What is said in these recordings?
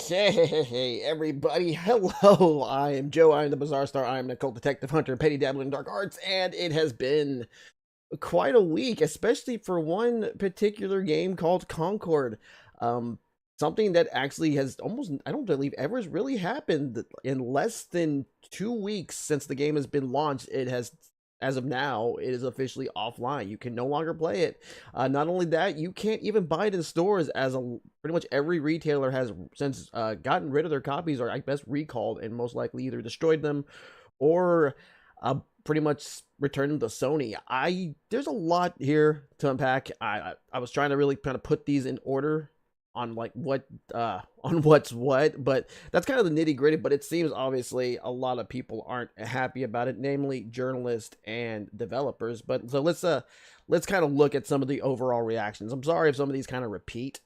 Hey, everybody. Hello, I am Joe. I am the BizarreStar. I am an occult detective hunter, petty dabbler in dark arts, and it has been quite a week, especially for one particular game called Concord. Um, Something that actually has almost, I don't believe, ever has really happened in less than 2 weeks since the game has been launched. It has, as of now, it is officially offline. You can no longer play it. Not only that, you can't even buy it in stores, as pretty much every retailer has since gotten rid of their copies, or I guess recalled, and most likely either destroyed them or pretty much returned them to Sony. There's a lot here to unpack. I was trying to really kind of put these in order on like what on what's what, but that's kind of the nitty gritty. But it seems obviously a lot of people aren't happy about it, namely journalists and developers. But so let's kind of look at some of the overall reactions. I'm sorry if some of these kind of repeat,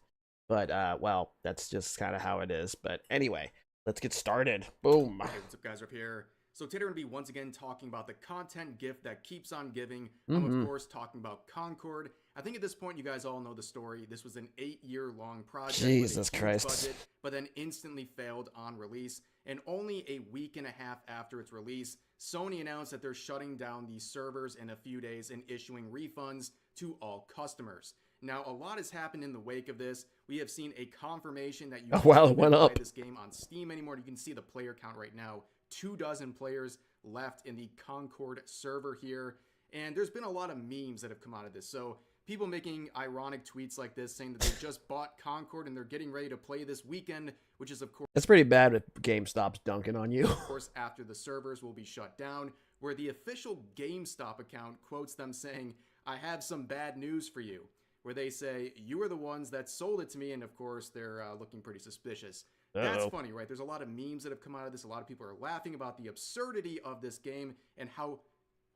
but well, that's just kind of how it is. But anyway, let's get started. Boom. Hey, what's up, guys? Up here. So today we're going to be once again talking about the content gift that keeps on giving. I'm, of course, talking about Concord. I think at this point you guys all know the story. This was an 8-year-long project. Jesus Christ. Budget, but then instantly failed on release. And only a week and a half after its release, Sony announced that they're shutting down the servers in a few days and issuing refunds to all customers. Now, a lot has happened in the wake of this. We have seen a confirmation that you it went up. Buy this game on Steam anymore. You can see the player count right now. 24 players left in the Concord server here. And there's been a lot of memes that have come out of this. So people making ironic tweets like this saying that they just bought Concord and they're getting ready to play this weekend, which is, of course, That's pretty bad if GameStop's dunking on you. of course, after the servers will be shut down, where the official GameStop account quotes them saying, "I have some bad news for you," where they say, "You are the ones that sold it to me," and of course, they're looking pretty suspicious. That's funny, right? There's a lot of memes that have come out of this. A lot of people are laughing about the absurdity of this game and how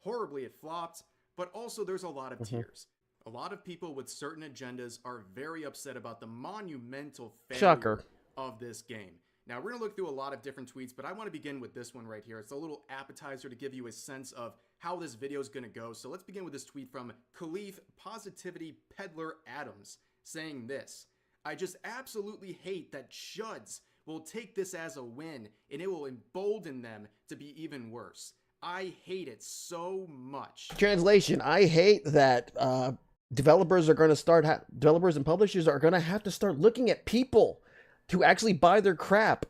horribly it flopped, but also there's a lot of tears. A lot of people with certain agendas are very upset about the monumental failure of this game. Now, we're going to look through a lot of different tweets, but I want to begin with this one right here. It's a little appetizer to give you a sense of how this video is going to go. So let's begin with this tweet from Khalif Positivity Peddler Adams saying this: "I just absolutely hate that chuds will take this as a win and it will embolden them to be even worse. I hate it so much." Translation: I hate that developers and publishers are going to have to start looking at people to actually buy their crap,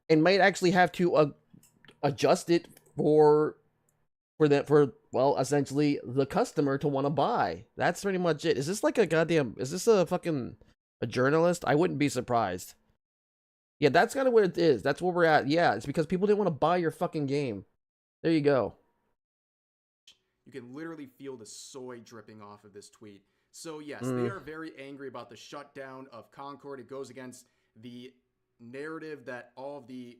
and might actually have to adjust it for well, essentially the customer to want to buy. That's pretty much it. Is this like is this a journalist? I wouldn't be surprised. Yeah, that's kind of where it is. That's where we're at. Yeah, it's because people didn't want to buy your fucking game. There you go. You can literally feel the soy dripping off of this tweet. So yes, they are very angry about the shutdown of Concord. It goes against the narrative that all of the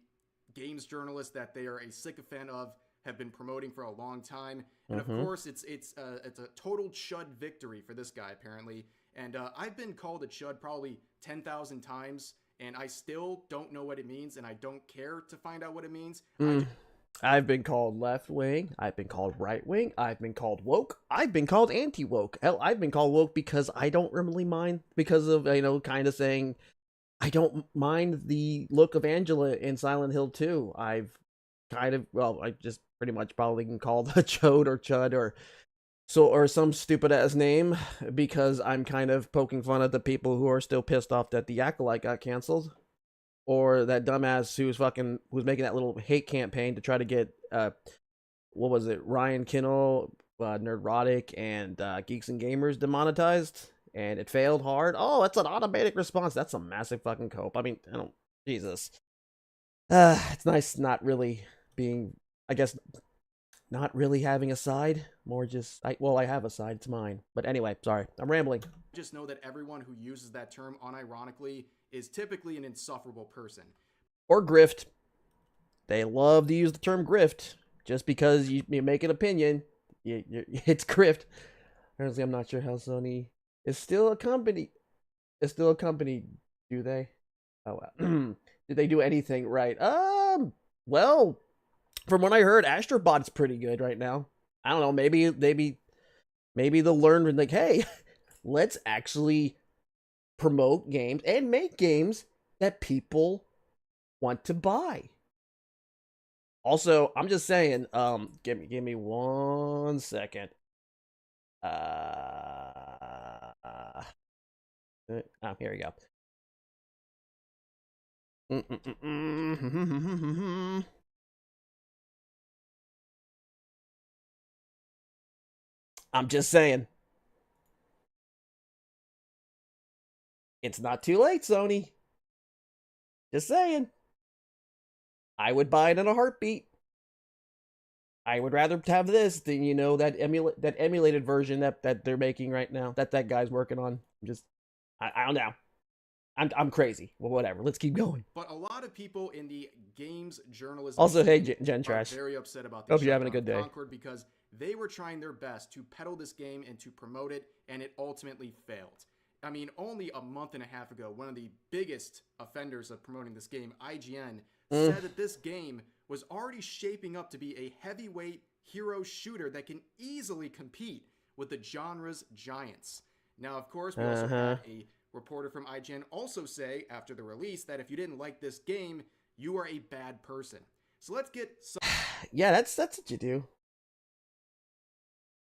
games journalists that they are a sycophant of have been promoting for a long time. And of course, it's a total chud victory for this guy, apparently. And I've been called a chud probably 10,000 times, and I still don't know what it means, and I don't care to find out what it means. I've been called left wing. I've been called right wing. I've been called woke. I've been called anti woke. Hell, I've been called woke because I don't really mind, because of, kind of saying I don't mind the look of Angela in Silent Hill 2. I've kind of, well, I just pretty much probably can call the chode or chud or some stupid ass name, because I'm kind of poking fun at the people who are still pissed off that the Acolyte got canceled, or that dumbass who's making that little hate campaign to try to get what was it, Ryan Kinnell, Nerdrotic, and Geeks and Gamers demonetized, and it failed hard. Oh, that's an automatic response. That's a massive fucking cope. I mean, Jesus. It's nice not really being, I guess, not really having a side, more just, I have a side, it's mine. But anyway, sorry, I'm rambling. Just know that everyone who uses that term unironically is typically an insufferable person. Or grift. They love to use the term grift. Just because you make an opinion, it's grift. Honestly, I'm not sure how Sony is still a company. It's still a company, do they? Oh, well. Did they do anything right? Well, from what I heard, Astrobot's pretty good right now. I don't know, maybe they'll learn, like, hey, let's actually promote games and make games that people want to buy. Also, I'm just saying, give me 1 second. Here we go. I'm just saying. It's not too late, Sony. Just saying. I would buy it in a heartbeat. I would rather have this than that emulated version that they're making right now. That guy's working on. I don't know. I'm crazy. Well, whatever. Let's keep going. But a lot of people in the games journalism also, hey, scene Gen are Trash. very upset about the Hope you're having a shutdown good of day. Concord because they were trying their best to peddle this game and to promote it, and it ultimately failed. I mean, only a month and a half ago, one of the biggest offenders of promoting this game, IGN, said that this game was already shaping up to be a heavyweight hero shooter that can easily compete with the genre's giants. Now, of course, we also had a reporter from IGN also say after the release that if you didn't like this game, you are a bad person. So let's get some. Yeah, that's what you do.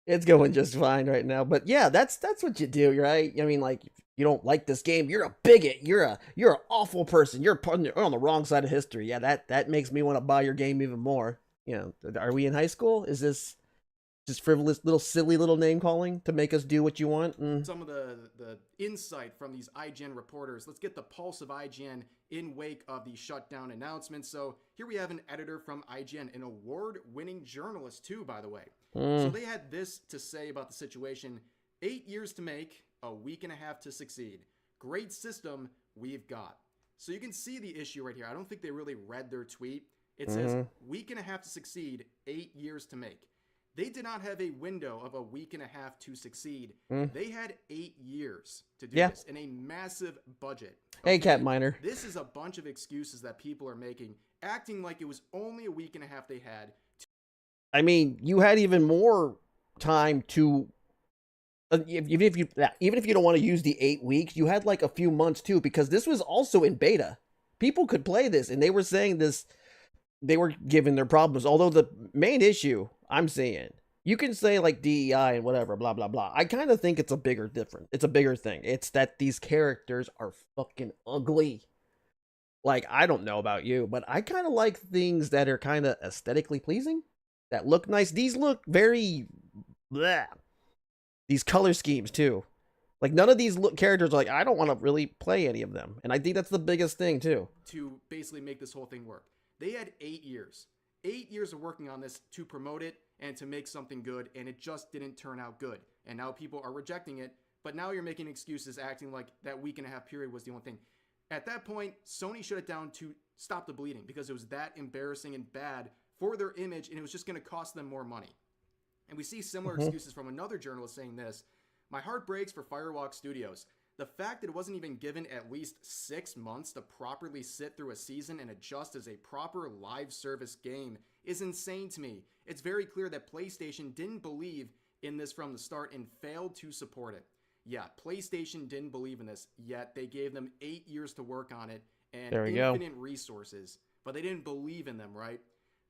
It's going just fine right now, but yeah, that's what you do, right? I mean, like, if you don't like this game, you're a bigot. You're an awful person. You're on the wrong side of history. Yeah, that makes me want to buy your game even more. Are we in high school? Is this just frivolous, silly little name calling to make us do what you want? Some of the insight from these IGN reporters. Let's get the pulse of IGN in wake of the shutdown announcement. So here we have an editor from IGN, an award-winning journalist too, by the way. So they had this to say about the situation: 8 years to make, a week and a half to succeed. Great system we've got. So you can see the issue right here. I don't think they really read their tweet. It says week and a half to succeed, 8 years to make. They did not have a window of a week and a half to succeed. They had 8 years to do this in a massive budget. Okay? Hey, Cat Miner. This is a bunch of excuses that people are making, acting like it was only a week and a half they had. I mean, you had even more time to, even if you don't want to use the 8 weeks, you had like a few months too, because this was also in beta. People could play this, and they were saying this. They were given their problems. Although the main issue I'm seeing, you can say like DEI and whatever, blah blah blah. I kind of think it's a bigger thing. It's that these characters are fucking ugly. Like, I don't know about you, but I kind of like things that are kind of aesthetically pleasing, that look nice. These look very bleh. These color schemes too. Like, none of these characters are like, I don't want to really play any of them. And I think that's the biggest thing too. To basically make this whole thing work. They had 8 years. 8 years of working on this to promote it and to make something good, and it just didn't turn out good. And now people are rejecting it, but now you're making excuses, acting like that week and a half period was the only thing. At that point, Sony shut it down to stop the bleeding because it was that embarrassing and bad for their image, and it was just going to cost them more money. And we see similar excuses from another journalist saying this: my heart breaks for Firewalk Studios. The fact that it wasn't even given at least 6 months to properly sit through a season and adjust as a proper live service game is insane to me. It's very clear that PlayStation didn't believe in this from the start and failed to support it. Yeah, PlayStation didn't believe in this, yet they gave them 8 years to work on it and infinite resources, but they didn't believe in them, right?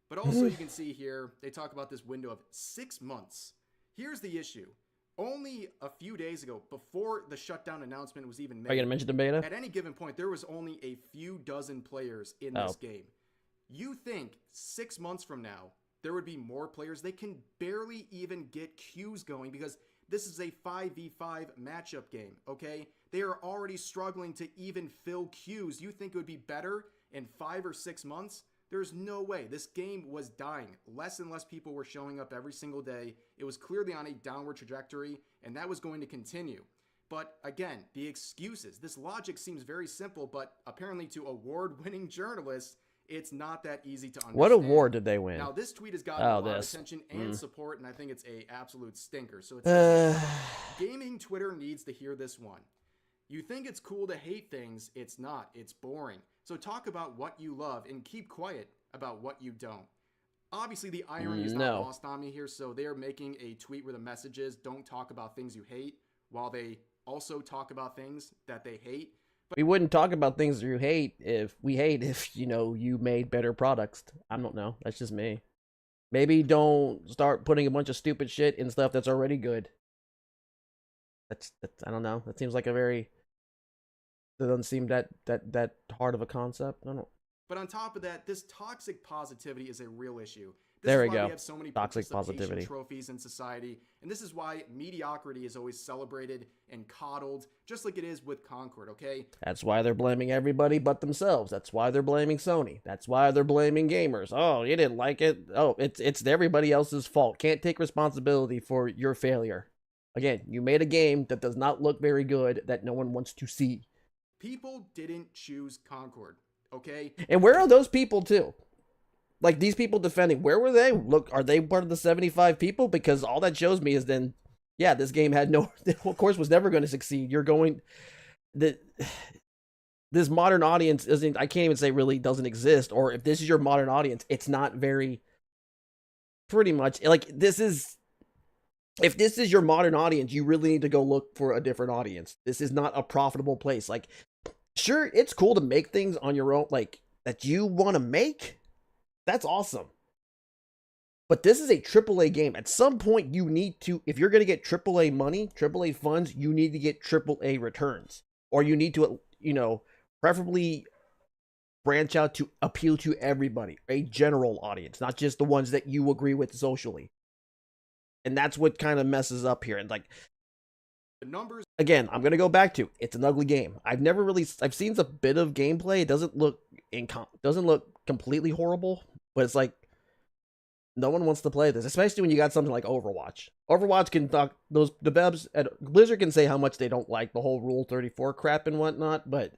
But also you can see here, they talk about this window of 6 months. Here's the issue. Only a few days ago, before the shutdown announcement was even made, are you going to mention the beta? At any given point, there was only a few dozen players in this game. You think 6 months from now, there would be more players? They can barely even get queues going because this is a 5v5 matchup game, okay? They are already struggling to even fill queues. You think it would be better in 5 or 6 months? There's no way. This game was dying. Less and less people were showing up every single day. It was clearly on a downward trajectory, and that was going to continue. But again, the excuses. This logic seems very simple, but apparently to award-winning journalists, it's not that easy to understand. What award did they win? Now, this tweet has gotten a lot of attention and support, and I think it's a absolute stinker. So gaming Twitter needs to hear this one. You think it's cool to hate things. It's not. It's boring. So talk about what you love and keep quiet about what you don't. Obviously, the irony is not lost on me here, so they are making a tweet where the message is, don't talk about things you hate, while they also talk about things that they hate. We wouldn't talk about things you hate if you made better products. I don't know. That's just me. Maybe don't start putting a bunch of stupid shit in stuff that's already good. That's I don't know. That seems like a very that doesn't seem that hard of a concept. I don't know. But on top of that, this toxic positivity is a real issue. This There is we why go. we have so many Toxic participation positivity. trophies in society, and this is why mediocrity is always celebrated and coddled, just like it is with Concord, okay? That's why they're blaming everybody but themselves. That's why they're blaming Sony. That's why they're blaming gamers. Oh, you didn't like it. Oh, it's everybody else's fault. Can't take responsibility for your failure. Again, you made a game that does not look very good that no one wants to see. People didn't choose Concord, okay? And where are those people too? Like these people defending, where were they? Look, are they part of the 75 people? Because all that shows me is then, yeah, this game had no, of course, was never going to succeed. You're going, the this modern audience isn't. I can't even say really doesn't exist. Or if this is your modern audience, it's not very. Pretty much like this is. If this is your modern audience, you really need to go look for a different audience. This is not a profitable place. Like, sure, it's cool to make things on your own, like that you want to make. That's awesome. But this is a AAA game. At some point, you need to, if you're going to get AAA money, AAA funds, you need to get AAA returns. Or you need to, preferably branch out to appeal to everybody, a general audience, not just the ones that you agree with socially. And that's what kind of messes up here. And like, The numbers again, I'm going to go back to, it's an ugly game. I've seen a bit of gameplay. It doesn't look completely horrible, but it's like, no one wants to play this, especially when you got something like Overwatch. Overwatch can talk, the devs at Blizzard can say how much they don't like the whole Rule 34 crap and whatnot, but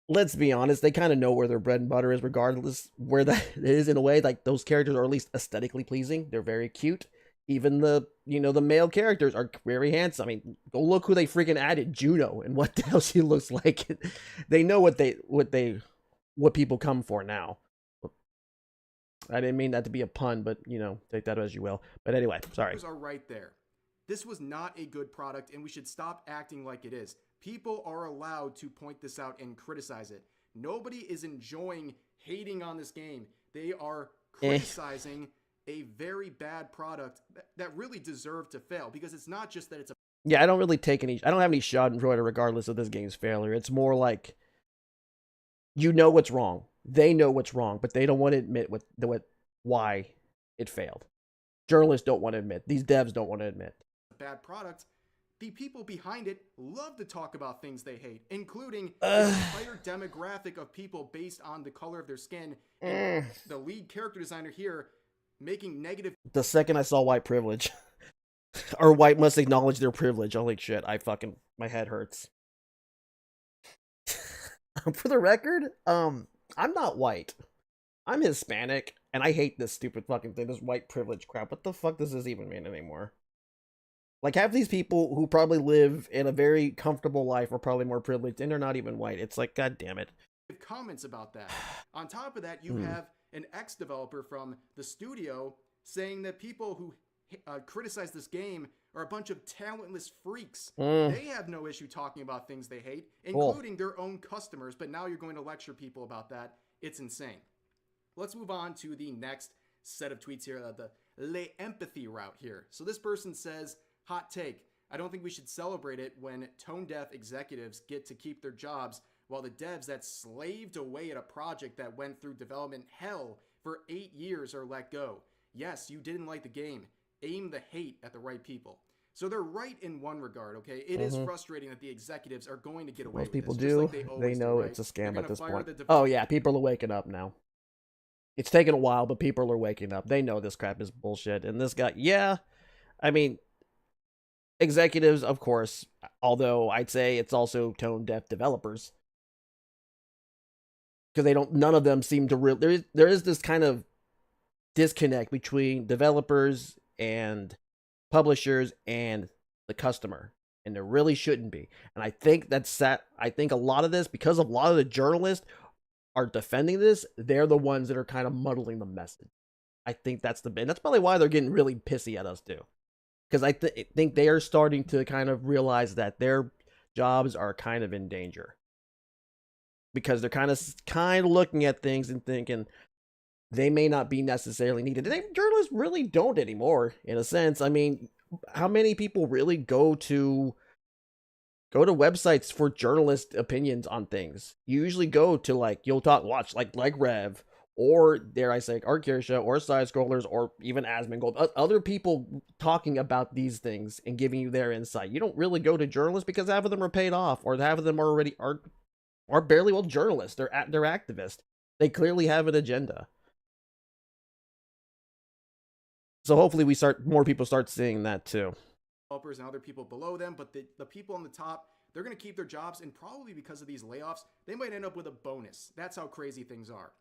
let's be honest, they kind of know where their bread and butter is, regardless where that is in a way. Like, those characters are at least aesthetically pleasing. They're very cute. Even the male characters are very handsome. I mean, go look who they freaking added, Juno, and what the hell she looks like. They know what people come for now. I didn't mean that to be a pun, but take that as you will. But anyway, sorry. Numbers are right there. This was not a good product, and we should stop acting like it is. People are allowed to point this out and criticize it. Nobody is enjoying hating on this game. They are criticizing a very bad product that really deserved to fail, because it's not just that it's a... Yeah, I don't really take any... I don't have any schadenfreude regardless of this game's failure. It's more like, what's wrong. They know what's wrong, but they don't want to admit why it failed. Journalists don't want to admit. These devs don't want to admit. Bad product. The people behind it love to talk about things they hate, including the entire demographic of people based on the color of their skin. And the lead character designer here making negative... The second I saw white privilege, or white must acknowledge their privilege, holy shit, my head hurts. For the record, I'm not white. I'm Hispanic, and I hate this stupid fucking thing, this white privilege crap. What the fuck does this even mean anymore? Like, half these people who probably live in a very comfortable life are probably more privileged, and they're not even white. It's like, god damn it. Comments about that. On top of that, you have an ex-developer from the studio saying that people who criticize this game are a bunch of talentless freaks. They have no issue talking about things they hate, including their own customers, but now you're going to lecture people about that. It's insane. Let's move on to the next set of tweets here, the Le Empathy route here. So this person says, hot take, I don't think we should celebrate it when tone-deaf executives get to keep their jobs while the devs that slaved away at a project that went through development hell for 8 years are let go. Yes, you didn't like the game. Aim the hate at the right people. So they're right in one regard, okay? It is frustrating that the executives are going to get away with this. Most people do. Like they know right? it's a scam at this point. The Oh yeah, people are waking up now. It's taken a while, but people are waking up. They know this crap is bullshit. And this guy, yeah, I mean, executives, of course, although I'd say it's also tone-deaf developers. Because none of them seem to really, there is this kind of disconnect between developers and publishers and the customer, and there really shouldn't be. And I think I think a lot of this, because a lot of the journalists are defending this, they're the ones that are kind of muddling the message. I think that's probably why they're getting really pissy at us too, because I think they are starting to kind of realize that their jobs are kind of in danger because they're kind of looking at things and thinking they may not be necessarily needed. And journalists really don't anymore, in a sense. I mean, how many people really go to websites for journalist opinions on things? You usually go to like You'll Talk, Watch, like Rev, or dare I say, Art Kirsha, or Side Scrollers, or even Asmongold. Other people talking about these things and giving you their insight. You don't really go to journalists because half of them are paid off, or half of them already are barely well journalists. They're activists. They clearly have an agenda. So hopefully more people start seeing that too. Developers and other people below them, but the people on the top, they're going to keep their jobs, and probably because of these layoffs, they might end up with a bonus. That's how crazy things are.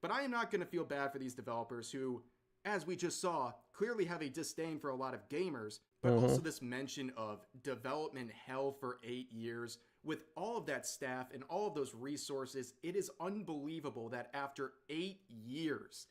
But I am not going to feel bad for these developers who, as we just saw, clearly have a disdain for a lot of gamers, but also this mention of development hell for 8 years. With all of that staff and all of those resources, it is unbelievable that after 8 years,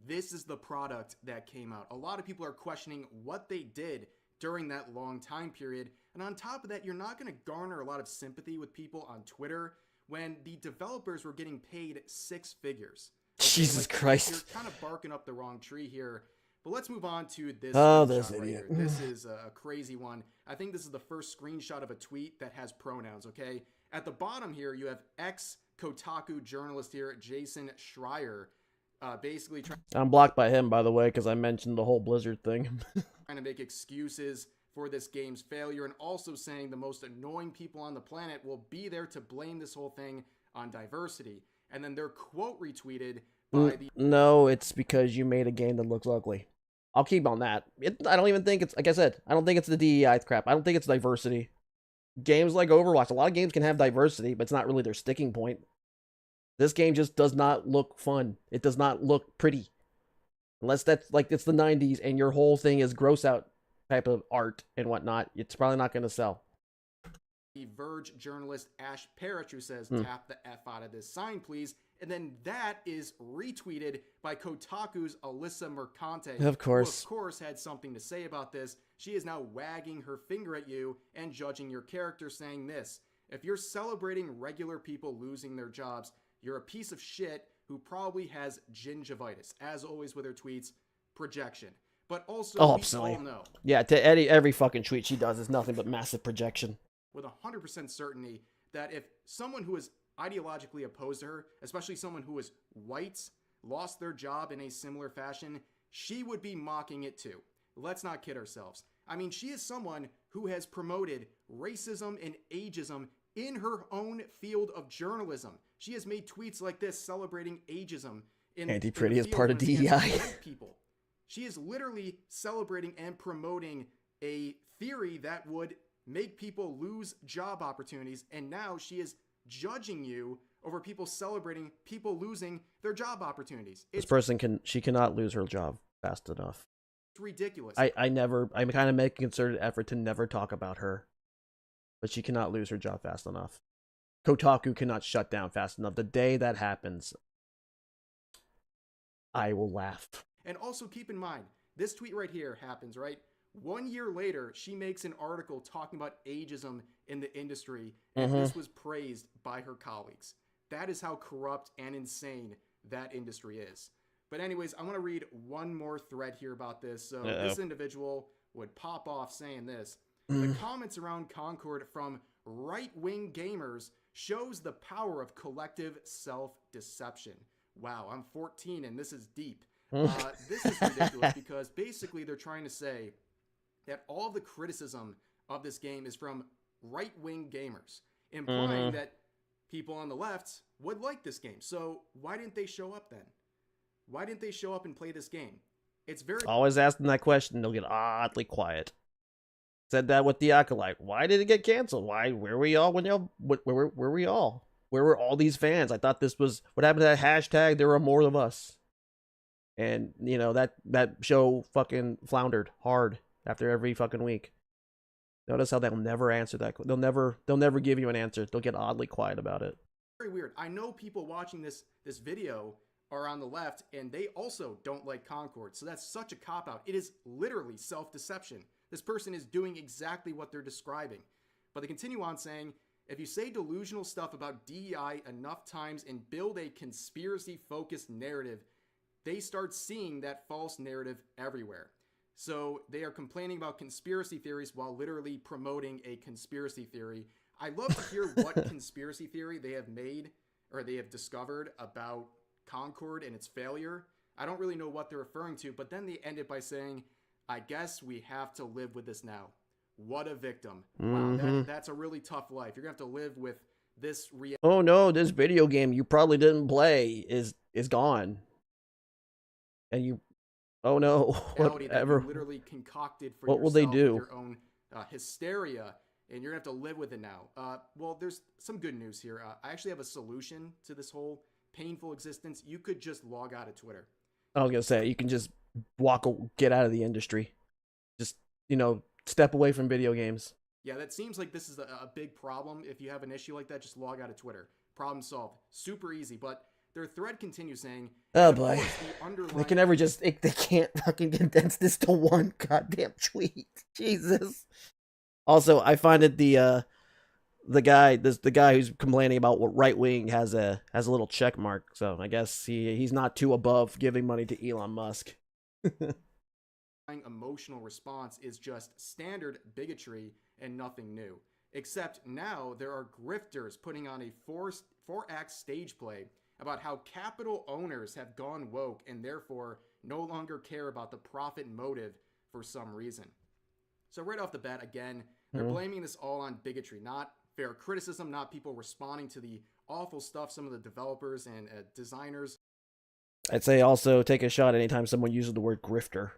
this is the product that came out. A lot of people are questioning what they did during that long time period. And on top of that, you're not going to garner a lot of sympathy with people on Twitter when the developers were getting paid 6 figures. Okay? Jesus Christ. You're kind of barking up the wrong tree here. But let's move on to this this right idiot. here. This is a crazy one. I think this is the first screenshot of a tweet that has pronouns, okay? At the bottom here, you have ex-Kotaku journalist here, Jason Schreier, basically I'm blocked by him, by the way, because I mentioned the whole Blizzard thing. trying to make excuses for this game's failure, and also saying the most annoying people on the planet will be there to blame this whole thing on diversity. And then they're quote retweeted by the... No, it's because you made a game that looks ugly. I'll keep on that. I don't even think it's, like I said, I don't think it's the DEI crap. I don't think it's diversity. Games like Overwatch, a lot of games can have diversity, but it's not really their sticking point. This game just does not look fun. It does not look pretty. Unless that's like it's the 90s and your whole thing is gross out type of art and whatnot, it's probably not going to sell. The Verge journalist Ash Parrish, who says, tap the F out of this sign, please. And then that is retweeted by Kotaku's Alyssa Mercante. Of course. Who, of course, had something to say about this. She is now wagging her finger at you and judging your character, saying this: if you're celebrating regular people losing their jobs, you're a piece of shit who probably has gingivitis. As always with her tweets, projection. But also, we all know. Yeah, to Eddie, every fucking tweet she does is nothing but massive projection. With 100% certainty that if someone who is ideologically opposed to her, especially someone who is white, lost their job in a similar fashion, she would be mocking it too. Let's not kid ourselves. I mean, she is someone who has promoted racism and ageism in her own field of journalism. She has made tweets like this celebrating ageism in Anti-Pretty is part of DEI. People. She is literally celebrating and promoting a theory that would make people lose job opportunities, and now she is judging you over people celebrating people losing their job opportunities. This person cannot lose her job fast enough. It's ridiculous. I'm kind of making a concerted effort to never talk about her, but she cannot lose her job fast enough. Kotaku cannot shut down fast enough. The day that happens, I will laugh. And also keep in mind, this tweet right here happens, right? 1 year later, she makes an article talking about ageism in the industry, and this was praised by her colleagues. That is how corrupt and insane that industry is. But anyways, I want to read one more thread here about this. So this individual would pop off saying this: the comments around Concord from right-wing gamers shows the power of collective self-deception. Wow, I'm 14 and this is deep. This is ridiculous because basically they're trying to say that all the criticism of this game is from right-wing gamers, implying that people on the left would like this game. So why didn't they show up then? Why didn't they show up and play this game? It's very... Always ask them that question, they'll get oddly quiet. Said that with the Acolyte. Why did it get canceled? Why? Where were we all when y'all... Where were we all? Where were all these fans? I thought this was... What happened to that hashtag? There were more of us. And, you know, that show fucking floundered hard after every fucking week. Notice how they'll never answer that. They'll never give you an answer. They'll get oddly quiet about it. Very weird. I know people watching this video are on the left, and they also don't like Concord. So that's such a cop-out. It is literally self-deception. This person is doing exactly what they're describing. But they continue on saying, If you say delusional stuff about DEI enough times and build a conspiracy-focused narrative, they start seeing that false narrative everywhere. So they are complaining about conspiracy theories while literally promoting a conspiracy theory. I'd love to hear what conspiracy theory they have made or they have discovered about Concord and its failure. I don't really know what they're referring to, but then they end it by saying, I guess we have to live with this now. What a victim. Wow, that's a really tough life. You're going to have to live with this reality. Oh no, this video game you probably didn't play is gone. And you, oh no, whatever. That you literally concocted for what yourself will they do? With your own hysteria, and you're going to have to live with it now. Well, there's some good news here. I actually have a solution to this whole painful existence. You could just log out of Twitter. I was going to say, you can just get out of the industry. Just, you know, step away from video games. Yeah, that seems like this is a big problem. If you have an issue like that, just log out of Twitter. Problem solved. Super easy. But their thread continues saying, oh boy, they can never just, they can't fucking condense this to one goddamn tweet. Jesus. Also, I find that the guy who's complaining about what right wing has a little check mark. So I guess he's not too above giving money to Elon Musk. Emotional response is just standard bigotry and nothing new. Except now there are grifters putting on a four-act stage play about how capital owners have gone woke and therefore no longer care about the profit motive for some reason. So right off the bat, again, they're blaming this all on bigotry, not fair criticism, not people responding to the awful stuff some of the developers and designers. I'd say also take a shot anytime someone uses the word grifter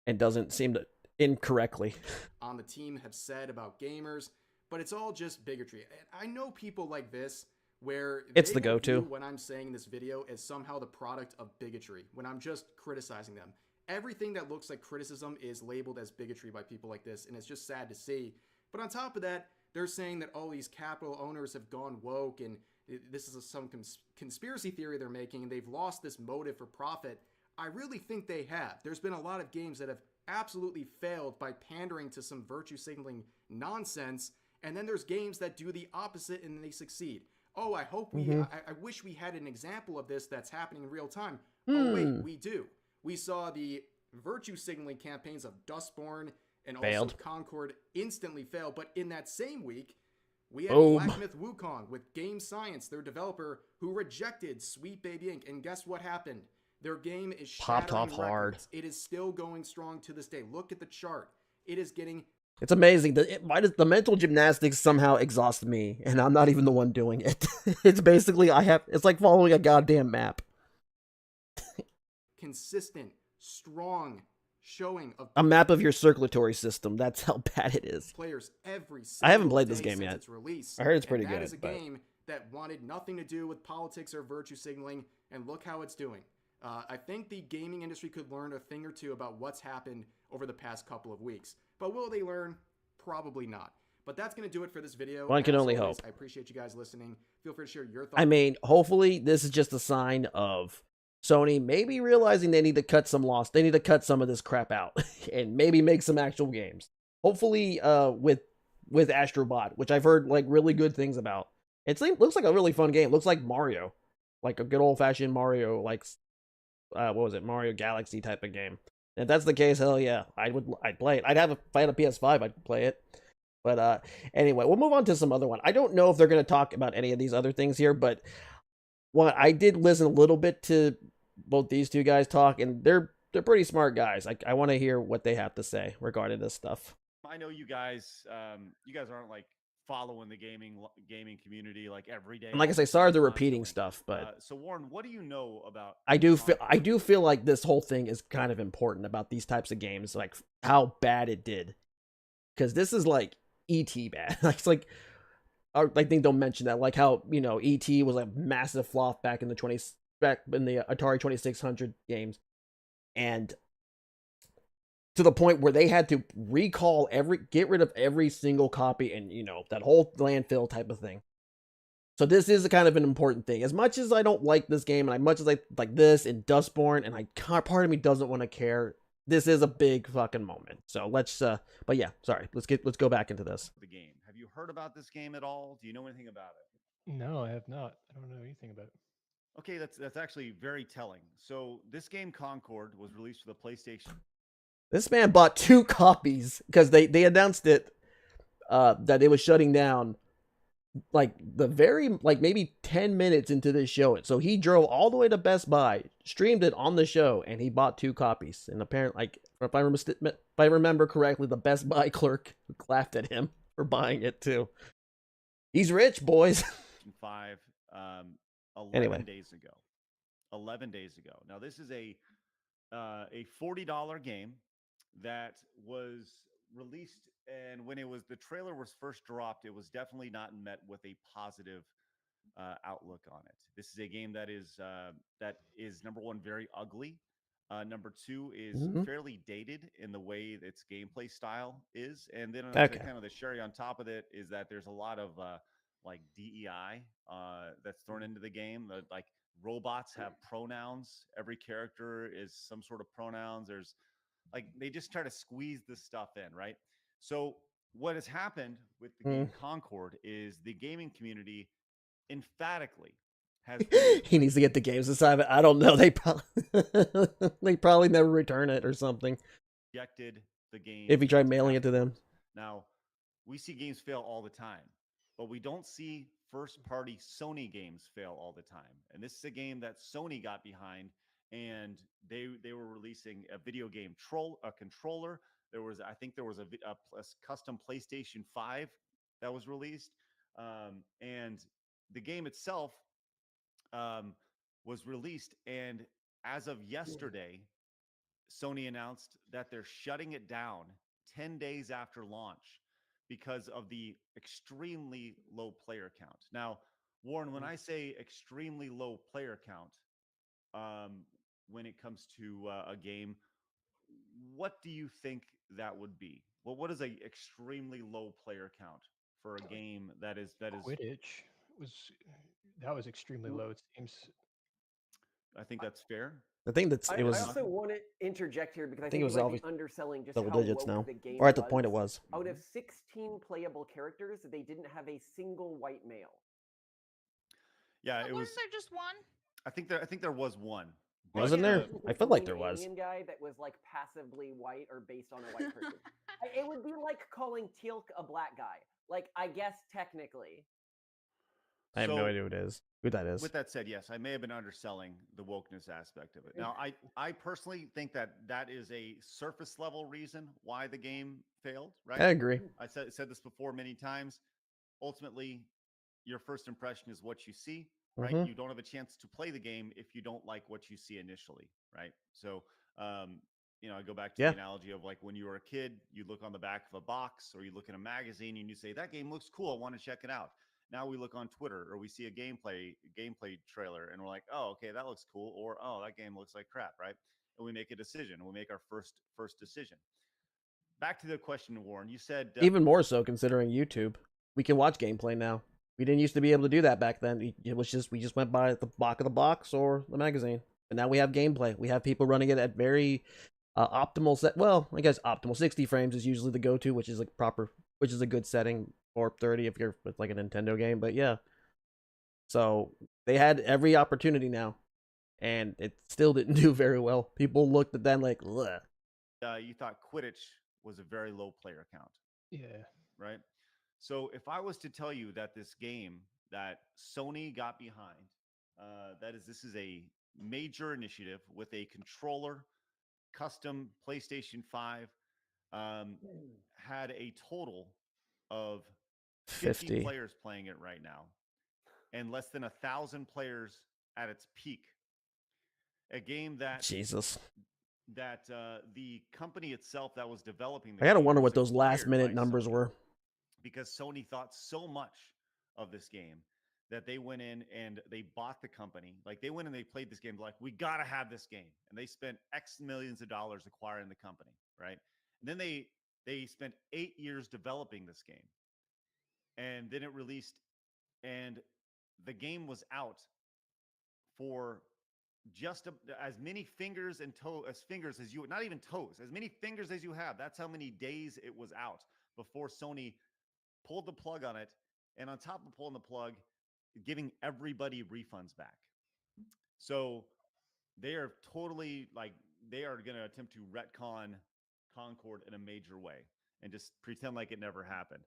and doesn't seem to incorrectly on the team have said about gamers, but it's all just bigotry. And I know people like this where it's the go-to when I'm saying in this video as somehow the product of bigotry, when I'm just criticizing them. Everything that looks like criticism is labeled as bigotry by people like this, and it's just sad to see. But on top of that, they're saying that all these capital owners have gone woke, and this is some conspiracy theory they're making, and they've lost this motive for profit. I really think they have. There's been a lot of games that have absolutely failed by pandering to some virtue signaling nonsense, and then there's games that do the opposite and they succeed. Oh, I hope I wish we had an example of this that's happening in real time. Oh wait, we do. We saw the virtue signaling campaigns of Dustborn and also Concord instantly fail, but in that same week, we had Black Myth Wukong with Game Science, their developer, who rejected Sweet Baby Inc. And guess what happened? Their game is popped off hard. It is still going strong to this day. Look at the chart. It is getting... It's amazing. The mental gymnastics somehow exhaust me, and I'm not even the one doing it. It's basically, it's like following a goddamn map. Consistent, strong showing of... a map of your circulatory system. That's how bad it is. Players every I haven't played this game yet. Its release. I heard it's pretty good. That is a game that wanted nothing to do with politics or virtue signaling, and look how it's doing. I think the gaming industry could learn a thing or two about what's happened over the past couple of weeks. But will they learn? Probably not. But that's going to do it for this video. One can only hope. I appreciate you guys listening. Feel free to share your thoughts. I mean, hopefully this is just a sign of Sony maybe realizing they need to cut some loss. They need to cut some of this crap out and maybe make some actual games. Hopefully with Astrobot, which I've heard like really good things about. It looks like a really fun game. It looks like Mario. Like a good old-fashioned Mario, like what was it, Mario Galaxy type of game. And if that's the case, hell yeah, I'd play it. If I had a PS5, I'd play it. But anyway, we'll move on to some other one. I don't know if they're going to talk about any of these other things here, but I did listen a little bit to both these two guys talk, and they're pretty smart guys. I want to hear what they have to say regarding this stuff. I know you guys aren't like following the gaming community like every day. And like I say, sorry they're repeating stuff, but so Warren, what do you know about? I do feel like this whole thing is kind of important about these types of games, like how bad it did, because this is like ET bad. It's like I think they'll mention that, like how ET was like a massive flop back in the Atari 2600 games, and to the point where they had to get rid of every single copy, and that whole landfill type of thing. So this is a kind of an important thing. As much as I don't like this game, and as much as I like this and Dustborn, and part of me doesn't want to care, this is a big fucking moment. So let's but yeah, sorry, let's go back into this. The game. Have you heard about this game at all? Do you know anything about it? No, I have not. I don't know anything about it. Okay, that's actually very telling. So this game Concord was released for the PlayStation. This man bought 2 copies because they announced it that it was shutting down like maybe 10 minutes into this show. So he drove all the way to Best Buy, streamed it on the show, and he bought 2 copies. And apparently, like, if I remember correctly, the Best Buy clerk laughed at him for buying it too. He's rich, boys. 5 11 Anyway. days ago. 11 days ago. Now this is a $40 game that was released, and when the trailer was first dropped, it was definitely not met with a positive outlook on it. This is a game that is number one, very ugly. Number two is fairly dated in the way its gameplay style is, and then Okay. kind of the cherry on top of it is that there's a lot of like DEI that's thrown into the game. Like robots have pronouns. Every character is some sort of pronouns. There's like they just try to squeeze this stuff in, right? So what has happened with the game Concord is the gaming community emphatically has he needs to get the games assignment. I don't know. They probably never return it or something. rejected the game if you try mailing it to them. Now, we see games fail all the time, but we don't see first-party Sony games fail all the time. And this is a game that Sony got behind, and they were releasing a video game controller. I think there was a custom PlayStation 5 that was released, and the game itself was released. And as of yesterday, Sony announced that they're shutting it down 10 days after launch because of the extremely low player count. Now, Warren, when I say extremely low player count, when it comes to a game, what do you think that would be? Well, what is a extremely low player count for a game that is Quidditch was extremely low. It seems. I think that's fair. I think I also want to interject here because I think it was you might be underselling just double how digits woke now, the game or at the point it was. Out of 16 playable characters, they didn't have a single white male. Yeah, it was. Wasn't there just one? I think there was one. Wasn't there? I felt like there was. Alien guy that was like passively white or based on a white person. It would be like calling Teal'c a black guy. Like, I guess technically. I have no idea who that is. With that said, yes, I may have been underselling the wokeness aspect of it. Now, I personally think that is a surface level reason why the game failed, right? I agree. I said this before many times. Ultimately, your first impression is what you see, right? You don't have a chance to play the game if you don't like what you see initially, right? So, I go back to the analogy of like when you were a kid, you look on the back of a box or you look in a magazine and you say, that game looks cool, I want to check it out. Now we look on Twitter or we see a gameplay trailer and we're like, oh, okay, that looks cool. Or, oh, that game looks like crap, right? And we make a decision. We make our first decision. Back to the question, Warren, you said... even more so considering YouTube. We can watch gameplay now. We didn't used to be able to do that back then. It was just, we just went by the back of the box or the magazine. And now we have gameplay. We have people running it at very optimal set. Well, I guess optimal 60 frames is usually the go-to, which is like which is a good setting. Or 30 if you're with like a Nintendo game, but yeah. So they had every opportunity now, and it still didn't do very well. People looked at them like, ugh. You thought Quidditch was a very low player count. Yeah. Right? So if I was to tell you that this game that Sony got behind, this is a major initiative with a controller, custom PlayStation 5, had a total of 50 players playing it right now, and less than 1,000 players at its peak. A game that the company itself that was developing the I gotta game wonder was what those last minute acquired by numbers Sony, were. because Sony thought so much of this game that they went in and they bought the company. Like they went and they played this game, like, we gotta have this game, and they spent X millions of dollars acquiring the company, right? And then they spent 8 years developing this game. And then it released, and the game was out for just as many fingers and fingers as you, not even toes, as many fingers as you have. That's how many days it was out before Sony pulled the plug on it, and on top of pulling the plug, giving everybody refunds back. So they are totally like they are going to attempt to retcon Concord in a major way and just pretend like it never happened.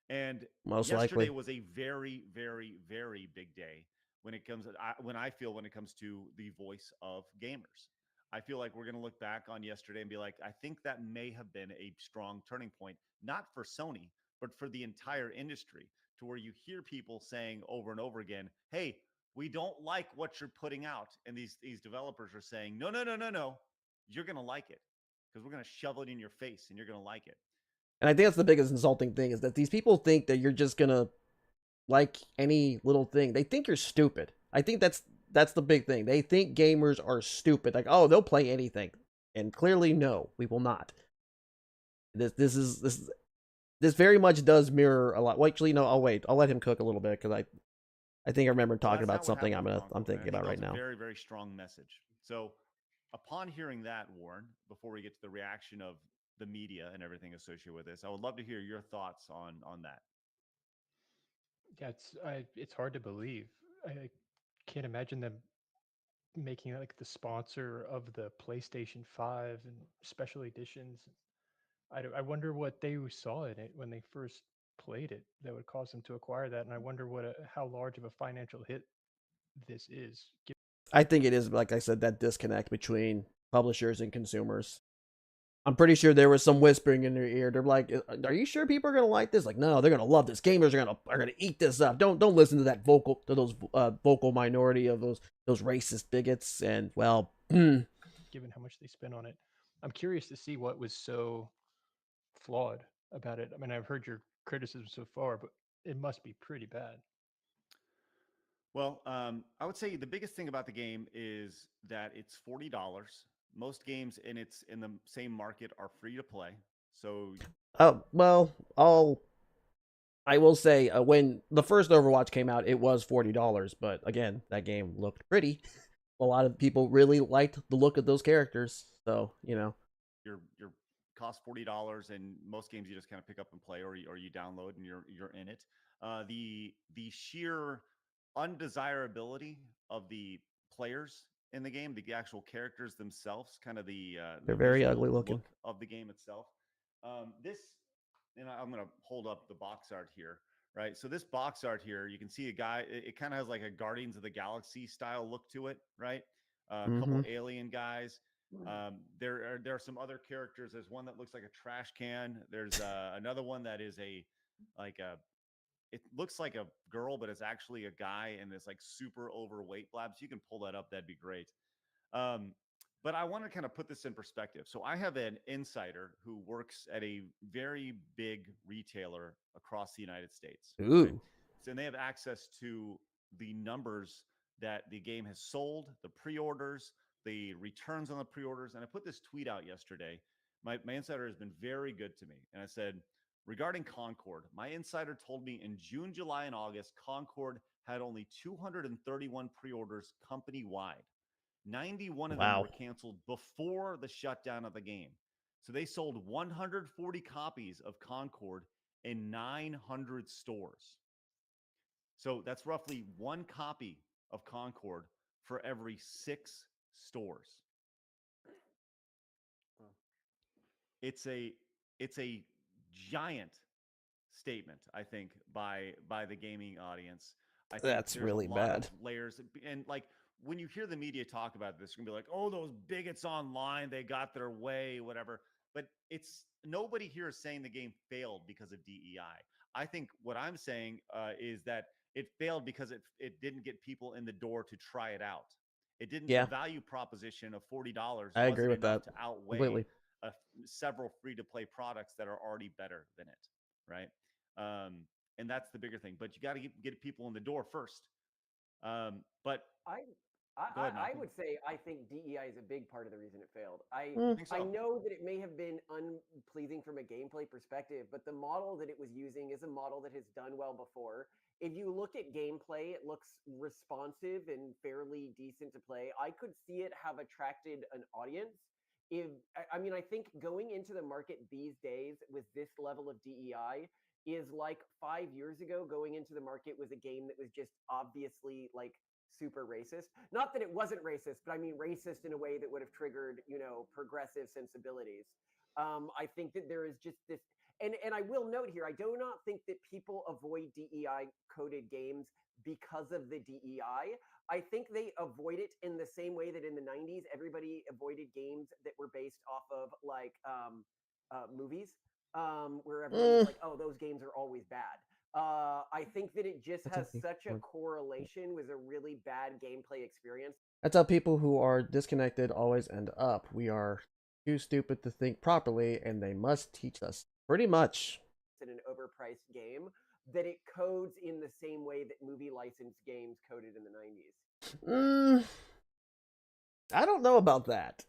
And Most yesterday likely. was a very, very, very big day when it comes when I feel when it comes to the voice of gamers. I feel like we're going to look back on yesterday and be like, I think that may have been a strong turning point, not for Sony, but for the entire industry, to where you hear people saying over and over again, hey, we don't like what you're putting out. And these developers are saying, no, no, no, no, no, you're going to like it because we're going to shove it in your face and you're going to like it. And I think that's the biggest insulting thing is that these people think that you're just gonna like any little thing. They think you're stupid. I think that's the big thing. They think gamers are stupid. Like, oh, they'll play anything. And clearly, no, we will not. This very much does mirror a lot. Well, actually, no, I'll wait. I'll let him cook a little bit because I think I remember talking about something I'm thinking about right now. Very, very strong message. So upon hearing that, Warren, before we get to the reaction of the media and everything associated with this, I would love to hear your thoughts on that. Yeah, it's hard to believe. I can't imagine them making like the sponsor of the PlayStation 5 and special editions. I wonder what they saw in it when they first played it that would cause them to acquire that, and I wonder how large of a financial hit this is. I think it is, like I said, that disconnect between publishers and consumers. I'm pretty sure there was some whispering in their ear. They're like, "Are you sure people are gonna like this?" Like, no, they're gonna love this. Gamers are gonna eat this up. Don't listen to that those vocal minority of those racist bigots. And well, Given how much they spent on it, I'm curious to see what was so flawed about it. I mean, I've heard your criticism so far, but it must be pretty bad. Well, I would say the biggest thing about the game is that it's $40. Most games in the same market are free to play. So, well, I will say when the first Overwatch came out, it was $40. But again, that game looked pretty. A lot of people really liked the look of those characters. So your cost $40, and most games you just kind of pick up and play, or you download and you're in it. The sheer undesirability of the players in the game, the actual characters themselves, kind of they're the very visual ugly looking. look of the game itself. This, and I'm going to hold up the box art here, right? So this box art here, you can see a guy. It kind of has like a Guardians of the Galaxy style look to it, right? A couple alien guys. There are some other characters. There's one that looks like a trash can. There's another one that is it looks like a girl, but it's actually a guy, and it's like super overweight blabs. You can pull that up. That'd be great. Um, but I want to kind of put this in perspective. So I have an insider who works at a very big retailer across the United States. Ooh. Right? So, and they have access to the numbers that the game has sold, the pre-orders, the returns on the pre-orders. And I put this tweet out yesterday. My insider has been very good to me. And I said, regarding Concord, my insider told me in June, July, and August, Concord had only 231 pre-orders company-wide. 91 of them were canceled before the shutdown of the game. So they sold 140 copies of Concord in 900 stores. So that's roughly one copy of Concord for every 6 stores. It's a giant statement, I think, by the gaming audience. I think that's there's really a lot bad. of layers, and like when you hear the media talk about this, you're gonna be like, "Oh, those bigots online, they got their way, whatever." But it's nobody here is saying the game failed because of DEI. I think what I'm saying is that it failed because it didn't get people in the door to try it out. It didn't. The value proposition of $40 I agree wasn't with enough that to outweigh completely. Several free-to-play products that are already better than it, right? And that's the bigger thing. But you got to get people in the door first. But go ahead, I Malcolm. would say I think DEI is a big part of the reason it failed. I think so. I know that it may have been unpleasing from a gameplay perspective, but the model that it was using is a model that has done well before. If you look at gameplay, it looks responsive and fairly decent to play. I could see it have attracted an audience. I mean, I think going into the market these days with this level of DEI, is like 5 years ago going into the market was a game that was just obviously like super racist. Not that it wasn't racist, but I mean racist in a way that would have triggered, progressive sensibilities. I think that there is just this, and I will note here, I do not think that people avoid DEI coded games because of the DEI. I think they avoid it in the same way that in the 90s everybody avoided games that were based off of like movies, where everyone was like, "Oh, those games are always bad." I think that it just has such a correlation with a really bad gameplay experience. That's how people who are disconnected always end up. We are too stupid to think properly, and they must teach us. Pretty much. In an overpriced game, that it codes in the same way that movie licensed games coded in the 90s. I don't know about that.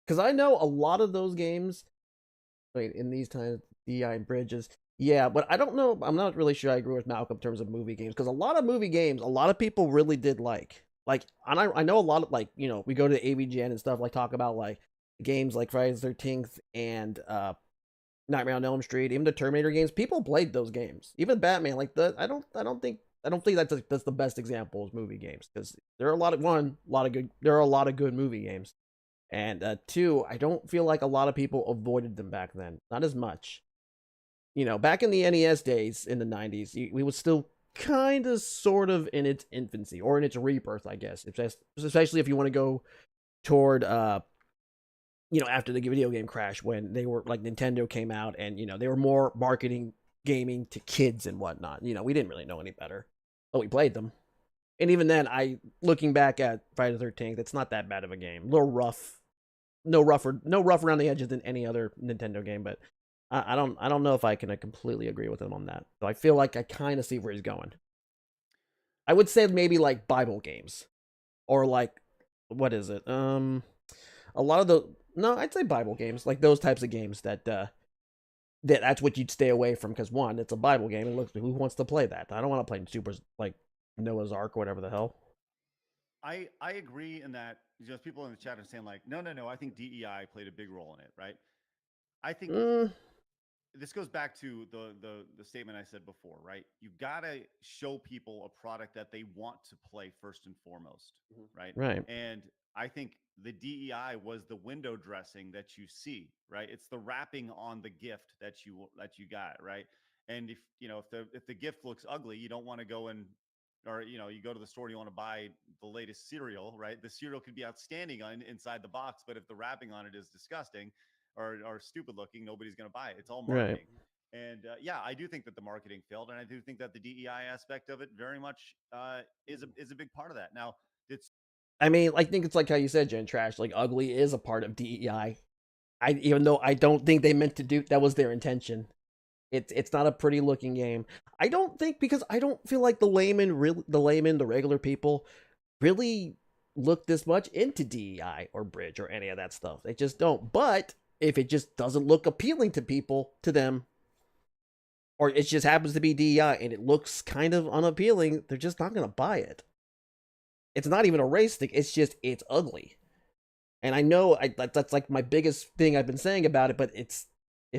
Because I know a lot of those games, in these times, DI bridges, yeah, but I don't know. I'm not really sure I agree with Malcolm in terms of movie games. Because a lot of movie games, a lot of people really did like. I know a lot of, we go to AVGN and stuff, talk about, games like Friday the 13th and, Nightmare on Elm Street, even the Terminator games. People played those games. Even Batman, I don't think that's the best example of movie games, because there are a lot of good movie games, and two, I don't feel like a lot of people avoided them back then. Not as much. Back in the NES days in the 90s, we was still kind of sort of in its infancy, or in its rebirth, I guess. Especially if you want to go toward after the video game crash, when they were Nintendo came out, and they were more marketing gaming to kids and whatnot. We didn't really know any better, but we played them. And even then, looking back at Friday the 13th, it's not that bad of a game. A little rough, no rough around the edges than any other Nintendo game, but I don't know if I can completely agree with him on that. So I feel like I kind of see where he's going. I would say maybe Bible games, or what is it? A lot of I'd say Bible games, those types of games that's what you'd stay away from, because one, it's a Bible game, and look, who wants to play that? I don't want to play Super Noah's Ark or whatever the hell. I agree in that. People in the chat are saying no, I think DEI played a big role in it, right? I think this goes back to the statement I said before, right? You gotta show people a product that they want to play first and foremost, right? Right. And I think the DEI was the window dressing that you see, right? It's the wrapping on the gift that you got, right? And if the gift looks ugly, you don't want to go and, or you go to the store and you want to buy the latest cereal, right? The cereal could be outstanding inside the box, but if the wrapping on it is disgusting or stupid looking, nobody's going to buy it. It's all marketing. Right. And yeah, I do think that the marketing failed, and I do think that the DEI aspect of it very much is a big part of that. Now, I think it's how you said, Jen Trash. Ugly is a part of DEI. Even though I don't think they meant to do that, was their intention. It's not a pretty looking game. I don't think, because I don't feel like the regular people really look this much into DEI or Bridge or any of that stuff. They just don't. But if it just doesn't look appealing to them, or it just happens to be DEI and it looks kind of unappealing, they're just not going to buy it. It's not even a race thing. It's just, it's ugly. And I know that's my biggest thing I've been saying about it, but if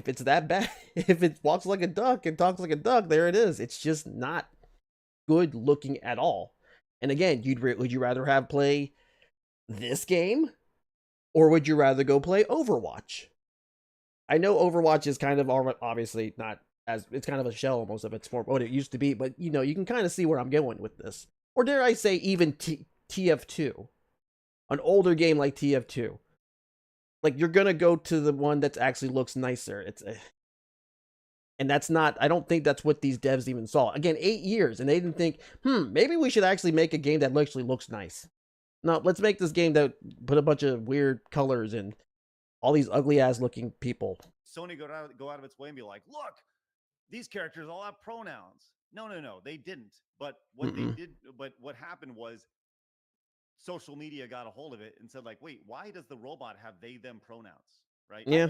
it's that bad, if it walks like a duck and talks like a duck, there it is. It's just not good looking at all. And again, would you rather have play this game, or would you rather go play Overwatch? I know Overwatch is kind of obviously not as, it's kind of a shell almost of its form, what it used to be, but you can kind of see where I'm going with this. Or dare I say even TF2, an older game like TF2. You're gonna go to the one that actually looks nicer. And that's not, I don't think that's what these devs even saw. Again, 8 years, and they didn't think, maybe we should actually make a game that actually looks nice. No, let's make this game that put a bunch of weird colors and all these ugly ass looking people. Sony go out of its way and be like, look, these characters all have pronouns. No, they didn't. But what they did, but what happened was social media got a hold of it and said, wait, why does the robot have they, them pronouns? Right? Yeah.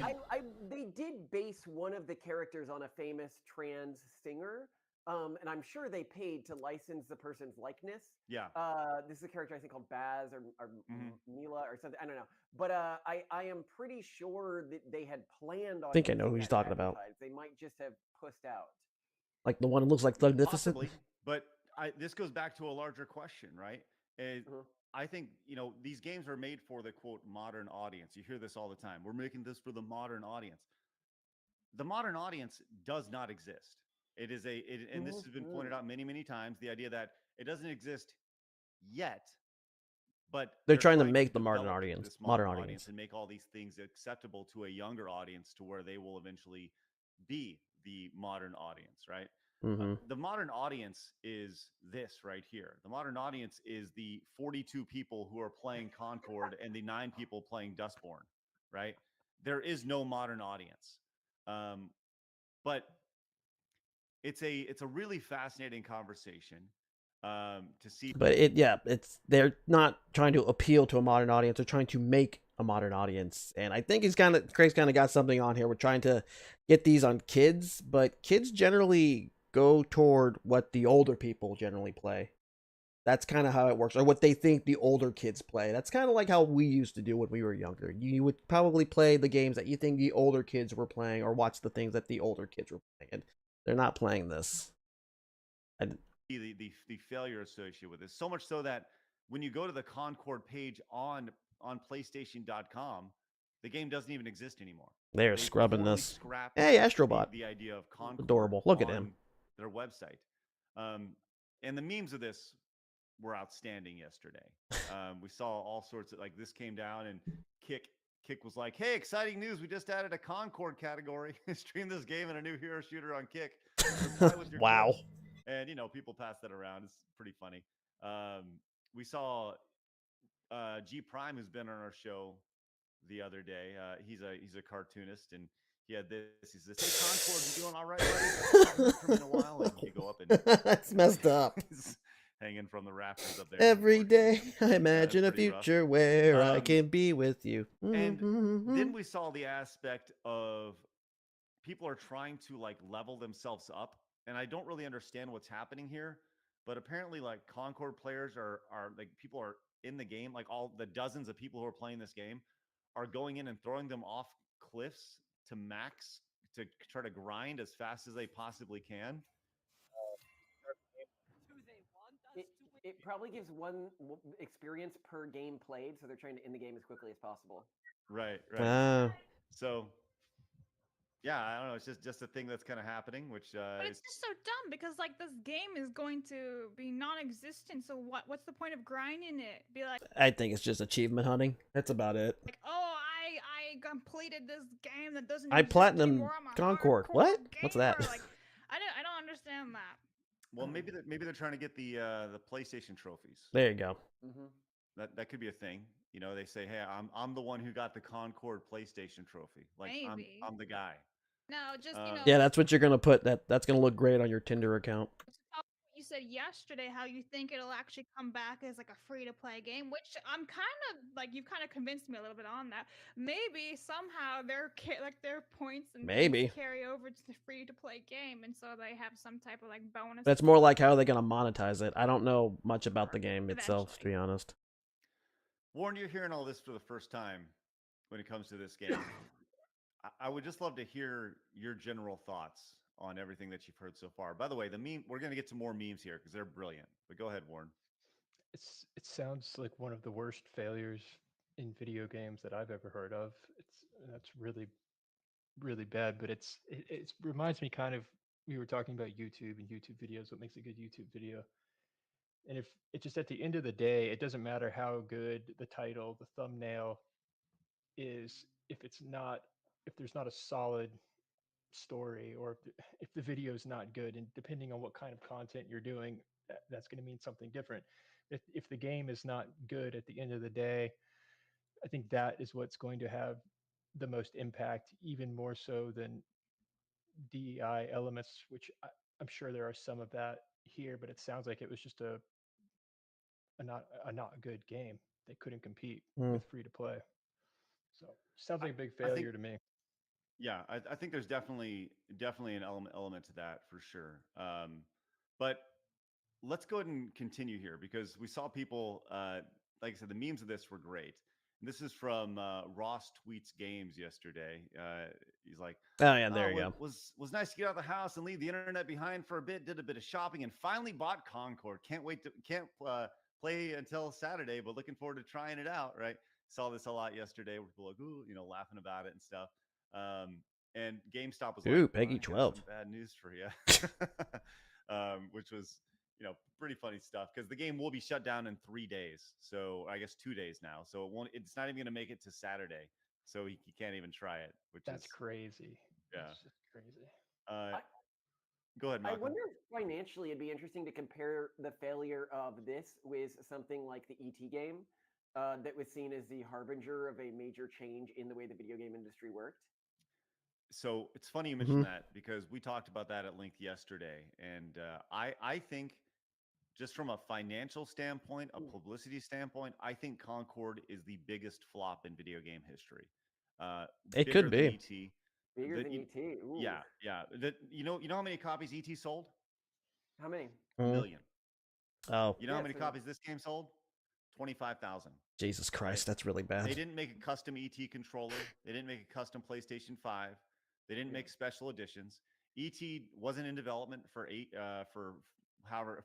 They did base one of the characters on a famous trans singer. And I'm sure they paid to license the person's likeness. Yeah. This is a character I think called Baz or Mila or something. I don't know. But I am pretty sure that they had planned on. I think I know who he's talking about. They might just have pussed out. Like the one that looks like Thugnificent? Possibly, but this goes back to a larger question, right? I think, these games are made for the quote modern audience. You hear this all the time. We're making this for the modern audience. The modern audience does not exist. It is and this has been pointed out many, many times, the idea that it doesn't exist yet, but They're trying to to make the modern develop audience, this modern audience and make all these things acceptable to a younger audience to where they will eventually be the modern audience, right? The modern audience is this right here. The modern audience is the 42 people who are playing Concord and the 9 people playing Dustborn, right? There is no modern audience. But it's a really fascinating conversation to see. But they're not trying to appeal to a modern audience. They're trying to make a modern audience. And I think Craig's kind of got something on here. We're trying to get these on kids, but kids generally go toward what the older people generally play. That's kind of how it works, or what they think the older kids play. That's kind of like how we used to do when we were younger. You would probably play the games that you think the older kids were playing, or watch the things that the older kids were playing. And they're not playing this. The failure associated with this, so much so that when you go to the Concord page on PlayStation.com, the game doesn't even exist anymore. They're scrubbing this. Hey, Astrobot. The idea of Concord. Adorable. Look at him. Their website. And the memes of this were outstanding yesterday. We saw all sorts of, like, this came down and Kick was like, hey, exciting news. We just added a Concord category. Stream this game in a new hero shooter on Kick. Wow. Kids. And, people pass that around. It's pretty funny. We saw G Prime, who's been on our show the other day. He's a cartoonist, and he had this. He says, hey, Concord, you doing all right, buddy? I haven't heard from you in a while. And you go up and that's messed up. Hanging from the rafters up there. Every day I imagine a future where I can be with you. And then we saw the aspect of people are trying to, like, level themselves up. And I don't really understand what's happening here. But apparently, like, Concord players are like, people are in the game, like all the dozens of people who are playing this game are going in and throwing them off cliffs to max to try to grind as fast as they possibly can. It probably gives one experience per game played, so they're trying to end the game as quickly as possible. Right. So, yeah, I don't know. It's just a thing that's kind of happening, which but it's just so dumb because, like, this game is going to be non-existent. So what's the point of grinding it? Be like, I think it's just achievement hunting. That's about it. Like, oh, I completed this game that doesn't. I platinum Concord. What? What's that? Like, I don't understand that. Well, maybe they're trying to get the PlayStation trophies. There you go. That could be a thing. They say, hey, I'm the one who got the Concord PlayStation trophy. Like, I'm the guy. No, just Yeah, that's what you're gonna put. That's gonna look great on your Tinder account. You said yesterday how you think it'll actually come back as like a free-to-play game, which I'm kind of like, you've kind of convinced me a little bit on that. Maybe somehow their points and things carry over to the free-to-play game, and so they have some type of, like, bonus. That's more like how are they gonna monetize it. I don't know much about the game itself, to be honest. Warren, you're hearing all this for the first time when it comes to this game. I would just love to hear your general thoughts on everything that you've heard so far. By the way, we're going to get to more memes here because they're brilliant. But go ahead, Warren. It sounds like one of the worst failures in video games that I've ever heard of. That's really, really bad. But it reminds me kind of, we were talking about YouTube and YouTube videos. What makes a good YouTube video? And if it just, at the end of the day, it doesn't matter how good the title, the thumbnail is, if there's not a solid story, or if the video is not good, and depending on what kind of content you're doing, that's going to mean something different. If the game is not good at the end of the day, I think that is what's going to have the most impact, even more so than DEI elements, which I'm sure there are some of that here, but it sounds like it was just a not good game. They couldn't compete with free to play. So sounds like a big failure to me. Yeah, I think there's definitely an element to that for sure. But let's go ahead and continue here, because we saw people, like I said, the memes of this were great. This is from Ross Tweets Games yesterday. He's like, Oh yeah, there you go. Was nice to get out of the house and leave the internet behind for a bit. Did a bit of shopping and finally bought Concord. Can't play until Saturday, but looking forward to trying it out. Right? Saw this a lot yesterday. Where people like, ooh, laughing about it and stuff. And GameStop was Ooh, like, Peggy I got 12. some bad news for you, which was pretty funny stuff because the game will be shut down in 3 days. So I guess 2 days now. So it's not even going to make it to Saturday. So he can't even try it, which That's is crazy. Yeah. That's just crazy. Go ahead, I Malcolm. wonder if financially it'd be interesting to compare the failure of this with something like the ET game that was seen as the harbinger of a major change in the way the video game industry worked. So it's funny you mentioned that because we talked about that at length yesterday. And I think just from a financial standpoint, a publicity standpoint, I think Concord is the biggest flop in video game history. It could be. ET. Bigger than ET. Ooh. Yeah. You know how many copies ET sold? How many? A million. Oh. You know how many copies this game sold? 25,000. Jesus Christ, that's really bad. They didn't make a custom ET controller. They didn't make a custom PlayStation 5. They didn't make special editions. ET wasn't in development for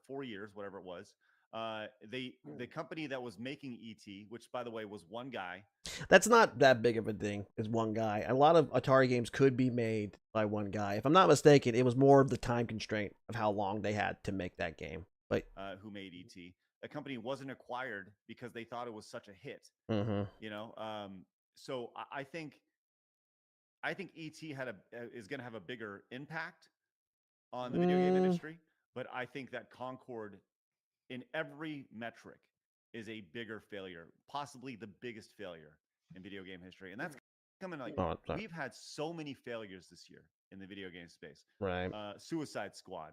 4 years, whatever it was. The company that was making ET, which by the way was one guy. That's not that big of a thing. Is one guy. A lot of Atari games could be made by one guy. If I'm not mistaken, it was more of the time constraint of how long they had to make that game. But who made ET? The company wasn't acquired because they thought it was such a hit. So I think ET is going to have a bigger impact on the video game industry, but I think that Concord, in every metric, is a bigger failure, possibly the biggest failure in video game history. And that's coming we've had so many failures this year in the video game space. Right. Suicide Squad,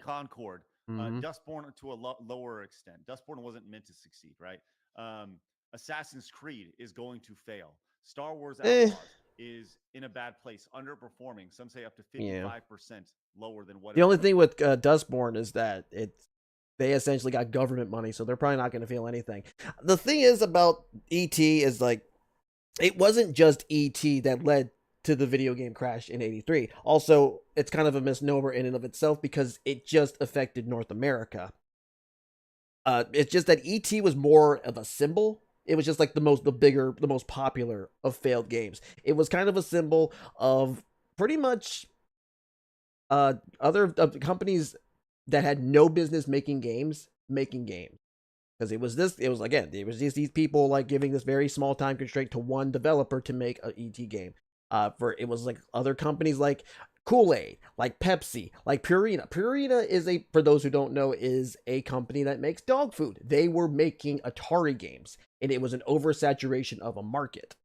Concord, Dustborn to a lower extent. Dustborn wasn't meant to succeed, right? Assassin's Creed is going to fail. Star Wars Outlaws is in a bad place, underperforming. Some say up to 55% lower than what. The only thing with Dustborn is that they essentially got government money, so they're probably not going to feel anything. The thing is about ET is like, it wasn't just ET that led to the video game crash in '83. Also, it's kind of a misnomer in and of itself because it just affected North America. It's just that ET was more of a symbol. It was just like the most popular of failed games. It was kind of a symbol of pretty much other companies that had no business making games. Because it was these people like giving this very small time constraint to one developer to make an ET game. It was like other companies like Kool-Aid, like Pepsi, like Purina. Purina is for those who don't know, is a company that makes dog food. They were making Atari games, and it was an oversaturation of a market.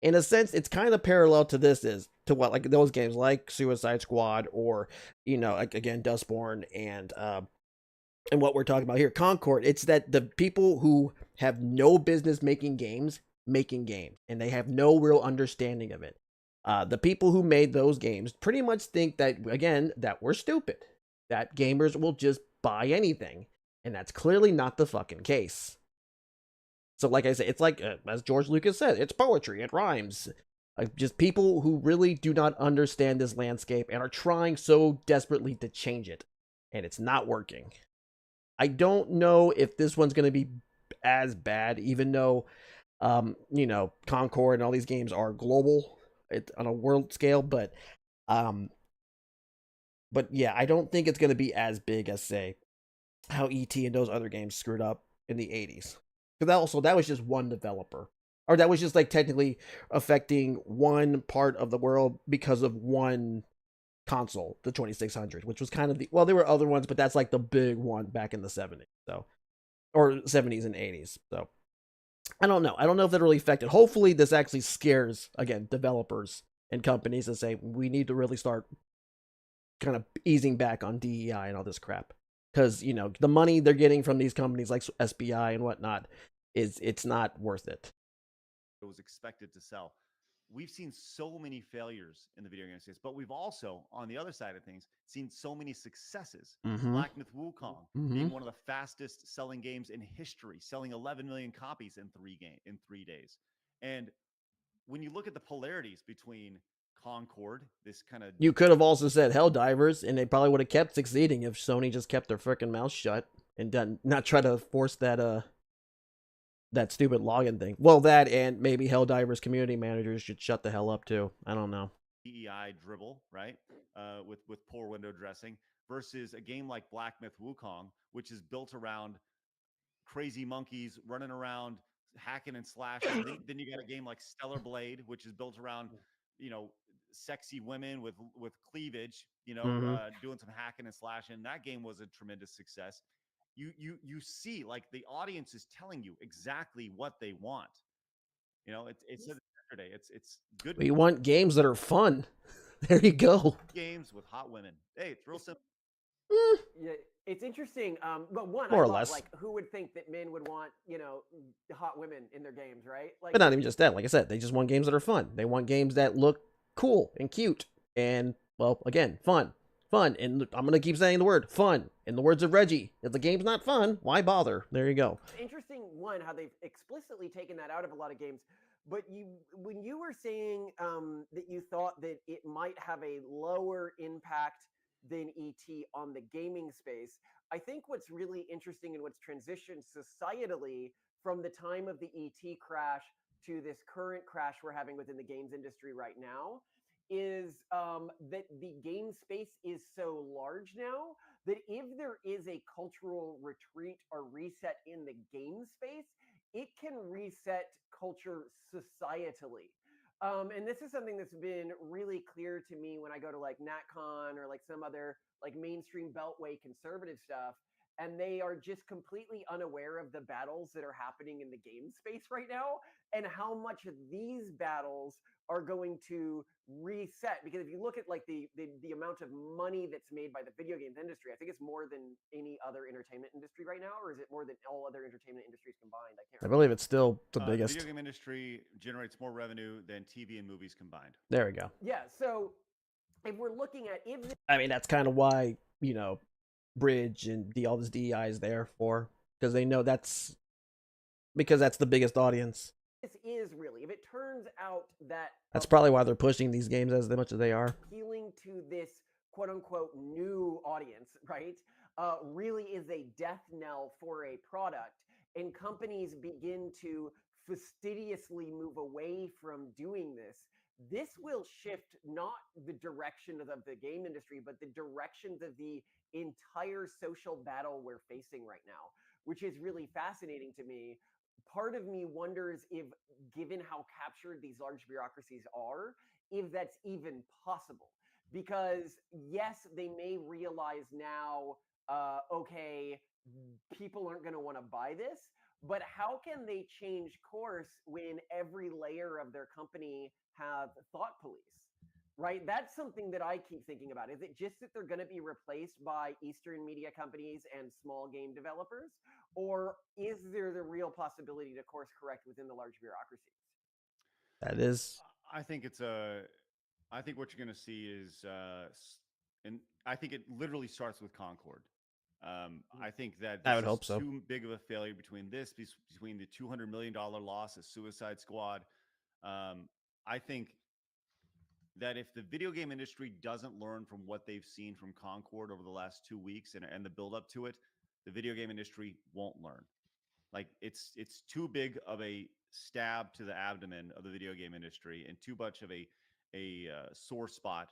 In a sense, it's kind of parallel to what like those games like Suicide Squad or, like again, Dustborn and what we're talking about here, Concord. It's that the people who have no business making games, and they have no real understanding of it. The people who made those games pretty much think that, again, that we're stupid, that gamers will just buy anything, and that's clearly not the fucking case. So like I said, it's like, as George Lucas said, it's poetry, it rhymes. Just people who really do not understand this landscape and are trying so desperately to change it, and it's not working. I don't know if this one's going to be as bad, even though, Concord and all these games are global on a world scale, but yeah, I don't think it's going to be as big as, say, how ET and those other games screwed up in the 80s. Because that was just one developer, or that was just like technically affecting one part of the world because of one console, the 2600, which was kind of there were other ones, but that's like the big one back in the 70s, or 70s and 80s. So I don't know if that really affected. Hopefully this actually scares, again, developers and companies and say we need to really start kind of easing back on DEI and all this crap, because the money they're getting from these companies like SBI and whatnot it's not worth it. It was expected to sell. we've seen so many failures in the video game space, but we've also, on the other side of things, seen so many successes. Black Myth Wukong being one of the fastest selling games in history, selling 11 million copies in 3 days. And when you look at the polarities between Concord, this kind of, you could have also said Helldivers, and they probably would have kept succeeding if Sony just kept their freaking mouth shut and done not try to force that that stupid login thing. Well, that and maybe Helldivers community managers should shut the hell up too. I don't know. DEI dribble, right? With poor window dressing versus a game like Black Myth Wukong, which is built around crazy monkeys running around hacking and slashing. Then you got a game like Stellar Blade, which is built around, sexy women with cleavage, doing some hacking and slashing. That game was a tremendous success. You see, like, the audience is telling you exactly what they want. It's yesterday. It's good. We want games that are fun. There you go. Games with hot women. Hey, it's real simple. Yeah, it's interesting. But one, More I or love, less. like, who would think that men would want, hot women in their games, right? Like, But not even just that. Like I said, they just want games that are fun. They want games that look cool and cute and, well, again, fun. Fun. And I'm going to keep saying the word fun. In the words of Reggie, if the game's not fun, why bother? There you go. Interesting, one, how they've explicitly taken that out of a lot of games. But when you were saying that you thought that it might have a lower impact than ET on the gaming space, I think what's really interesting and what's transitioned societally from the time of the ET crash to this current crash we're having within the games industry right now is that the game space is so large now that if there is a cultural retreat or reset in the game space, it can reset culture societally. And this is something that's been really clear to me when I go to like NatCon or like some other like mainstream beltway conservative stuff. And they are just completely unaware of the battles that are happening in the game space right now and how much of these battles are going to reset. Because if you look at like the amount of money that's made by the video games industry, I think it's more than any other entertainment industry right now, or is it more than all other entertainment industries combined? I can't I remember. believe it's still the biggest. The video game industry generates more revenue than TV and movies combined. There we go. Yeah, so if we're looking at I mean, that's kind of why, Bridge and all this DEI is there for, because they know that's the biggest audience. this is really, if it turns out that That's probably why they're pushing these games as much as they are. appealing to this quote unquote new audience, right, really is a death knell for a product, and companies begin to fastidiously move away from doing this will shift not the direction of the game industry, but the directions of the entire social battle we're facing right now, which is really fascinating to me. Part of me wonders if, given how captured these large bureaucracies are, if that's even possible. Because yes, they may realize now, okay, people aren't going to want to buy this, but how can they change course when every layer of their company have thought police? Right? That's something that I keep thinking about. Is it just that they're going to be replaced by Eastern media companies and small game developers? Or is there the real possibility to course correct within the large bureaucracies? That is. I think I think what you're going to see is, and I think it literally starts with Concord. I think that I this would hope is so. too big of a failure between the $200 million loss of Suicide Squad. I think that if the video game industry doesn't learn from what they've seen from Concord over the last 2 weeks and the build up to it, the video game industry won't learn. Like, it's too big of a stab to the abdomen of the video game industry and too much of a sore spot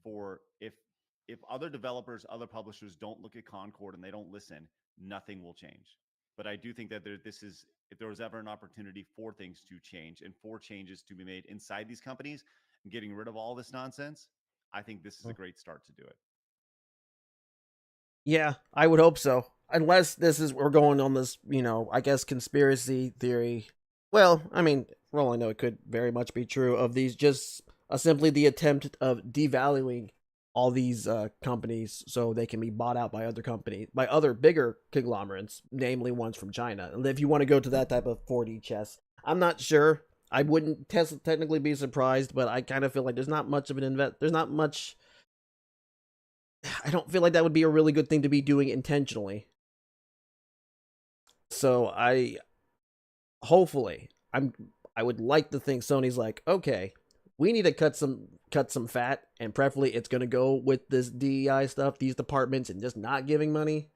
for if other developers, other publishers don't look at Concord and they don't listen, nothing will change. But I do think that if there was ever an opportunity for things to change and for changes to be made inside these companies and getting rid of all this nonsense, I think this is a great start to do it. Yeah, I would hope so. Unless we're going on this, I guess conspiracy theory. Well, I mean, for all I know, it could very much be true of these just simply the attempt of devaluing all these companies so they can be bought out by other bigger conglomerates, namely ones from China. And if you want to go to that type of 4D chess, I'm not sure I wouldn't technically be surprised, but I kind of feel like there's not much of an there's not much. I don't feel like that would be a really good thing to be doing intentionally. So hopefully, I would like to think Sony's like, okay, we need to cut some fat, and preferably it's gonna go with this DEI stuff, these departments, and just not giving money.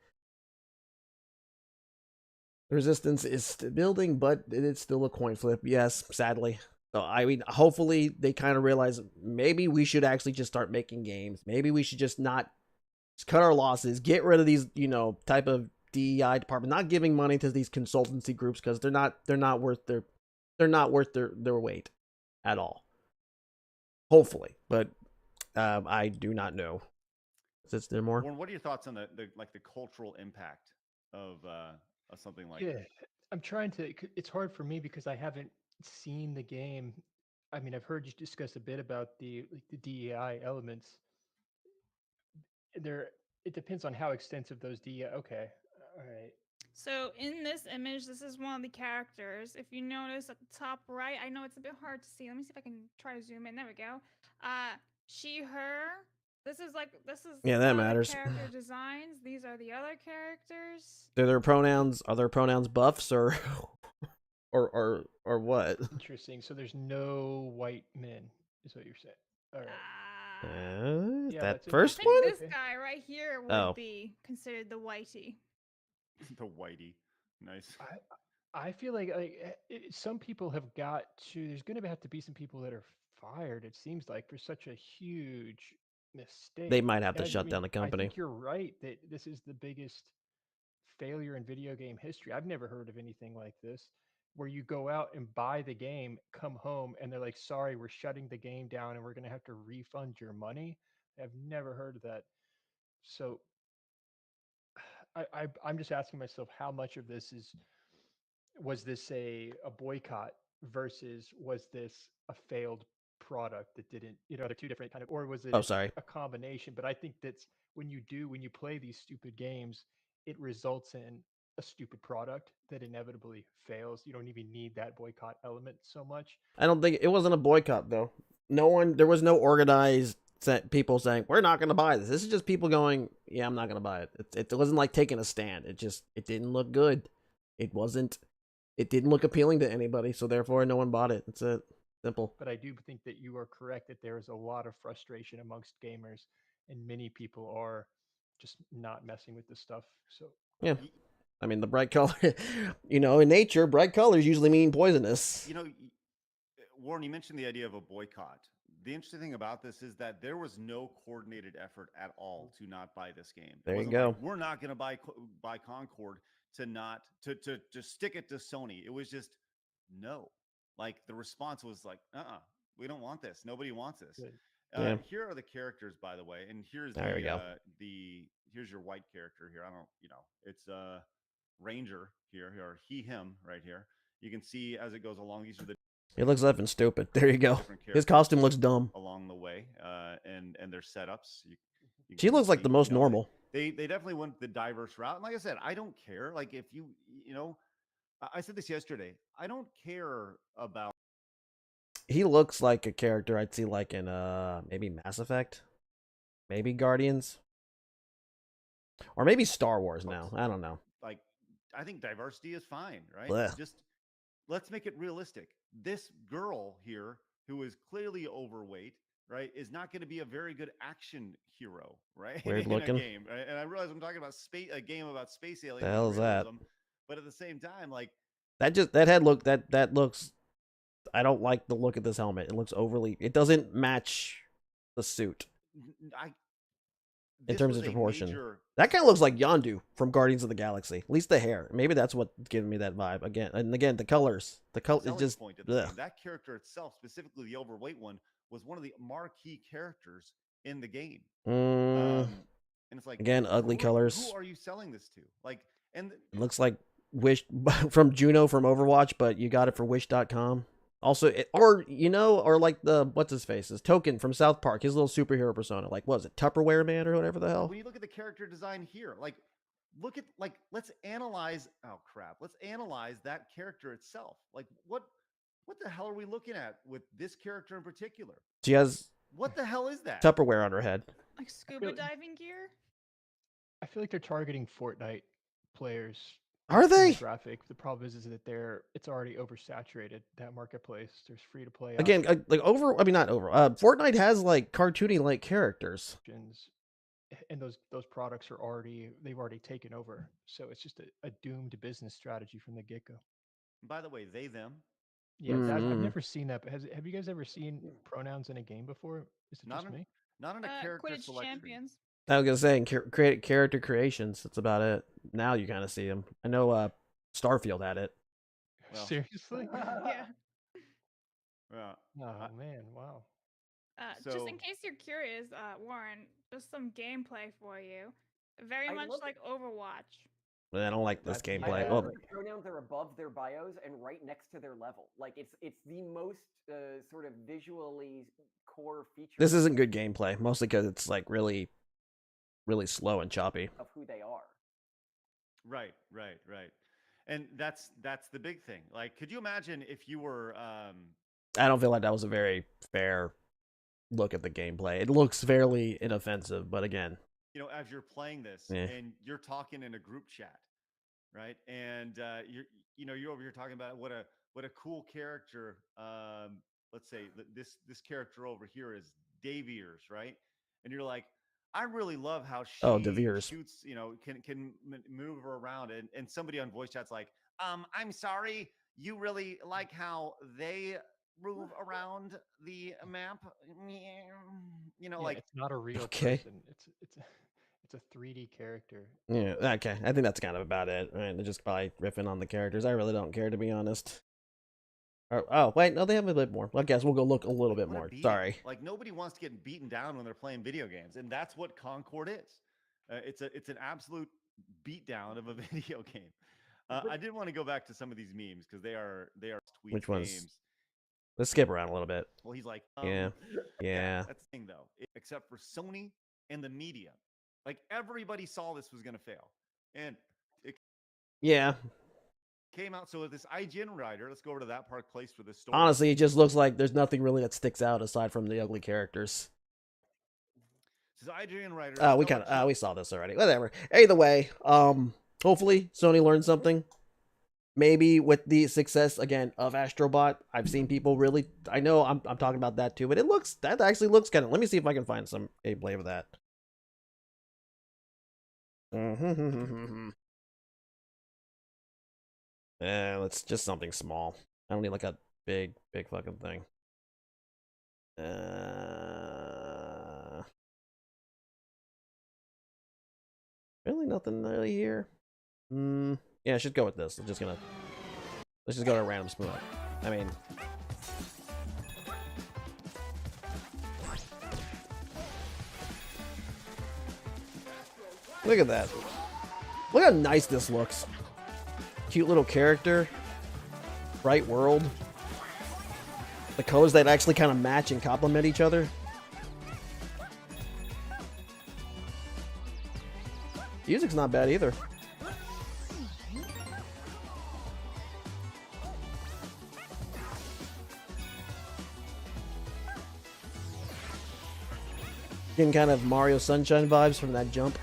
The resistance is still building, but it's still a coin flip. Yes, sadly. So I mean, hopefully they kind of realize maybe we should actually just start making games. Maybe we should just not just cut our losses, get rid of these, type of DEI department, not giving money to these consultancy groups because they're not worth their weight at all. Hopefully, but I do not know. Is there more? Warren, what are your thoughts on the cultural impact of something like this? I'm trying to. It's hard for me because I haven't seen the game. I mean, I've heard you discuss a bit about the DEI elements. It depends on how extensive those DEI. Okay, all right. So in this image, this is one of the characters. If you notice at the top right, I know it's a bit hard to see. Let me see if I can try to zoom in. There we go. She, her. This is yeah, that matters. The character designs. These are the other characters. Are their pronouns buffs or or what? Interesting. So there's no white men, is what you're saying. All right. Yeah, that first one? This guy right here would be considered the whitey. The whitey. Nice. I feel like some people have got to. There's going to have to be some people that are fired. It seems like for such a huge mistake. They might have to shut down the company. I think you're right that this is the biggest failure in video game history. I've never heard of anything like this, where you go out and buy the game, come home, and they're like, "Sorry, we're shutting the game down, and we're going to have to refund your money." I've never heard of that. So I'm just asking myself, how much of this was this a boycott versus was this a failed product that didn't, they're two different kind of, or was it a combination? But I think that's when you play these stupid games, it results in a stupid product that inevitably fails. You don't even need that boycott element so much. I don't think it wasn't a boycott though. There was no organized people saying we're not going to buy this. This is just people going, yeah, I'm not going to buy it. It wasn't like taking a stand. It didn't look good. It didn't look appealing to anybody, so therefore no one bought it. It's simple. But I do think that you are correct that there is a lot of frustration amongst gamers, and many people are just not messing with this stuff. So yeah, I mean the bright color, in nature, bright colors usually mean poisonous. Warren, you mentioned the idea of a boycott. The interesting thing about this is that there was no coordinated effort at all to not buy this game. There you go. Like, we're not going to buy Concord to stick it to Sony. It was just no. Like the response was like, we don't want this. Nobody wants this. Here are the characters, by the way, and here's here's your white character here. It's Ranger here, or him right here. You can see as it goes along. These are the. He looks effing stupid. There you go. His costume looks dumb along the way, and their setups. She looks like the most normal. They definitely went the diverse route. And like I said, I don't care. Like if I said this yesterday. I don't care about. He looks like a character I'd see like in maybe Mass Effect, maybe Guardians, or maybe Star Wars. Now I don't know. Like I think diversity is fine, right? Blech. Just let's make it realistic. This girl here, who is clearly overweight, right, is not going to be a very good action hero, right? Weird looking. A game, right? And I realize I'm talking about a game about space aliens. The hell is that? But at the same time, like that looks. I don't like the look of this helmet. It looks overly. It doesn't match the suit. In terms of proportion, that kind of looks like Yondu from Guardians of the Galaxy. At least the hair. Maybe that's what's giving me that vibe. Again, the colors. The color is just. That character itself, specifically the overweight one, was one of the marquee characters in the game. And it's like again, ugly colors. Who are you selling this to? Like, and it looks like Wish from Juno from Overwatch, but you got it for Wish.com. Also, or like the what's his face, his Token from South Park, his little superhero persona. Like, what was it, Tupperware Man or whatever the hell? When you look at the character design here, let's analyze. Oh crap! Let's analyze that character itself. Like, what what the hell are we looking at with this character in particular? She has What the hell is that? Tupperware on her head. Like scuba diving gear? I feel like they're targeting Fortnite players. Are in the they? graphic? The problem is that it's already oversaturated, that marketplace. There's free to play Again, like not over. Fortnite has like cartoony like characters. options, and those products they've already taken over. So it's just a doomed business strategy from the get go. By the way, they, them. Yeah, that, I've Mm. never seen that. But have you guys ever seen pronouns in a game before? Is it just me? Not in a character Quidditch selection. champions. I was gonna say create character creations. That's about it. Now you kind of see them. I know Starfield had it. Well, Seriously? Yeah. Yeah. Oh man, wow. Just So- in case you're curious, Warren, just some gameplay for you. Very I much love like Overwatch. But I don't like this That's- I gameplay. love Well, that pronouns are above their bios and right next to their level. Like it's the most sort of visually core feature. this isn't good gameplay, mostly because it's like really slow and choppy. Of who they are. Right. And that's the big thing. Like, could you imagine if you were I don't feel like that was a very fair look at the gameplay. It looks fairly inoffensive, but again, as you're playing this Yeah. and you're talking in a group chat, right? And you're over here talking about what a cool character. Let's say this character over here is Daviers, right? And you're like, I really love how she DeVeers. shoots, can move her around. And somebody on voice chat's like, I'm sorry, you really like how they move around the map. Like, it's not a real Okay. person. It's a 3D character. yeah, okay. I think that's kind of about it. Right, they're just probably riffing on the characters. I really don't care, to be honest. Oh, wait, no, they have a bit more. I guess we'll go look a little bit what a more. beating. Sorry. Like, nobody wants to get beaten down when they're playing video games, and that's what Concord is. It's an absolute beatdown of a video game. I did want to go back to some of these memes because they are tweet Which ones? games. Let's skip around a little bit. Well, he's like, Yeah. that's the thing though. Except for Sony and the media, like everybody saw this was going to fail, and it Yeah. came out. So this IGN writer, let's go over to that part place for this story. Honestly, it just looks like there's nothing really that sticks out aside from the ugly characters. This is IGN writer. We saw this already. Whatever. Either way, hopefully Sony learned something. Maybe with the success again of Astrobot, I've seen people really. I know I'm talking about that too, but that actually looks kind of. Let me see if I can find some gameplay of that. Let's just something small. I don't need like a big fucking thing. Really nothing really here. Yeah, I should go with this. Let's just go to random smooth. I mean, look at that. Look how nice this looks. Cute little character. Bright world. The colors that actually kind of match and complement each other. Music's not bad either. Getting kind of Mario Sunshine vibes from that jump.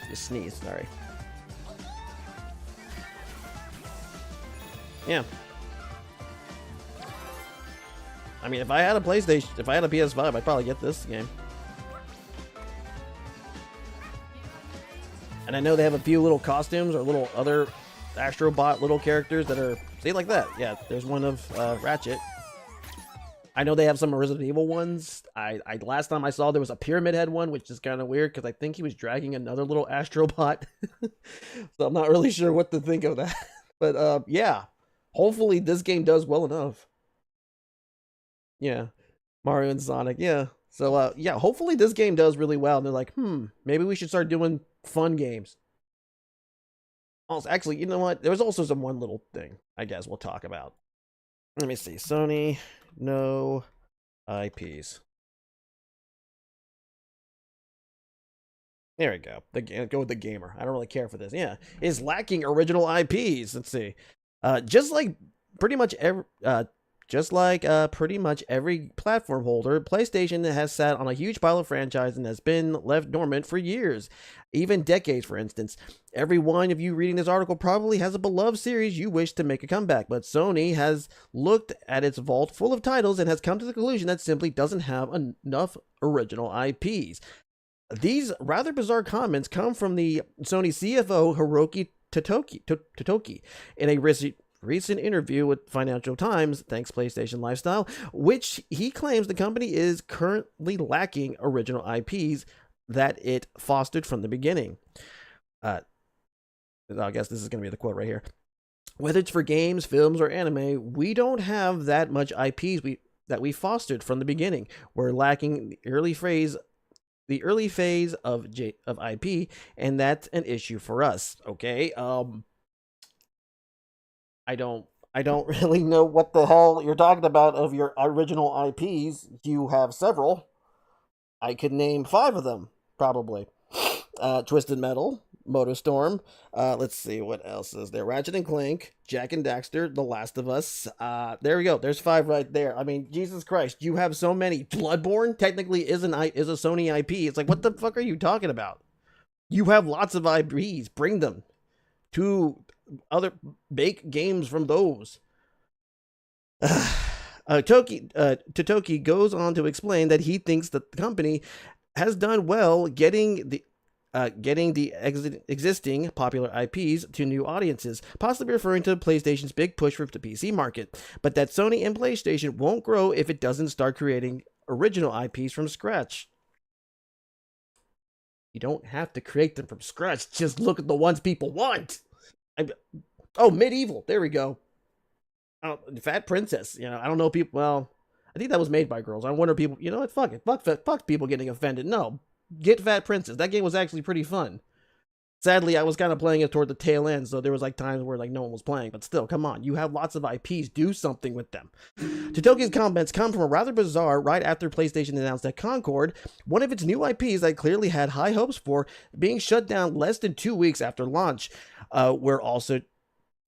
Just sneeze, sorry. Yeah. I mean, if I had a PlayStation, if I had a PS5, I'd probably get this game. And I know they have a few little costumes or little other Astrobot little characters that are, see, like that. Yeah, there's one of Ratchet. I know they have some Resident Evil ones. I last time I saw there was a Pyramid Head one, which is kind of weird because I think he was dragging another little Astrobot. So I'm not really sure what to think of that. But yeah, hopefully this game does well enough. Yeah, Mario and Sonic. Yeah. So yeah, hopefully this game does really well. And they're like, maybe we should start doing fun games. Also, actually, you know what? There was also some one little thing I guess we'll talk about. Let me see. Sony, no IPs. There we go. Go with the gamer. I don't really care for this. Yeah, is lacking original IPs. Let's see. Just like pretty much every pretty much every platform holder, PlayStation has sat on a huge pile of franchise and has been left dormant for years, even decades, for instance. Every one of you reading this article probably has a beloved series you wish to make a comeback, but Sony has looked at its vault full of titles and has come to the conclusion that simply doesn't have enough original IPs. These rather bizarre comments come from the Sony CFO Hiroki Totoki in a recent interview with Financial Times, thanks PlayStation Lifestyle, which he claims the company is currently lacking original IPs that it fostered from the beginning. I guess this is going to be the quote right here. Whether it's for games, films, or anime, we don't have that much IPs that we fostered from the beginning. We're lacking the early phase of IP, and that's an issue for us. Okay, I don't really know what the hell you're talking about of your original IPs. You have several. I could name 5 of them probably. Twisted Metal, MotorStorm. Let's see what else is there. Ratchet and Clank, Jack and Daxter, The Last of Us. There we go. There's 5 right there. I mean, Jesus Christ, you have so many. Bloodborne technically is a Sony IP. It's like, what the fuck are you talking about? You have lots of IPs. Bring them to other bake games from those. Totoki goes on to explain that he thinks that the company has done well getting the existing popular IPs to new audiences, possibly referring to PlayStation's big push for the PC market, but that Sony and PlayStation won't grow if it doesn't start creating original IPs from scratch. You don't have to create them from scratch. Just look at the ones people want. Medieval. There we go. Fat Princess. I don't know people. Well, I think that was made by girls. I wonder people. You know what? Fuck it. Fuck people getting offended. No, get Fat Princess. That game was actually pretty fun. Sadly, I was kind of playing it toward the tail end, so there was like times where like no one was playing. But still, come on, you have lots of IPs. Do something with them. Totoki's comments come from a rather bizarre right after PlayStation announced that Concord, one of its new IPs that clearly had high hopes for, being shut down less than 2 weeks after launch. We're also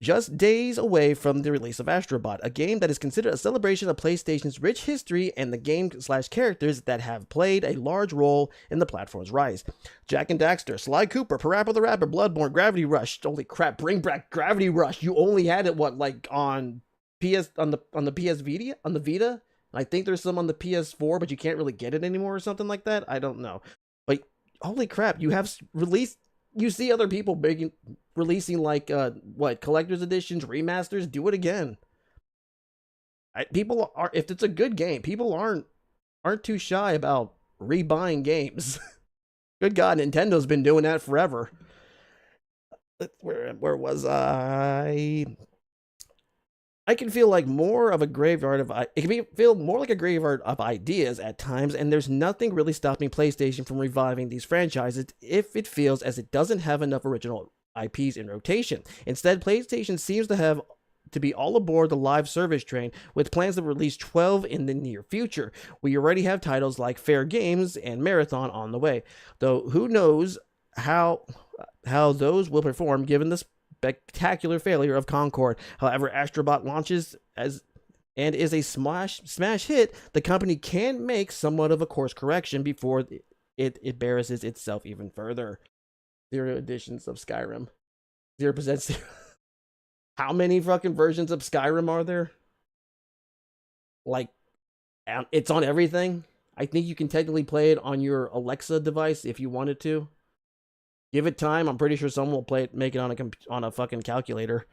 just days away from the release of Astrobot, a game that is considered a celebration of PlayStation's rich history and the game/characters that have played a large role in the platform's rise. Jack and Daxter, Sly Cooper, Parappa the Rapper, Bloodborne, Gravity Rush. Holy crap, bring back Gravity Rush. You only had it on the PS Vita? On the Vita? I think there's some on the PS4, but you can't really get it anymore or something like that. I don't know. But holy crap, you have released. You see other people releasing like collector's editions, remasters. Do it again. People are, if it's a good game, people aren't too shy about rebuying games. Good God, Nintendo's been doing that forever. Where was I? I can feel like more of a graveyard of feel more like a graveyard of ideas at times, and there's nothing really stopping PlayStation from reviving these franchises if it feels as it doesn't have enough original IPs in rotation. Instead, PlayStation seems to be all aboard the live service train with plans to release 12 in the near future. We already have titles like Fair Games and Marathon on the way, though who knows how those will perform given the spectacular failure of Concord. However, Astrobot launches and is a smash hit. The company can make somewhat of a course correction before it embarrasses itself even further. 0 editions of Skyrim. 0%. How many fucking versions of Skyrim are there? Like, it's on everything. I think you can technically play it on your Alexa device if you wanted to. Give it time. I'm pretty sure someone will make it on a fucking calculator.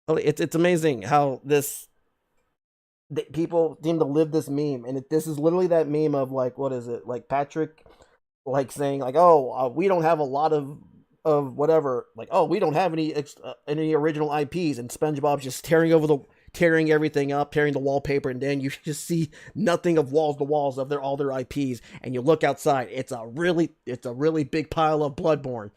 It's amazing how people seem to live this meme, and this is literally that meme of like, what is it? Like Patrick, like saying like, we don't have a lot of whatever. Like, we don't have any original IPs, and SpongeBob's just tearing everything up, tearing the wallpaper, and then you just see nothing of walls to walls of all their IPs, and you look outside, it's a really big pile of Bloodborne.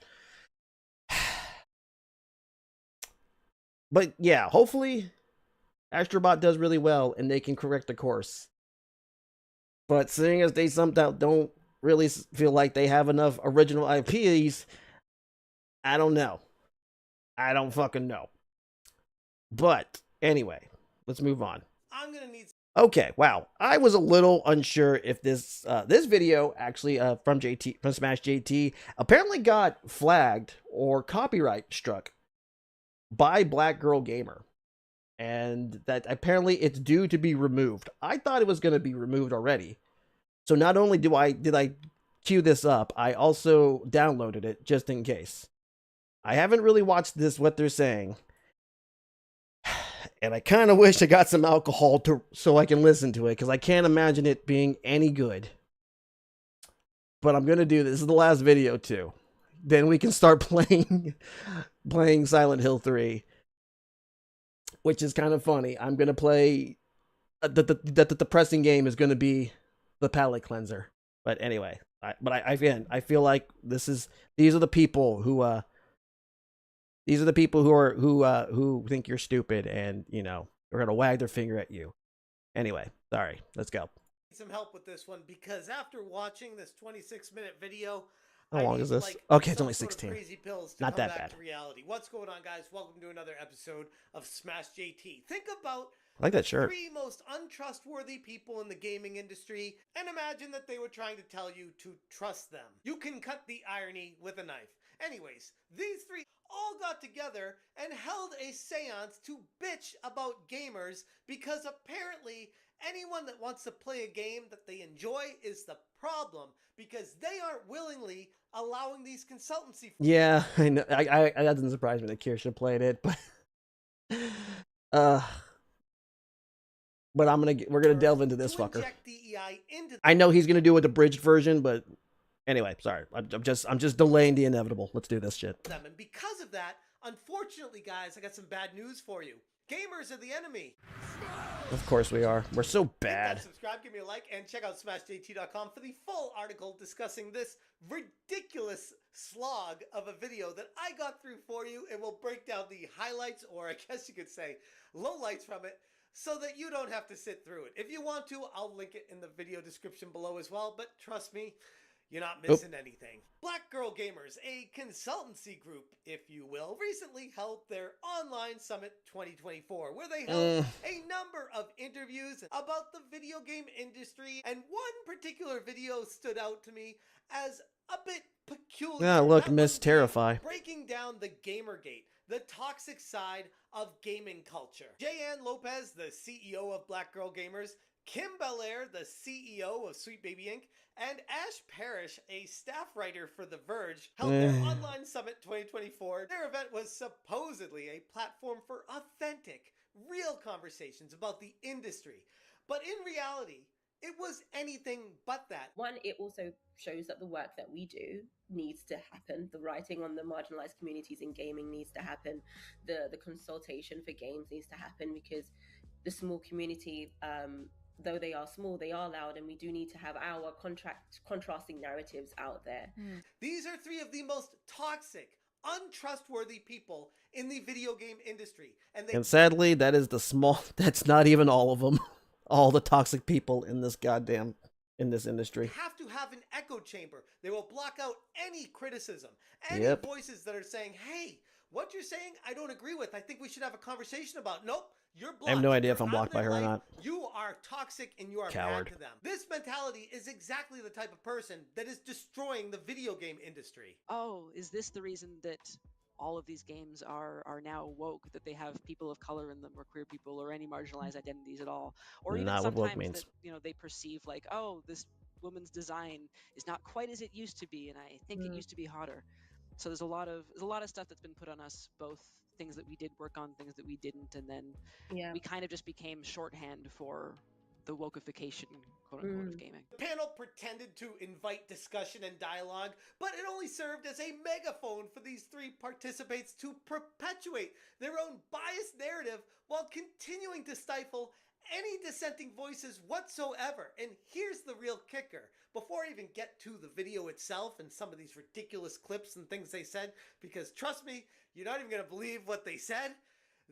But yeah, hopefully Astrobot does really well and they can correct the course. But seeing as they somehow don't really feel like they have enough original IPs, I don't know. I don't fucking know. But anyway, let's move on. I'm gonna need. Okay, wow. I was a little unsure if this video actually from Smash JT apparently got flagged or copyright struck by Black Girl Gamer, and that apparently it's due to be removed. I thought it was going to be removed already. So not only did I queue this up, I also downloaded it just in case. I haven't really watched what they're saying. And I kind of wish I got some alcohol so I can listen to it, because I can't imagine it being any good. But I'm going to do this. This is the last video too. Then we can start playing Silent Hill 3, which is kind of funny. I'm going to play the depressing game is going to be the palate cleanser. But anyway, I feel like these are the people who who think you're stupid, and are gonna wag their finger at you. Anyway, sorry, let's go. Some help with this one, because after watching this 26-minute video, how long is this? Okay, it's only 16. Crazy pills to Not come that back bad. to reality. What's going on, guys? Welcome to another episode of Smash JT. Think about I like that shirt. 3 most untrustworthy people in the gaming industry, and imagine that they were trying to tell you to trust them. You can cut the irony with a knife. Anyways, these 3 all got together and held a seance to bitch about gamers, because apparently anyone that wants to play a game that they enjoy is the problem, because they aren't willingly allowing these consultancy. Yeah, I know. I that doesn't surprise me that Kirsha played it, but but we're gonna delve into this fucker. I know he's gonna do it abridged version, but anyway, sorry. I'm just delaying the inevitable. Let's do this shit. And because of that, unfortunately, guys, I got some bad news for you. Gamers are the enemy. Of course we are. We're so bad. Subscribe, give me a like, and check out smashjt.com for the full article discussing this ridiculous slog of a video that I got through for you, and we'll break down the highlights, or I guess you could say lowlights from it, so that you don't have to sit through it. If you want to, I'll link it in the video description below as well, but trust me, you're not missing anything. Black Girl Gamers, a consultancy group, if you will, recently held their online summit 2024, where they held a number of interviews about the video game industry, and one particular video stood out to me as a bit peculiar. Yeah, look, Miss Terrify. Breaking down the Gamergate, the toxic side of gaming culture. Jayanne Lopez, the CEO of Black Girl Gamers, Kim Belair, the CEO of Sweet Baby Inc., and Ash Parrish, a staff writer for The Verge, held their online summit 2024. Their event was supposedly a platform for authentic, real conversations about the industry. But in reality, it was anything but that. One, it also shows that the work that we do needs to happen. The writing on the marginalized communities in gaming needs to happen. The consultation for games needs to happen, because the small community, though they are small, they are loud, and we do need to have our contrasting narratives out there. These are 3 of the most toxic, untrustworthy people in the video game industry. And sadly, that's not even all of them. All the toxic people in this industry. Have to have an echo chamber. They will block out any criticism, any voices that are saying, hey, what you're saying, I don't agree with. I think we should have a conversation about. Nope. You're blocked. I have no idea if I'm blocked by her or not. You are toxic and you are bad to them. This mentality is exactly the type of person that is destroying the video game industry. Oh, is this the reason that all of these games are now woke, that they have people of color in them, or queer people, or any marginalized identities at all? Or even sometimes that, they perceive like, oh, this woman's design is not quite as it used to be, and I think it used to be hotter. So there's a lot of stuff that's been put on us, both things that we did work on, things that we didn't, and then we kind of just became shorthand for the wokeification, quote unquote, of gaming. The panel pretended to invite discussion and dialogue, but it only served as a megaphone for these 3 participants to perpetuate their own biased narrative while continuing to stifle any dissenting voices whatsoever. And here's the real kicker. Before I even get to the video itself and some of these ridiculous clips and things they said, because trust me, you're not even going to believe what they said,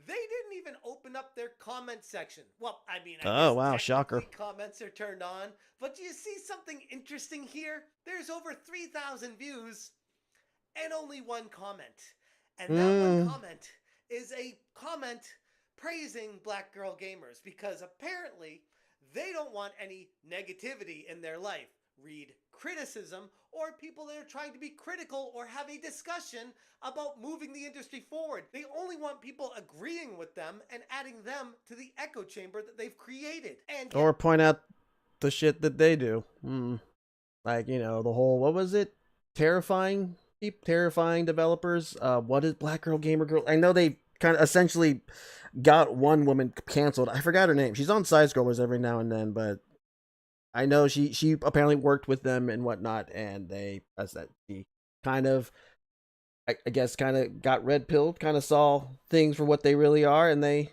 They didn't even open up their comment section. Well, I mean, Oh, wow, guess shocker. technically comments are turned on, but do you see something interesting here? There's over 3,000 views and only one comment. And that one comment is a comment praising Black Girl Gamers because apparently they don't want any negativity in their life. Read criticism or people that are trying to be critical or have a discussion about moving the industry forward. They only want people agreeing with them and adding them to the echo chamber that they've created. And or point out the shit that they do. Like, you know, the whole, what was it? Terrifying developers. What is Black Girl Gamer Girl? I know they kind of essentially got one woman canceled. I forgot her name. She's on Side Scrollers every now and then, but I know she apparently worked with them and whatnot, and she kind of, I guess, kind of got red pilled, kind of saw things for what they really are, and they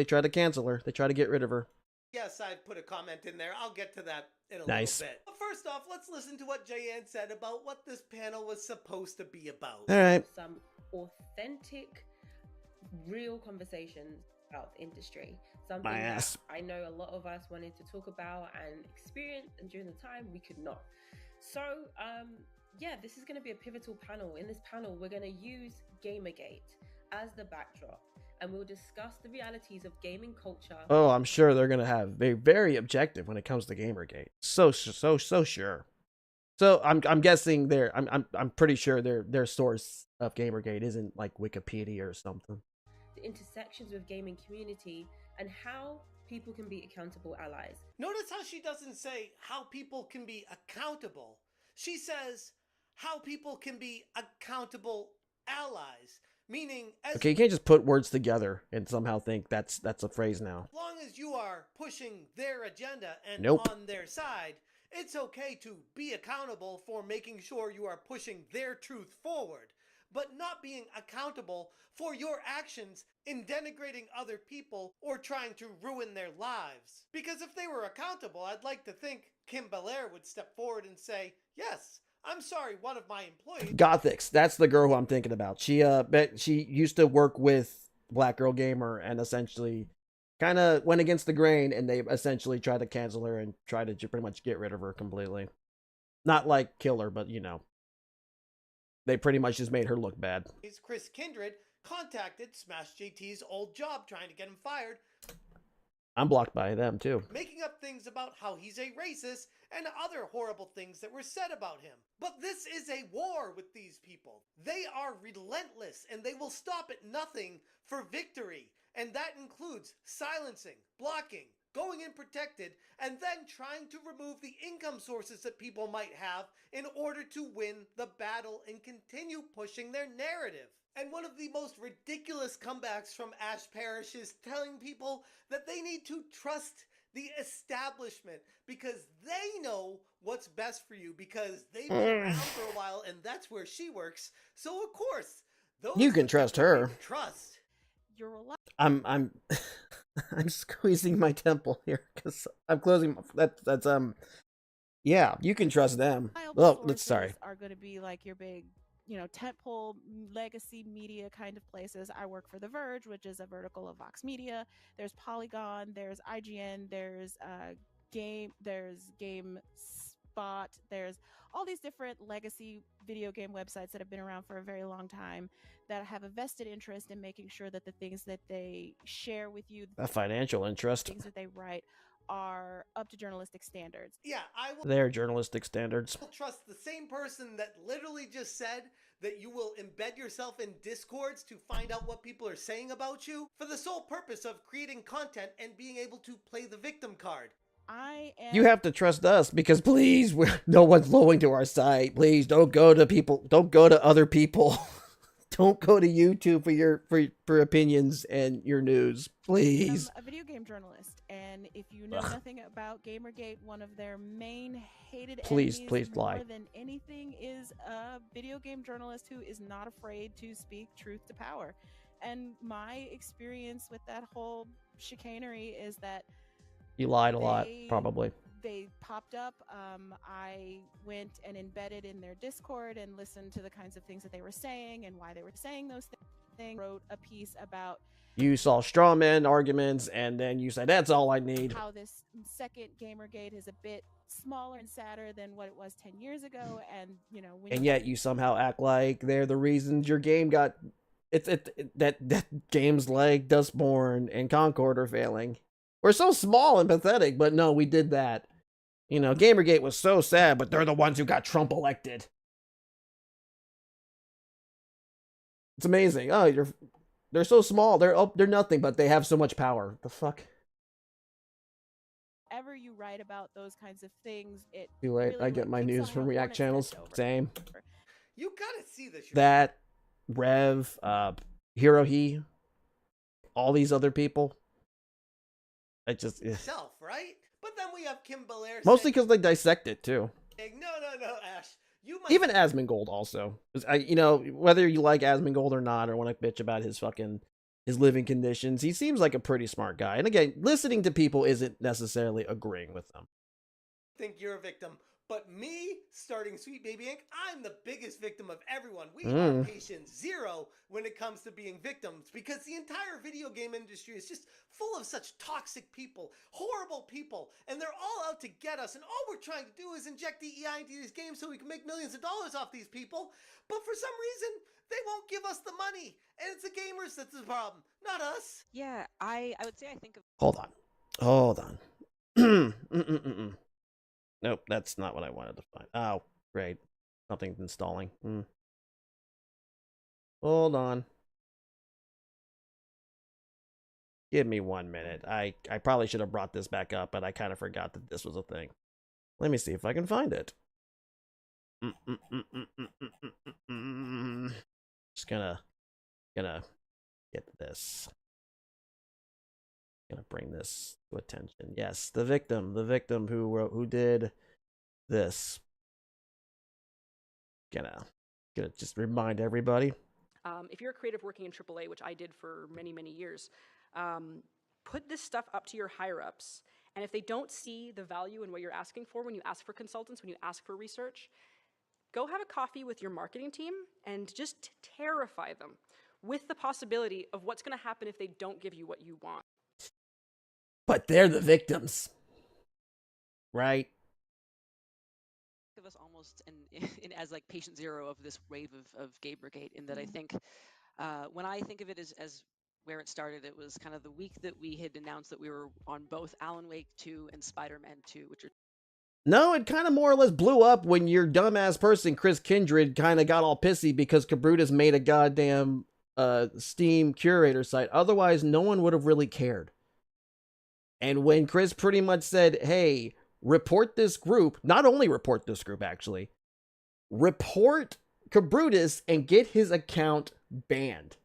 try to cancel her. They try to get rid of her. Yes, I put a comment in there. I'll get to that in a Nice. little bit. But first off, let's listen to what Jayanne said about what this panel was supposed to be about. All right. Some authentic, real conversations about the industry. Something that I know a lot of us wanted to talk about and experience, and during the time we could not. So, yeah, this is going to be a pivotal panel. In this panel, we're going to use Gamergate as the backdrop, and we'll discuss the realities of gaming culture. Oh, I'm sure they're gonna have very objective when it comes to Gamergate. So sure. So I'm guessing I'm pretty sure their source of Gamergate isn't like Wikipedia or something. The intersections with gaming community and how people can be accountable allies. Notice how she doesn't say how people can be accountable. She says how people can be accountable allies. Meaning, okay, you can't just put words together and somehow think that's a phrase now. As long as you are pushing their agenda and on their side, it's okay to be accountable for making sure you are pushing their truth forward, but not being accountable for your actions in denigrating other people or trying to ruin their lives. Because if they were accountable, I'd like to think Kim Belair would step forward and say, yes, I'm sorry, one of my employees. Gothix, that's the girl who I'm thinking about. She used to work with Black Girl Gamer and essentially kind of went against the grain, and they essentially tried to cancel her and tried to pretty much get rid of her completely. Not like kill her, but you know, they pretty much just made her look bad. Chris Kindred contacted Smash JT's old job trying to get him fired. I'm blocked by them too. Making up things about how he's a racist and other horrible things that were said about him. But this is a war with these people. They are relentless and they will stop at nothing for victory. And that includes silencing, blocking, going in protected, and then trying to remove the income sources that people might have in order to win the battle and continue pushing their narrative. And one of the most ridiculous comebacks from Ash Parrish is telling people that they need to trust the establishment because they know what's best for you because they've been around for a while and that's where she works. So of course, you can trust her. Trust. You're alive. I'm I'm squeezing my temple here because I'm closing. That's yeah, you can trust them. Well, sorry. Are going to be like your big, tentpole legacy media kind of places. I work for The Verge, which is a vertical of Vox Media. There's Polygon, there's IGN, there's GameSpot, there's all these different legacy video game websites that have been around for a very long time that have a vested interest in making sure that the things that they share with you, a financial interest, things that they write are up to journalistic standards. Yeah, I will. They're journalistic standards. Trust the same person that literally just said that you will embed yourself in discords to find out what people are saying about you for the sole purpose of creating content and being able to play the victim card. You have to trust us because please, no one's lowing to our site. Please don't go to people. Don't go to other people. Don't go to YouTube for opinions and your news, please. I'm a video game journalist, and if you know nothing about Gamergate, one of their main hated enemies more than anything is a video game journalist who is not afraid to speak truth to power. And my experience with that whole chicanery is that you lied a lot, probably. They popped up. I went and embedded in their Discord and listened to the kinds of things that they were saying and why they were saying those things. wrote a piece about you saw straw man arguments, and then you said, that's all I need. How this second Gamergate is a bit smaller and sadder than what it was 10 years ago. And, you know, and yet you somehow act like they're the reasons your game got... that games like Dustborn and Concord are failing. We're so small and pathetic, but no, we did that. You know, Gamergate was so sad, but they're the ones who got Trump elected. It's amazing. Oh, they're so small. They're nothing, but they have so much power. The fuck? Whenever you write about those kinds of things, it Too late. really I get my news from React channels. Same. You gotta see this. That, Rev, Hirohi, all these other people. I just... Self, right? But then we have Kim Belair. Mostly because they dissect it, too. No, Ash. You must... Even Asmongold also. You know, whether you like Asmongold or not, or want to bitch about his living conditions, he seems like a pretty smart guy. And again, listening to people isn't necessarily agreeing with them. Think you're a victim, but me starting Sweet Baby Inc., I'm the biggest victim of everyone. We are patient zero when it comes to being victims, because the entire video game industry is just full of such toxic people, horrible people, and they're all out to get us, and all we're trying to do is inject DEI into these games so we can make millions of dollars off these people, but for some reason, they won't give us the money, and it's the gamers that's the problem, not us. Yeah, I would say I think of... Hold on. Nope, that's not what I wanted to find. Oh, great. Something's installing. Hold on. Give me 1 minute. I probably should have brought this back up, but I kind of forgot that this was a thing. Let me see if I can find it. Just gonna get this. Gonna bring this to attention. Yes, the victim who did this. Gonna just remind everybody. If you're a creative working in AAA, which I did for many, many years, put this stuff up to your higher ups. And if they don't see the value in what you're asking for when you ask for consultants, when you ask for research, go have a coffee with your marketing team and just terrify them with the possibility of what's going to happen if they don't give you what you want. But they're the victims, right? Of us almost in as like patient zero of this wave of Gamergate, in that I think when I think of it as where it started, it was kind of the week that we had announced that we were on both Alan Wake 2 and Spider-Man 2, which are... No, it kind of more or less blew up when your dumbass person, Chris Kindred, kind of got all pissy because Kabrutus made a goddamn Steam curator site. Otherwise, no one would have really cared. And when Chris pretty much said, hey, report this group, not only report this group, actually, report Kabrutus and get his account banned,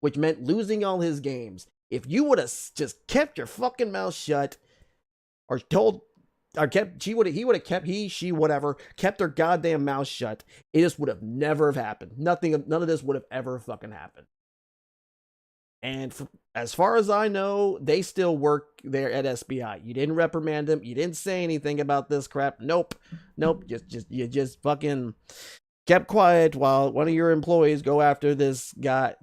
which meant losing all his games. If you would have just kept your fucking mouth shut, or told, or kept, he would have kept, she, whatever, kept their goddamn mouth shut, it just would have never have happened. None of this would have ever fucking happened. And as far as I know, they still work there at SBI. You didn't reprimand them. You didn't say anything about this crap. Nope. You just fucking kept quiet while one of your employees go after this guy.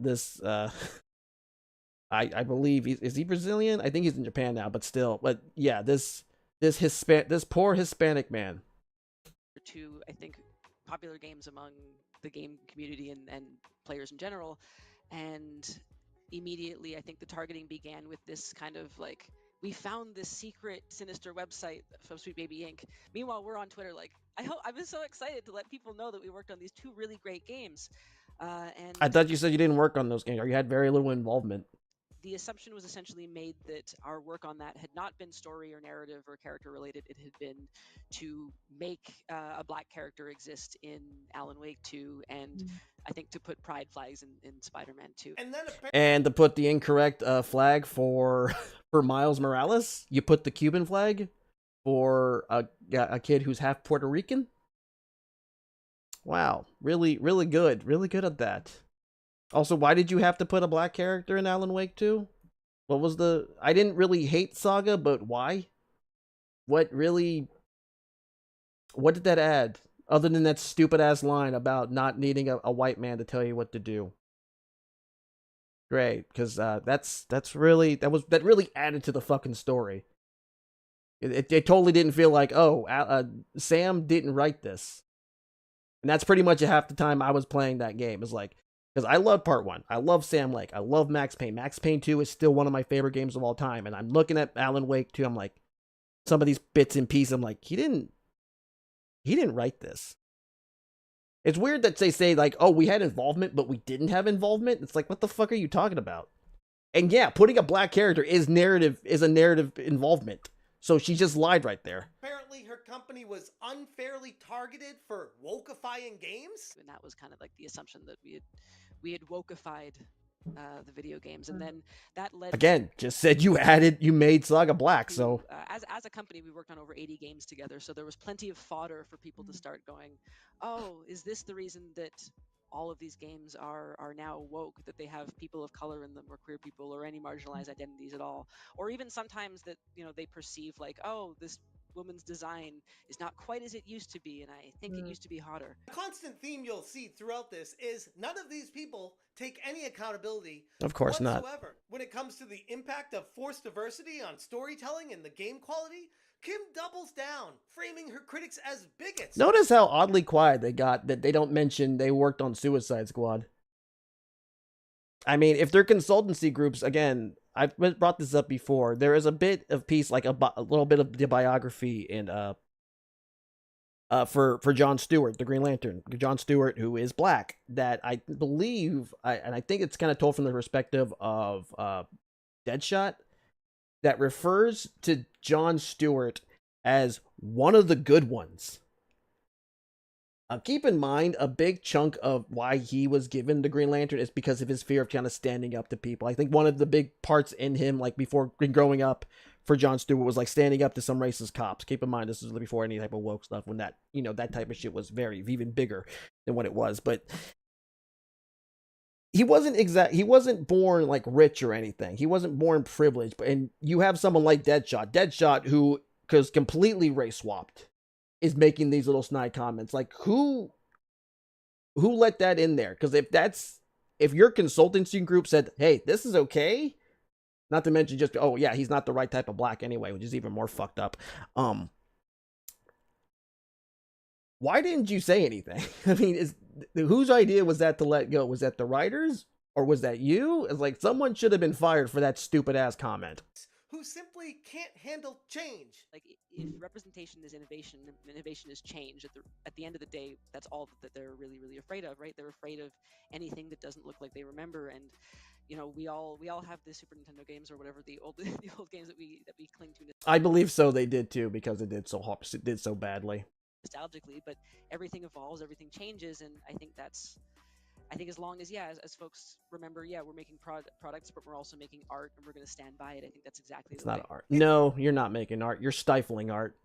I believe is he Brazilian? I think he's in Japan now, but still. But yeah, this poor Hispanic man. Two, I think, popular games among the game community and players in general, and immediately, I think the targeting began with this kind of like, we found this secret, sinister website from Sweet Baby Inc. Meanwhile, we're on Twitter like, I've been so excited to let people know that we worked on these two really great games. And I thought you said you didn't work on those games, or you had very little involvement. The assumption was essentially made that our work on that had not been story or narrative or character related. It had been to make a black character exist in Alan Wake 2, and I think to put pride flags in Spider-Man 2. And to put the incorrect flag for Miles Morales, you put the Cuban flag for a kid who's half Puerto Rican. Wow, really good at that. Also, why did you have to put a black character in Alan Wake 2? What was I didn't really hate Saga, but why? What did that add? Other than that stupid ass line about not needing a white man to tell you what to do. Great, because that really added to the fucking story. It totally didn't feel like, Sam didn't write this. And that's pretty much half the time I was playing that game. Is like, because I love Part 1. I love Sam Lake. I love Max Payne. Max Payne 2 is still one of my favorite games of all time. And I'm looking at Alan Wake 2. I'm like, some of these bits and pieces, I'm like, he didn't write this. It's weird that they say, like, oh, we had involvement, but we didn't have involvement. It's like, what the fuck are you talking about? And yeah, putting a black character is a narrative involvement. So she just lied right there. Apparently her company was unfairly targeted for wokeifying games. And that was kind of like the assumption that we had wokeified the video games, and then that led again just said you made Saga Black. So as a company, we worked on over 80 games together, so there was plenty of fodder for people to start going, oh, is this the reason that all of these games are now woke, that they have people of color in them, or queer people, or any marginalized identities at all, or even sometimes that they perceive like, oh, this woman's design is not quite as it used to be, and I think it used to be hotter. A constant theme you'll see throughout this is none of these people take any accountability of course whatsoever. Not. When it comes to the impact of forced diversity on storytelling and the game quality, Kim doubles down, framing her critics as bigots. Notice how oddly quiet they got, that they don't mention they worked on Suicide Squad. I mean, if they're consultancy groups, again, I've brought this up before. There is a bit of piece, like a little bit of the biography in for John Stewart, the Green Lantern, John Stewart, who is black, that I believe, and I think it's kind of told from the perspective of Deadshot, that refers to John Stewart as one of the good ones. Keep in mind, a big chunk of why he was given the Green Lantern is because of his fear of kind of standing up to people. I think one of the big parts in him, like before growing up for John Stewart, was like standing up to some racist cops. Keep in mind, this is before any type of woke stuff, when that, that type of shit was even bigger than what it was. But he wasn't born like rich or anything. He wasn't born privileged. And you have someone like Deadshot, who, because completely race swapped, is making these little snide comments. Like, who let that in there? Because if your consultancy group said, hey, this is okay, not to mention just, oh yeah, he's not the right type of black anyway, which is even more fucked up. Why didn't you say anything? I mean, whose idea was that to let go? Was that the writers, or was that you? It's like, someone should have been fired for that stupid ass comment. Who simply can't handle change. Like, if representation is innovation, innovation is change. At the end of the day, that's all that they're really, really afraid of, right? They're afraid of anything that doesn't look like they remember. And we all have the Super Nintendo games, or whatever, the old games that we cling to. I believe so. They did too, because it did so badly. Nostalgically, but everything evolves, everything changes, and I think as long as as folks remember, we're making products, but we're also making art, and we're going to stand by it. I think that's exactly it's not art. No, you're not making art. You're stifling art.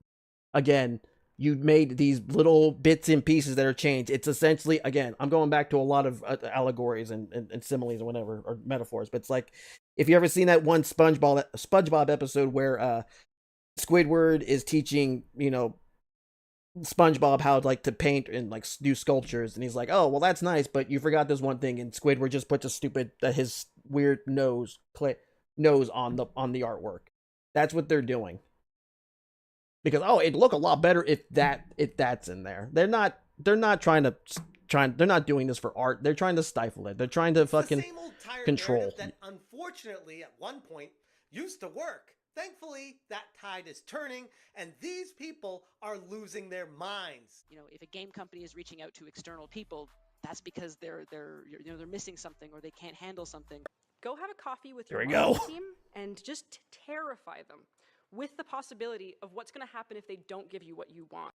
Again, you made these little bits and pieces that are changed. It's essentially, again, I'm going back to a lot of allegories and similes or whatever, or metaphors, but it's like, if you ever seen that one SpongeBob episode where Squidward is teaching, SpongeBob how to paint and do sculptures, and he's like, oh well, that's nice, but you forgot this one thing, and Squidward just puts a stupid his weird nose on the artwork. That's what they're doing, because it'd look a lot better if that's in there. They're not they're not doing this for art. They're trying to stifle it. They're trying to fucking same old tired control that unfortunately at one point used to work. Thankfully, that tide is turning, and these people are losing their minds. If a game company is reaching out to external people, that's because they're missing something, or they can't handle something. Go have a coffee with your team and just terrify them with the possibility of what's going to happen if they don't give you what you want.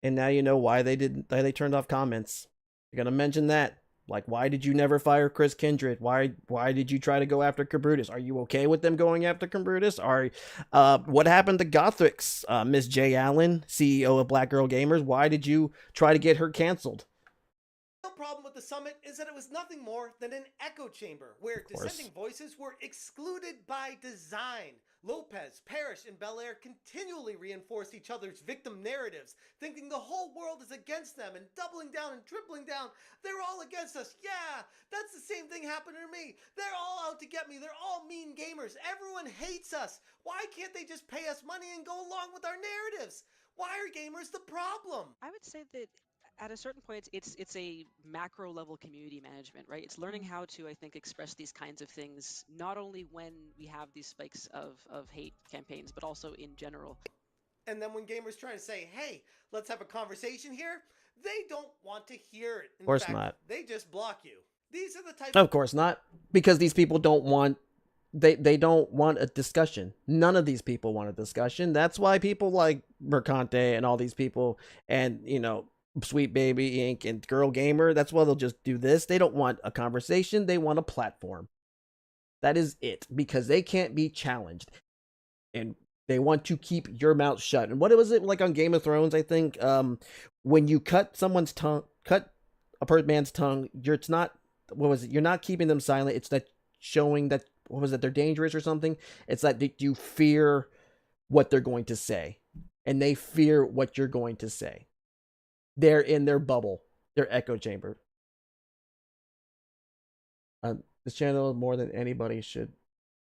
And now you know why they turned off comments. You're gonna mention that. Like, why did you never fire Chris Kindred? Why did you try to go after Kabrutus? Are you okay with them going after Kabrutus? What happened to Gothics? Miss J. Allen, CEO of Black Girl Gamers, why did you try to get her canceled? The problem with the summit is that it was nothing more than an echo chamber where dissenting voices were excluded by design. Lopez, Parrish, and Belair continually reinforced each other's victim narratives, thinking the whole world is against them and doubling down and tripling down. They're all against us. Yeah, that's the same thing happening to me. They're all out to get me. They're all mean gamers. Everyone hates us. Why can't they just pay us money and go along with our narratives? Why are gamers the problem? I would say that at a certain point, it's a macro level community management, right? It's learning how to, I think, express these kinds of things, not only when we have these spikes of hate campaigns, but also in general. And then when gamers try to say, hey, let's have a conversation here, they don't want to hear it. Of course not. They just block you. These are the type of course not, because these people don't want they don't want a discussion. None of these people want a discussion. That's why people like Mercante and all these people and, you know, Sweet Baby Inc. and Girl Gamer, that's why they'll just do this. They don't want a conversation. They want a platform. That is it, because they can't be challenged. And they want to keep your mouth shut. And what was it like on Game of Thrones, I think? When you cut someone's tongue, cut a man's tongue, you're not keeping them silent. It's that showing that, what was it, they're dangerous or something? It's that you fear what they're going to say. And they fear what you're going to say. They're in their bubble, their echo chamber. This channel, more than anybody, should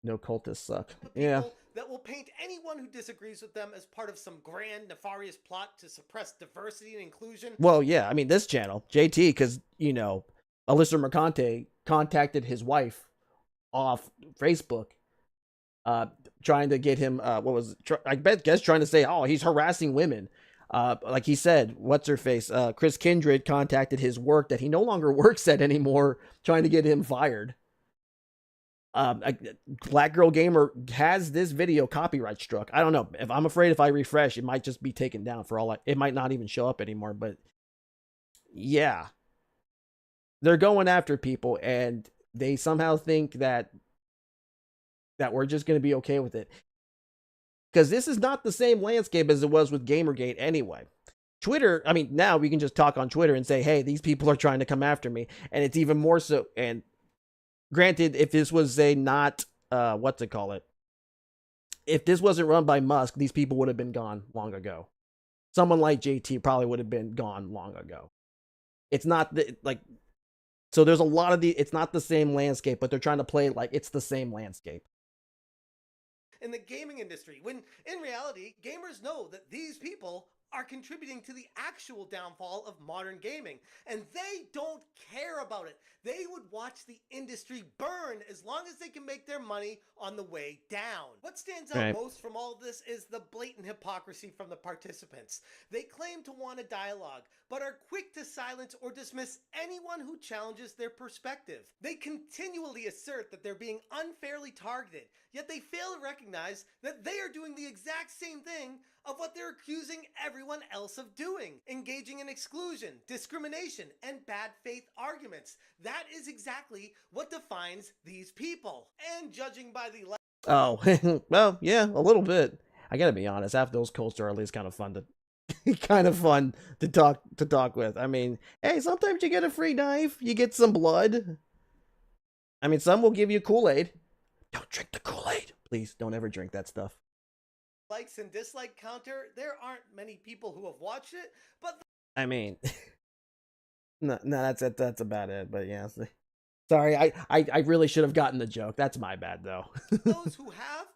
know cultists suck. Yeah. That will paint anyone who disagrees with them as part of some grand, nefarious plot to suppress diversity and inclusion. Well, yeah, I mean, this channel, JT, because, you know, Alyssa Mercante contacted his wife off Facebook, trying to get him, guess trying to say, oh, he's harassing women. Like he said, what's her face? Chris Kindred contacted his work that he no longer works at anymore, trying to get him fired. Black Girl Gamer has this video copyright struck. I don't know. I'm afraid if I refresh, it might just be taken down for all it might not even show up anymore. But yeah, they're going after people, and they somehow think that we're just going to be okay with it. Because this is not the same landscape as it was with Gamergate anyway. Twitter, I mean, now we can just talk on Twitter and say, hey, these people are trying to come after me. And it's even more so. And granted, if this was if this wasn't run by Musk, these people would have been gone long ago. Someone like JT probably would have been gone long ago. It's not so there's a lot of it's not the same landscape, but they're trying to play it like it's the same landscape. In the gaming industry, when in reality, gamers know that these people are contributing to the actual downfall of modern gaming, and they don't care about it. They would watch the industry burn as long as they can make their money on the way down. What stands out most from all of this is the blatant hypocrisy from the participants. They claim to want a dialogue, but are quick to silence or dismiss anyone who challenges their perspective. They continually assert that they're being unfairly targeted, yet they fail to recognize that they are doing the exact same thing of what they're accusing everyone else of doing, engaging in exclusion, discrimination, and bad faith arguments. That is exactly what defines these people. And judging by the well, yeah, a little bit. I gotta be honest, half those cults are at least kind of fun to talk with. I mean, hey, sometimes you get a free knife, you get some blood. I mean, some will give you Kool-Aid. Don't drink the Kool-Aid. Please, don't ever drink that stuff. Likes and dislike counter, there aren't many people who have watched it, but I mean, no, that's about it. But yeah, sorry, I really should have gotten the joke. That's my bad though. those who have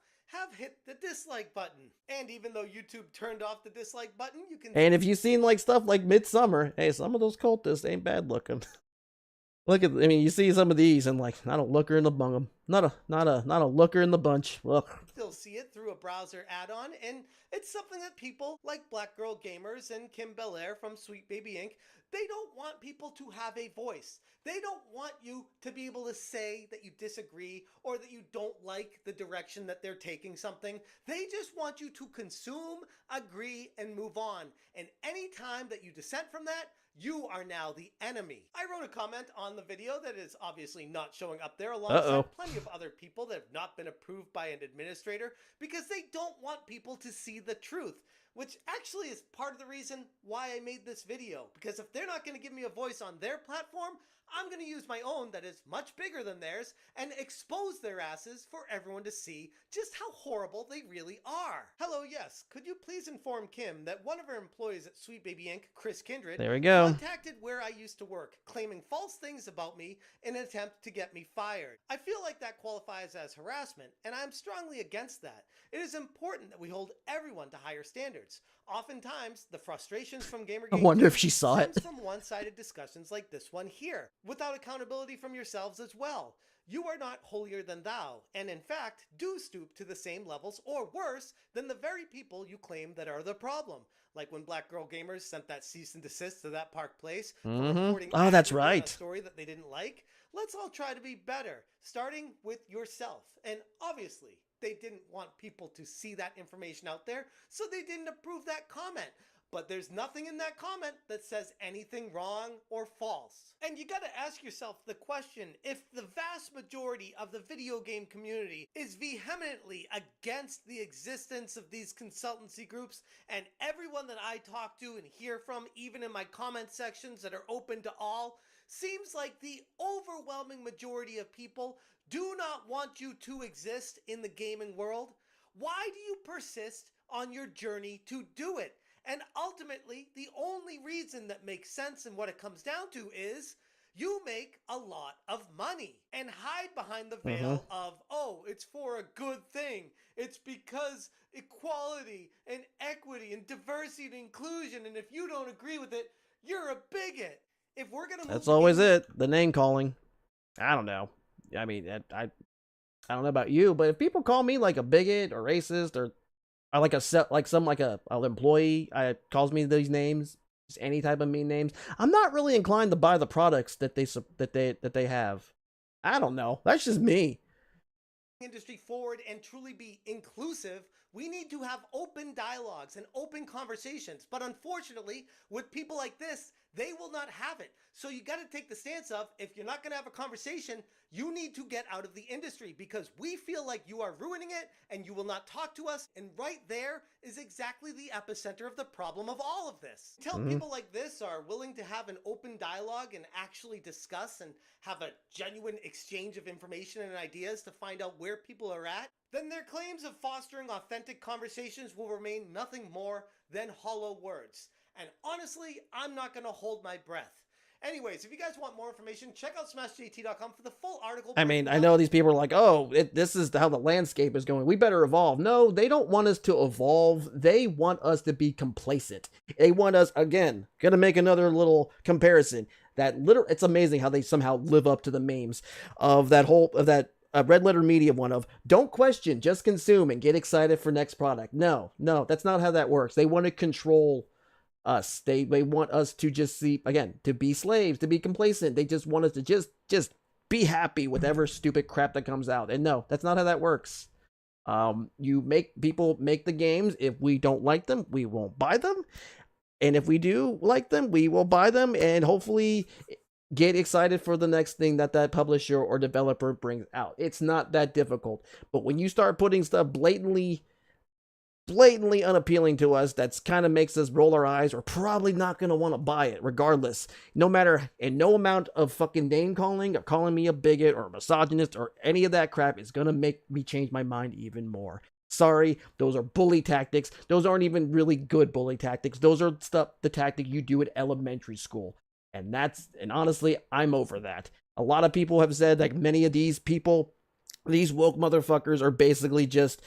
hit the dislike button, and even though YouTube turned off the dislike button, you can. And if you've seen like stuff like Midsummer, hey, some of those cultists ain't bad looking. I mean, you see some of these, and like, not a looker in the bungum, not a looker in the bunch. Ugh. Still see it through a browser add-on, and it's something that people like Black Girl Gamers and Kim Belair from Sweet Baby Inc., they don't want people to have a voice. They don't want you to be able to say that you disagree or that you don't like the direction that they're taking something. They just want you to consume, agree, and move on. And any time that you dissent from that, you are now the enemy. I wrote a comment on the video that is obviously not showing up there alongside plenty of other people that have not been approved by an administrator because they don't want people to see the truth. which actually is part of the reason why I made this video, because if they're not going to give me a voice on their platform, I'm going to use my own that is much bigger than theirs and expose their asses for everyone to see just how horrible they really are. Hello, yes, could you please inform Kim that one of her employees at Sweet Baby Inc., Chris Kindred, there we go, contacted where I used to work, claiming false things about me in an attempt to get me fired. I feel like that qualifies as harassment, and I'm strongly against that. It is important that we hold everyone to higher standards. Oftentimes, the frustrations from Gamergate I wonder if she saw it. stems from one-sided discussions like this one here, without accountability from yourselves as well. You are not holier than thou, and in fact, do stoop to the same levels or worse than the very people you claim that are the problem. Like when Black Girl Gamers sent that cease and desist to that Park Place for reporting oh, that's accurately on right, a story that they didn't like. Let's all try to be better, starting with yourself. And obviously, they didn't want people to see that information out there, so they didn't approve that comment. But there's nothing in that comment that says anything wrong or false. And you gotta ask yourself the question, if the vast majority of the video game community is vehemently against the existence of these consultancy groups, and everyone that I talk to and hear from, even in my comment sections that are open to all, seems like the overwhelming majority of people do not want you to exist in the gaming world, why do you persist on your journey to do it? And ultimately, the only reason that makes sense and what it comes down to is you make a lot of money and hide behind the veil of, oh, it's for a good thing. It's because equality and equity and diversity and inclusion, and if you don't agree with it, you're a bigot. If we're gonna move that's always it, the name calling. I don't know. I mean, I don't know about you, but if people call me like a bigot or racist or I like an employee calls me these names, just any type of mean names, I'm not really inclined to buy the products that they have. I don't know. That's just me. Industry forward and truly be inclusive, we need to have open dialogues and open conversations. But unfortunately, with people like this, they will not have it. So you got to take the stance of, if you're not going to have a conversation, you need to get out of the industry because we feel like you are ruining it and you will not talk to us. And right there is exactly the epicenter of the problem of all of this. Until people like this are willing to have an open dialogue and actually discuss and have a genuine exchange of information and ideas to find out where people are at, then their claims of fostering authentic conversations will remain nothing more than hollow words. And honestly, I'm not going to hold my breath. Anyways, if you guys want more information, check out smashtjt.com for the full article. I mean, I know these people are like, oh, this is how the landscape is going. We better evolve. No, they don't want us to evolve. They want us to be complacent. They want us, again, going to make another little comparison. It's amazing how they somehow live up to the memes of that Red Letter Media one of, don't question, just consume and get excited for next product. No, that's not how that works. They want to control us. They want us to just see, again, to be slaves, to be complacent. They just want us to just be happy with whatever stupid crap that comes out. And no, that's not how that works. You make people make the games. If we don't like them, we won't buy them. And if we do like them, we will buy them and hopefully get excited for the next thing that publisher or developer brings out. It's not that difficult. But when you start putting stuff blatantly unappealing to us, that's kind of makes us roll our eyes, we're probably not going to want to buy it regardless. No amount of fucking name calling or calling me a bigot or a misogynist or any of that crap is going to make me change my mind even more. Sorry, those are bully tactics. Those aren't even really good bully tactics. Those are the tactic you do at elementary school. And honestly, I'm over that. A lot of people have said like many of these people, these woke motherfuckers are basically just,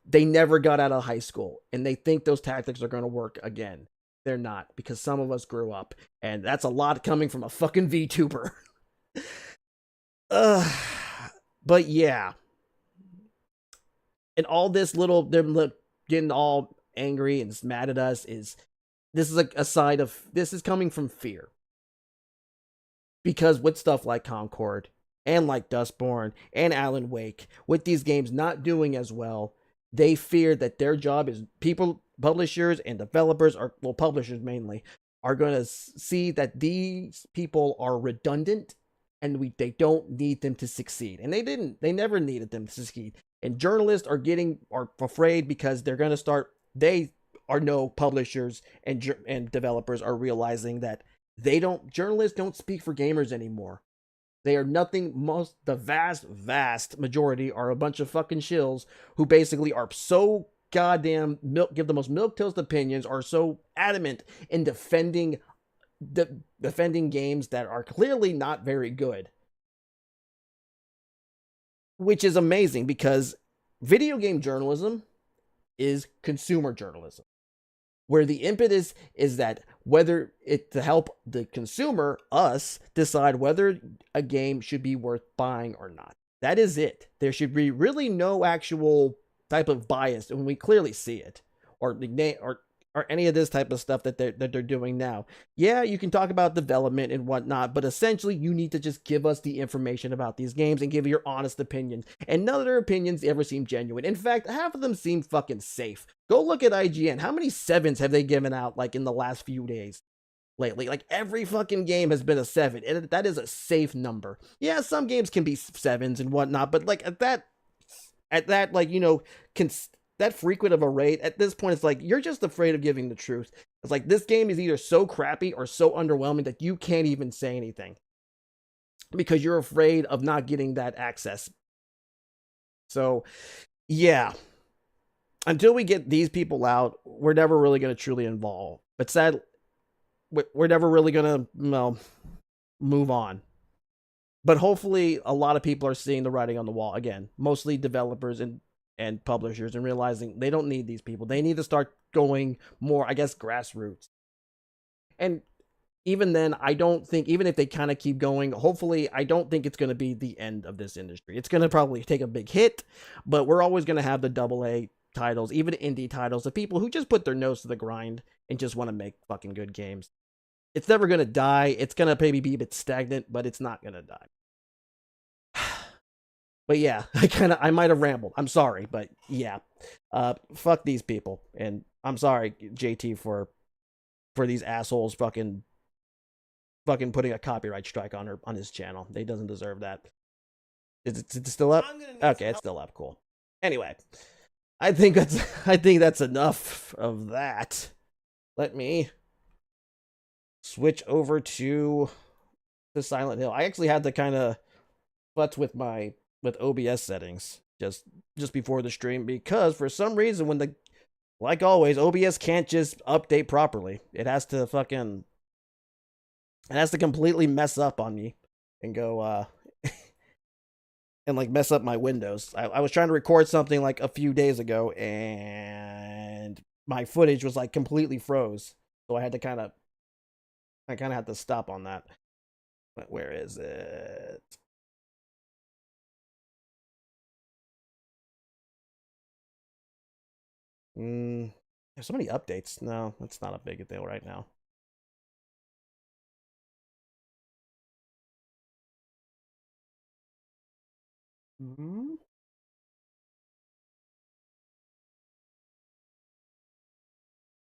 they never got out of high school and they think those tactics are going to work again. They're not, because some of us grew up, and that's a lot coming from a fucking VTuber. But yeah. And all this they're getting all angry and mad at us this is a side of, this is coming from fear. Because with stuff like Concord and like Dustborn and Alan Wake, with these games not doing as well, they fear that their job is publishers and developers publishers mainly are going to see that these people are redundant and they don't need them to succeed. And they never needed them to succeed. And journalists are afraid because they're going to start, they publishers and developers are realizing that journalists don't speak for gamers anymore. They are nothing. The vast majority are a bunch of fucking shills who basically are so goddamn give the most milquetoast opinions, are so adamant in defending games that are clearly not very good. Which is amazing because video game journalism is consumer journalism, where the impetus is that whether it to help the consumer, us, decide whether a game should be worth buying or not. That is it. There should be really no actual type of bias, and we clearly see it, or any of this type of stuff that they're doing now. Yeah, you can talk about development and whatnot, but essentially you need to just give us the information about these games and give your honest opinion. And none of their opinions ever seem genuine. In fact, half of them seem fucking safe. Go look at IGN. How many 7s have they given out like in the last few days? Lately, like every fucking game has been a 7, and that is a safe number. Yeah, some games can be 7s and whatnot, but like at that like, you know, that frequent of a rate, at this point, it's like, you're just afraid of giving the truth. It's like, this game is either so crappy or so underwhelming that you can't even say anything because you're afraid of not getting that access. So, yeah. Until we get these people out, we're never really going to truly evolve. But sad, we're never really going to move on. But hopefully, a lot of people are seeing the writing on the wall. Again, mostly developers and publishers, and realizing they don't need these people. They need to start going more, I guess, grassroots. And even then, I don't think, even if they kind of keep going, hopefully, I don't think it's going to be the end of this industry. It's going to probably take a big hit, but we're always going to have the AA titles, even indie titles, the people who just put their nose to the grind and just want to make fucking good games. It's never going to die. It's going to maybe be a bit stagnant, but it's not going to die. But yeah, I might have rambled. I'm sorry, but yeah, fuck these people, and I'm sorry, JT, for these assholes fucking putting a copyright strike on his channel. He doesn't deserve that. Is it still up? Okay, it's still up. Cool. Anyway, I think that's enough of that. Let me switch over to Silent Hill. I actually had to kind of futz with OBS settings just before the stream, because for some reason, like always, OBS can't just update properly. It has to completely mess up on me and go and like mess up my windows. I was trying to record something like a few days ago, and my footage was like completely froze, so I had to have to stop on that. But where is it? There's so many updates. No, that's not a big deal right now.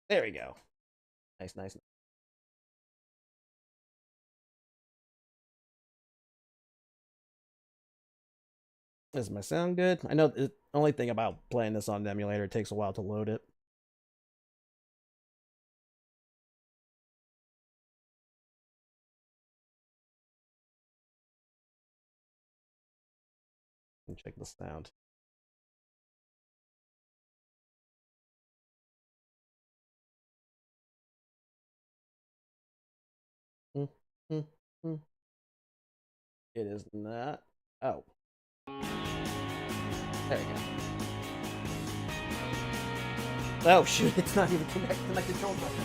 There we go. Nice. Does my sound good? I know the only thing about playing this on an emulator, it takes a while to load it. Check the sound. It is not. Oh. There you go. Oh shoot, it's not even connected to my control button.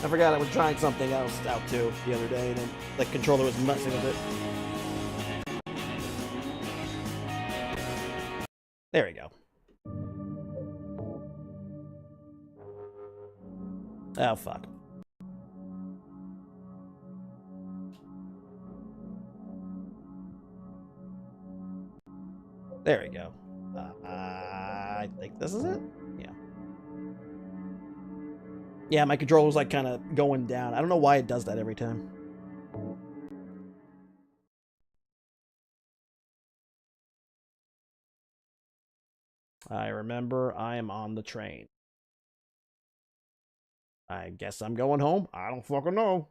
I forgot I was trying something else out too the other day, and then the controller was messing with it. There we go. Oh fuck. There we go. I think this is it. Yeah. Yeah, my controller was like kind of going down. I don't know why it does that every time. I remember I am on the train. I guess I'm going home. I don't fucking know.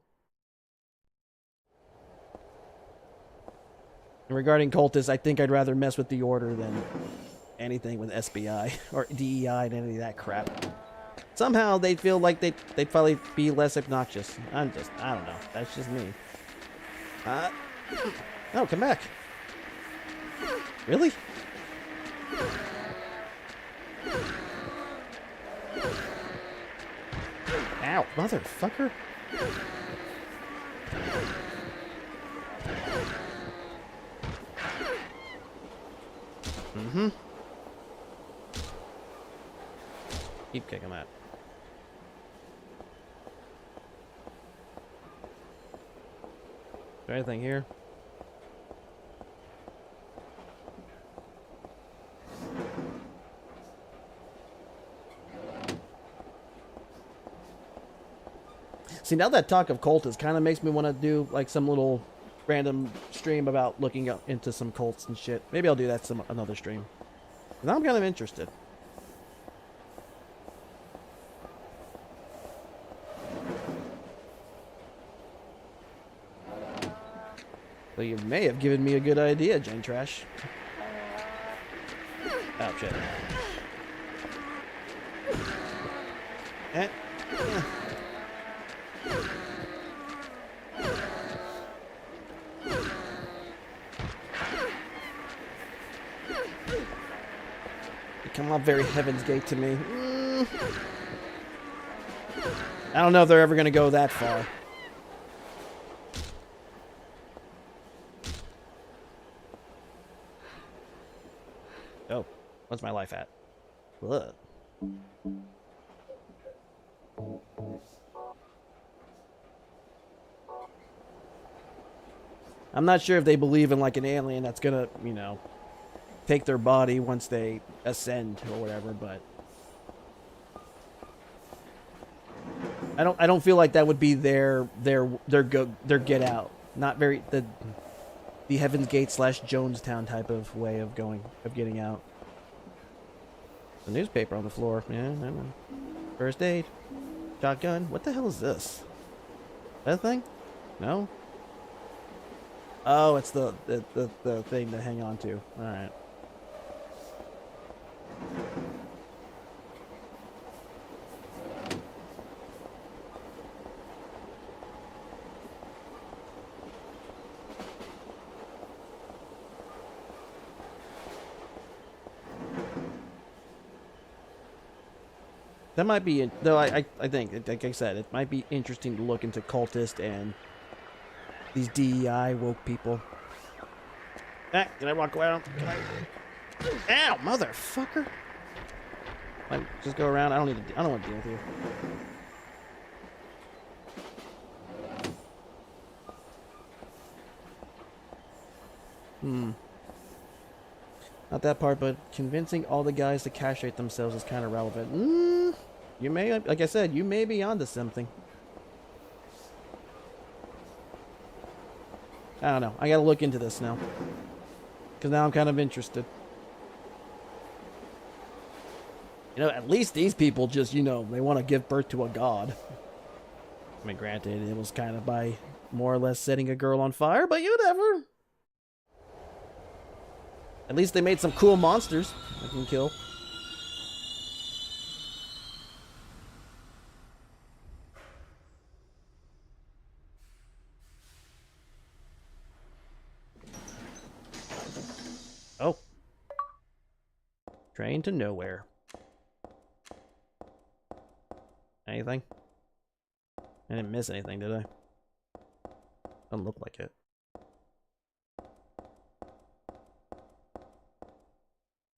And regarding cultists, I think I'd rather mess with the Order than anything with SBI or DEI and any of that crap. Somehow they feel like they'd probably be less obnoxious. I don't know. That's just me. No, come back. Really? Ow, motherfucker. Mm-hmm. Keep kicking that. Is there anything here? See, now that talk of cultists kind of makes me want to do like some little random stream about looking up into some cults and shit. Maybe I'll do that another stream. Now I'm kind of interested. Well, you may have given me a good idea, Jane Trash. Oh, shit. Eh. Yeah. They come off very Heaven's Gate to me. I don't know if they're ever going to go that far. Oh, what's my life at? Ugh. I'm not sure if they believe in like an alien that's gonna, you know, take their body once they ascend or whatever, but I don't feel like that would be their get out. Not very the Heaven's Gate / Jonestown type of way of getting out. The newspaper on the floor. Yeah, I know. First aid. Shotgun. What the hell is this? That thing? No? Oh, it's the thing to hang on to. Alright. That might be, though. I think, like I said, it might be interesting to look into cultists and these DEI woke people. Ah, can I walk around? Ow, motherfucker! Just go around. I don't want to deal with you. Not that part, but convincing all the guys to castrate themselves is kind of relevant. You may, like I said, you may be onto something. I don't know. I gotta look into this now. Because now I'm kind of interested. You know, at least these people just, you know, they want to give birth to a god. I mean, granted, it was kind of by more or less setting a girl on fire, but whatever. At least they made some cool monsters I can kill. Oh. Train to nowhere. Anything? I didn't miss anything, did I? Doesn't look like it.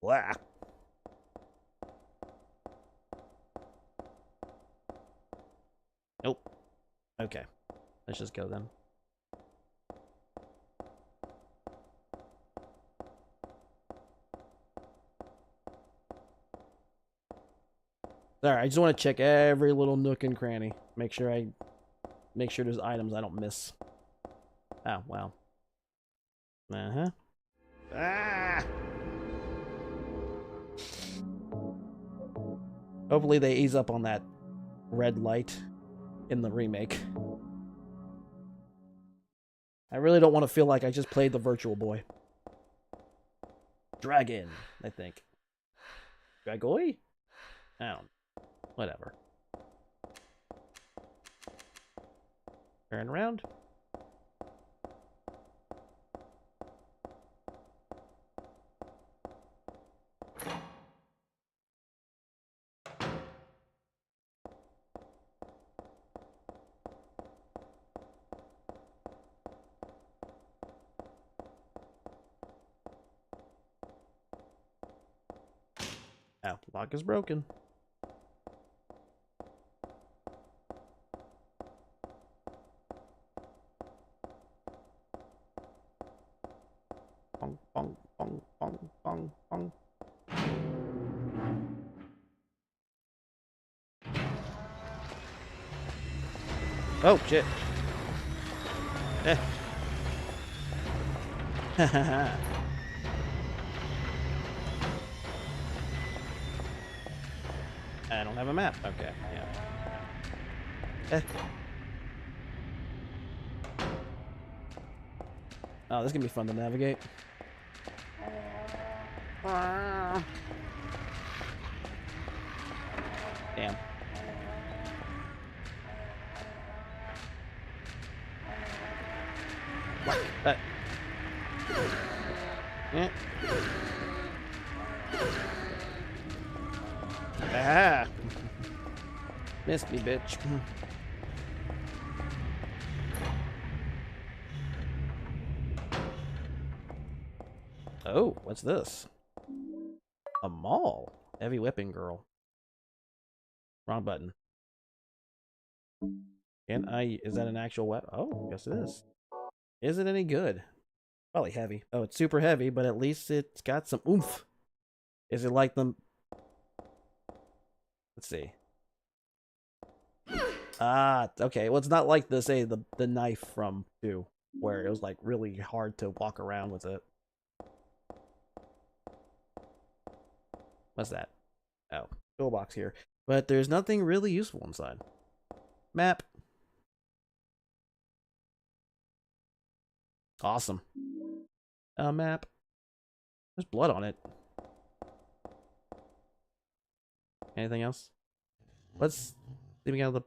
Blah. Nope. Okay. Let's just go then. Alright, I just want to check every little nook and cranny. Make sure there's items I don't miss. Oh, wow. Uh-huh. Ah! Hopefully they ease up on that red light in the remake. I really don't want to feel like I just played the Virtual Boy. Dragon, I think. Dragoy? I don't know. Whatever. Turn around. Ow, lock is broken. Bong, bong, bong, bong, bong, bong. Oh, shit. Eh. Ha ha ha. I don't have a map. Okay, yeah. Eh. Oh, this is gonna be fun to navigate. Damn. What? Yeah. Ah! Missed me, bitch. Oh, what's this? A mall. Heavy whipping girl. Wrong button. Can I... Is that an actual weapon? Oh, yes it is. Is it any good? Probably heavy. Oh, it's super heavy, but at least it's got some oomph. Is it like them... Let's see. Ah, okay. Well, it's not like the, say, the knife from 2, where it was, like, really hard to walk around with it. What's that? Oh, toolbox here. But there's nothing really useful inside. Map. Awesome. A map. There's blood on it. Anything else? Let's leaving out of the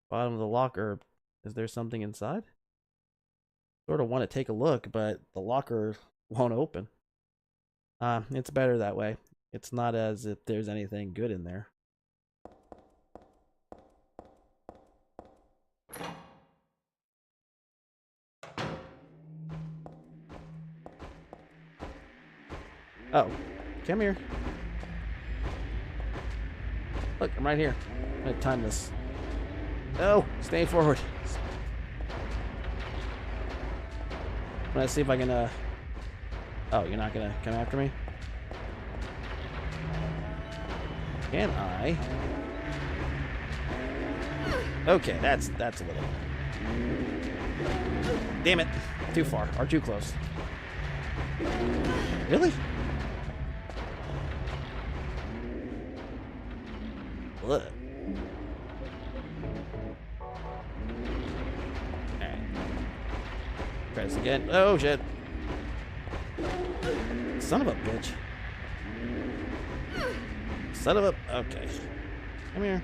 bottom of the locker. Is there something inside? Sort of want to take a look, but the locker won't open. It's better that way. It's not as if there's anything good in there. Oh, come here. Look, I'm right here. I'm gonna time this. Oh, stay forward. I'm gonna see if I can, Oh, you're not gonna come after me? Can I? Okay, that's a little... Damn it. Too far, or too close. Really? Ugh. Alright. Try this again. Oh, shit. Son of a bitch. Son of a... Okay. Come here.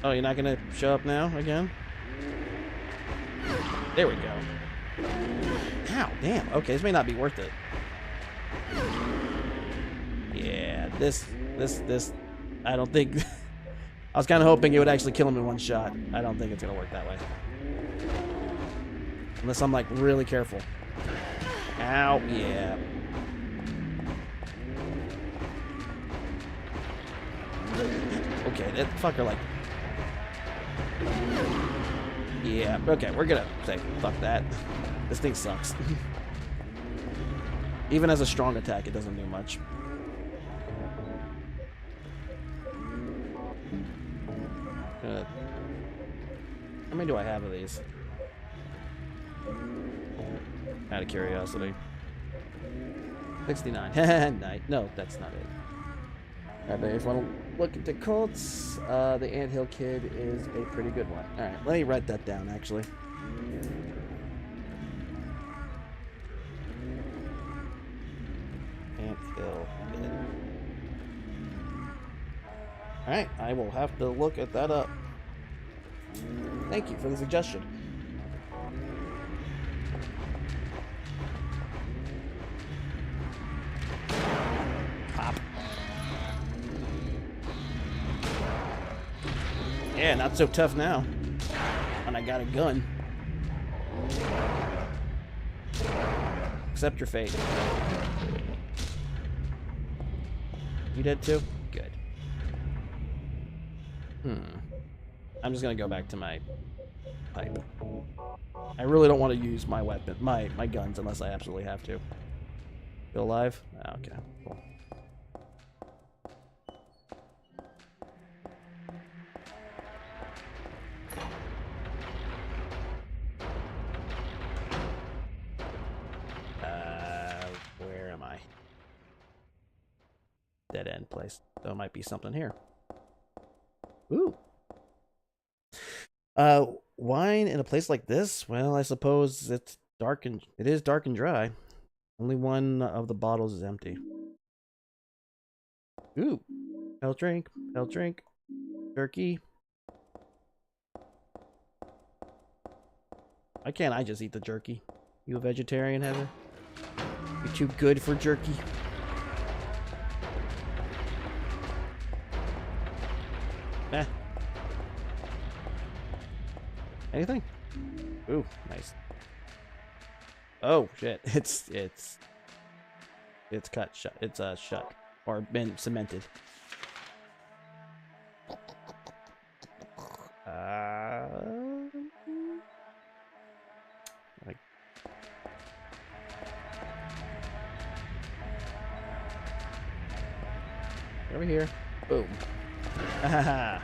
Oh, you're not gonna show up now again? There we go. Ow, damn. Okay, this may not be worth it. Yeah, this... I don't think... I was kind of hoping it would actually kill him in one shot. I don't think it's gonna work that way. Unless I'm, like, really careful. Ow, yeah. Okay, that fucker, like... Yeah, okay, we're gonna say, fuck that. This thing sucks. Even as a strong attack, it doesn't do much. How many do I have of these? Out of curiosity. 69. No, that's not it. Alright, but if you want to look at the cults, the Anthill Kid is a pretty good one. Alright, let me write that down, actually. Anthill Kid. Alright, I will have to look at that up. Thank you for the suggestion. Pop. Yeah, not so tough now. And I got a gun. Accept your fate. You dead too? Good. I'm just gonna go back to my pipe. I really don't want to use my weapon, my guns, unless I absolutely have to. Still alive? Oh, okay, cool. Where am I? Dead end place. So it might be something here. Ooh. Wine in a place like this? Well, I suppose it is dark and dry. Only one of the bottles is empty. Ooh. Hell drink. Turkey. Why can't I just eat the jerky? You a vegetarian, Heather? You're too good for jerky. Eh. Anything? Ooh, nice. Oh shit! It's cut shut. It's shut or been cemented. Like over here. Boom. Haha.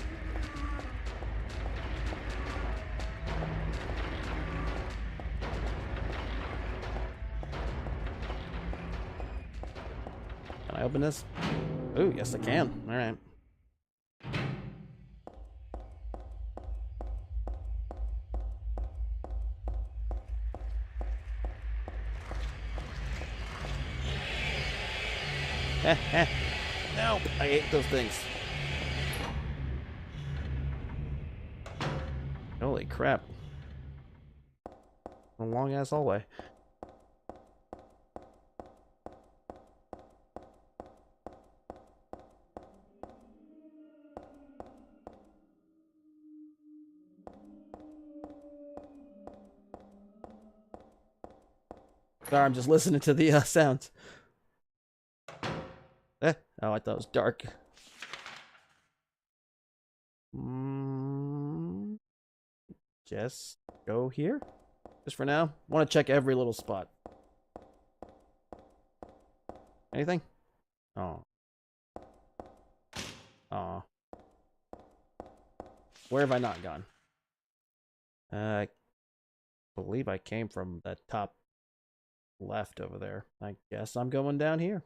Can I open this? Ooh, yes I can. All right. Nope, I hate those things. Holy crap. A long ass hallway. Sorry, I'm just listening to the sounds. Oh, I thought it was dark. Just go here. Just for now. Want to check every little spot. Anything? Oh. Aw. Where have I not gone? I believe I came from the top left over there. I guess I'm going down here.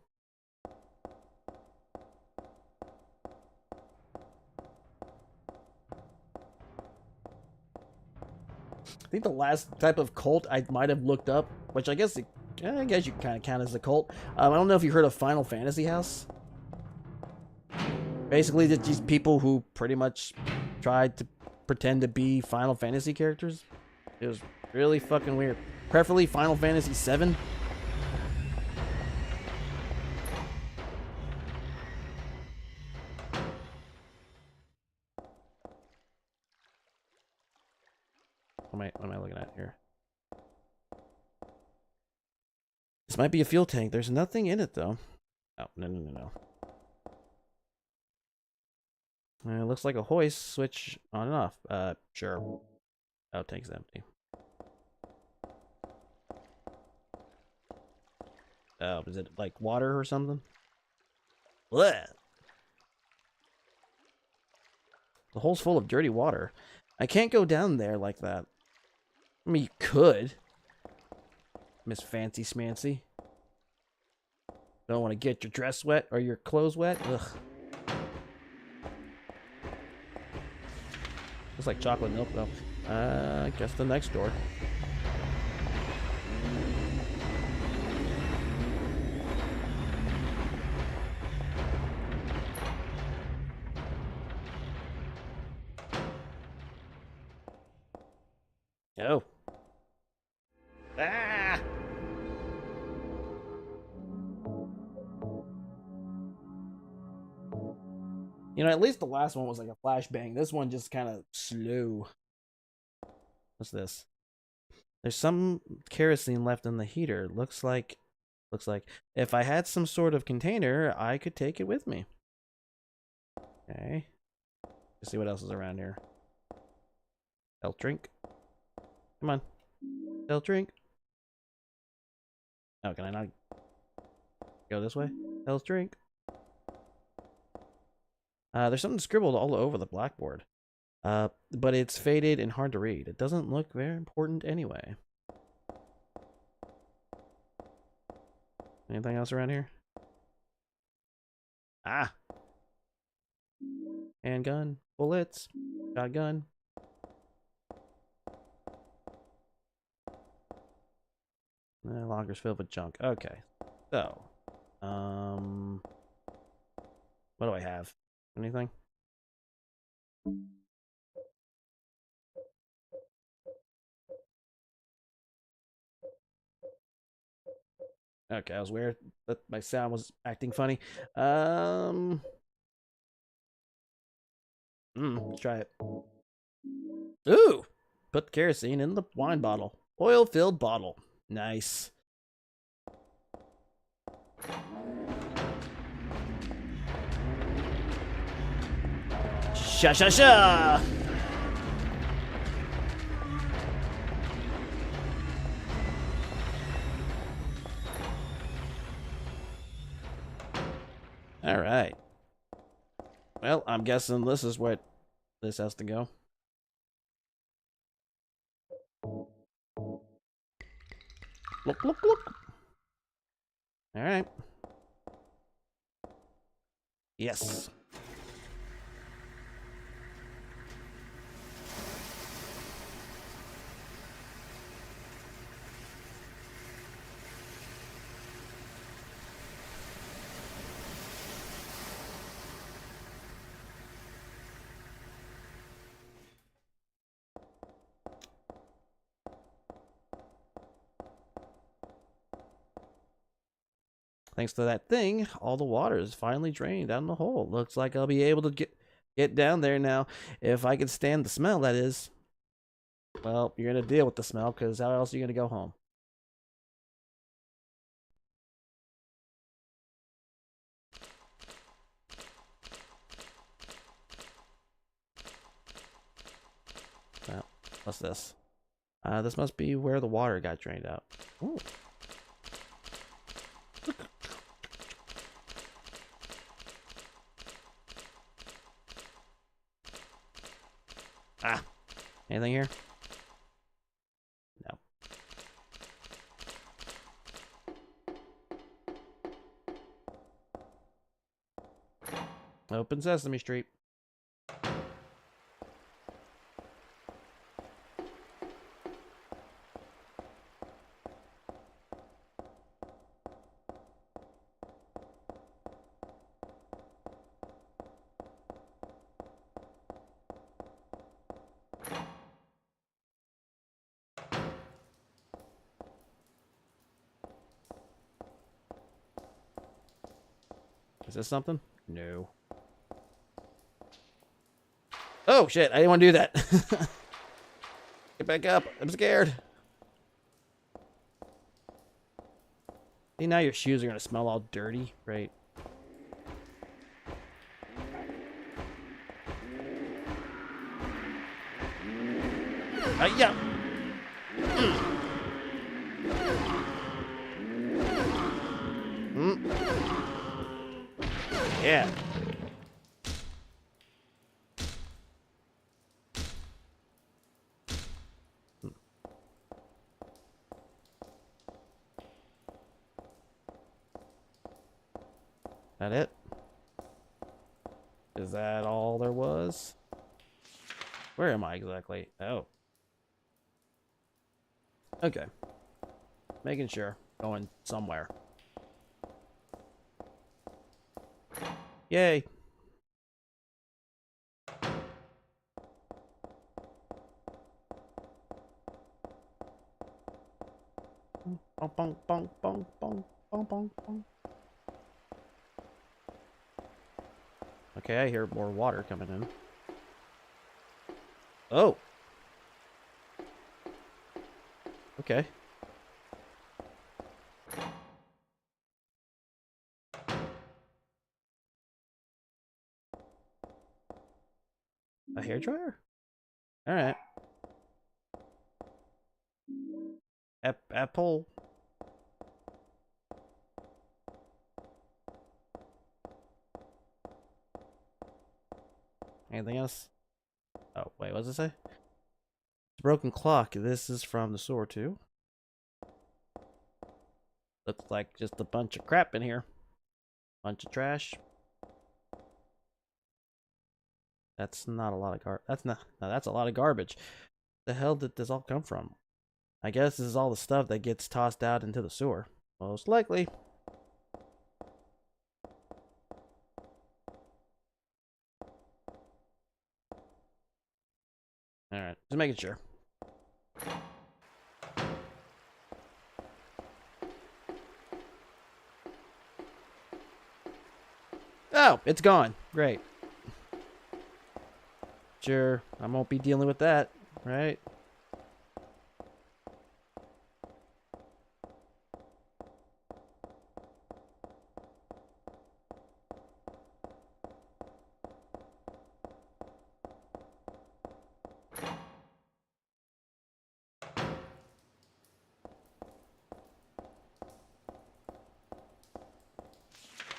I think the last type of cult I might have looked up, which I guess you kind of count as a cult. I don't know if you heard of Final Fantasy House. Basically, it's these people who pretty much tried to pretend to be Final Fantasy characters. It was really fucking weird. Preferably Final Fantasy VII. What am I looking at here? This might be a fuel tank. There's nothing in it, though. Oh, no. It looks like a hoist switch on and off. Sure. Oh, tank's empty. Oh, is it like water or something? Blech. The hole's full of dirty water. I can't go down there like that. I mean, you could. Miss Fancy Smancy. Don't want to get your dress wet or your clothes wet? Ugh. Looks like chocolate milk, though. I guess the next door. Oh. Ah! You know, at least the last one was like a flashbang. This one just kind of slow. What's this? There's some kerosene left in the heater. Looks like if I had some sort of container, I could take it with me. Okay. Let's see what else is around here. Health drink. Come on. Health drink. Oh, can I not go this way? Health drink. There's something scribbled all over the blackboard. But it's faded and hard to read. It doesn't look very important anyway. Anything else around here? Ah! Handgun. Bullets. Shotgun. Locker's filled with junk. Okay. So. What do I have? Anything? Okay, that was weird. My sound was acting funny. Let's try it. Ooh! Put kerosene in the wine bottle. Oil-filled bottle. Nice. Sha. All right. Well, I'm guessing this is what this has to go. Look. All right. Yes. Thanks to that thing, all the water is finally drained down the hole. Looks like I'll be able to get down there now. If I can stand the smell, that is. Well, you're going to deal with the smell, because how else are you going to go home? Well, what's this? This must be where the water got drained out. Ooh. Ah, anything here? No. Open Sesame Street. Is this something? No. Oh, shit. I didn't want to do that. Get back up. I'm scared. See, now your shoes are going to smell all dirty, right? Yeah. Yeah. That it? Is that all there was? Where am I exactly? Oh. Okay. Making sure. Going somewhere. Yay. Bong, bong, bong, bong, bong, bong, bong, bong. Okay, I hear more water coming in. Oh. Okay. A hairdryer? Alright. Apple. Anything else? Oh, wait, what does it say? It's a broken clock. This is from the sewer, too. Looks like just a bunch of crap in here. Bunch of trash. That's not a lot of that's not. No, that's a lot of garbage. The hell did this all come from? I guess this is all the stuff that gets tossed out into the sewer. Most likely. Alright, just making sure. Oh, it's gone. Great. Sure, I won't be dealing with that, right?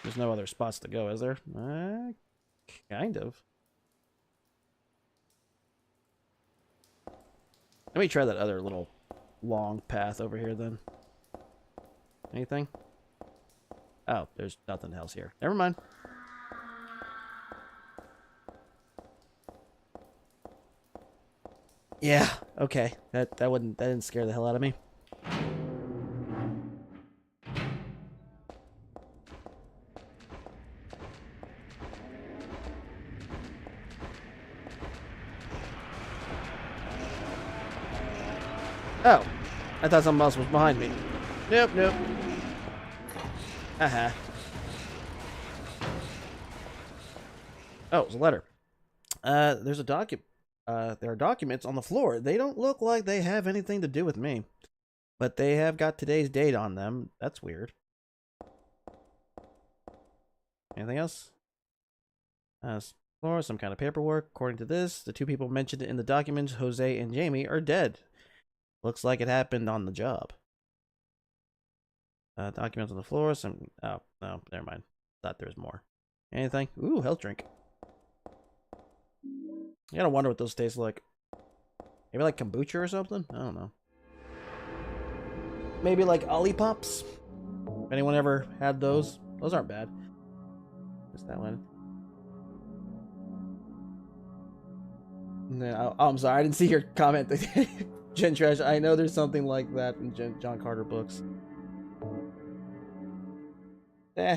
There's no other spots to go, is there? Kind of. Let me try that other little long path over here then. Anything? Oh, there's nothing else here. Never mind. Yeah, okay. That didn't scare the hell out of me. Oh, I thought something else was behind me. Nope, nope. Haha. Oh, it was a letter. There's a document. There are documents on the floor. They don't look like they have anything to do with me, but they have got today's date on them. That's weird. Anything else? Floor, some kind of paperwork. According to this, the two people mentioned in the documents, Jose and Jamie, are dead. Looks like it happened on the job. Documents on the floor. Some. Oh no, never mind. Thought there was more. Anything? Ooh, health drink. I gotta wonder what those taste like. Maybe like kombucha or something? I don't know. Maybe like Ollipops? If anyone ever had those? Those aren't bad. Just that one. No, I'm sorry, I didn't see your comment. Gen Trash, I know there's something like that in John Carter books. Eh.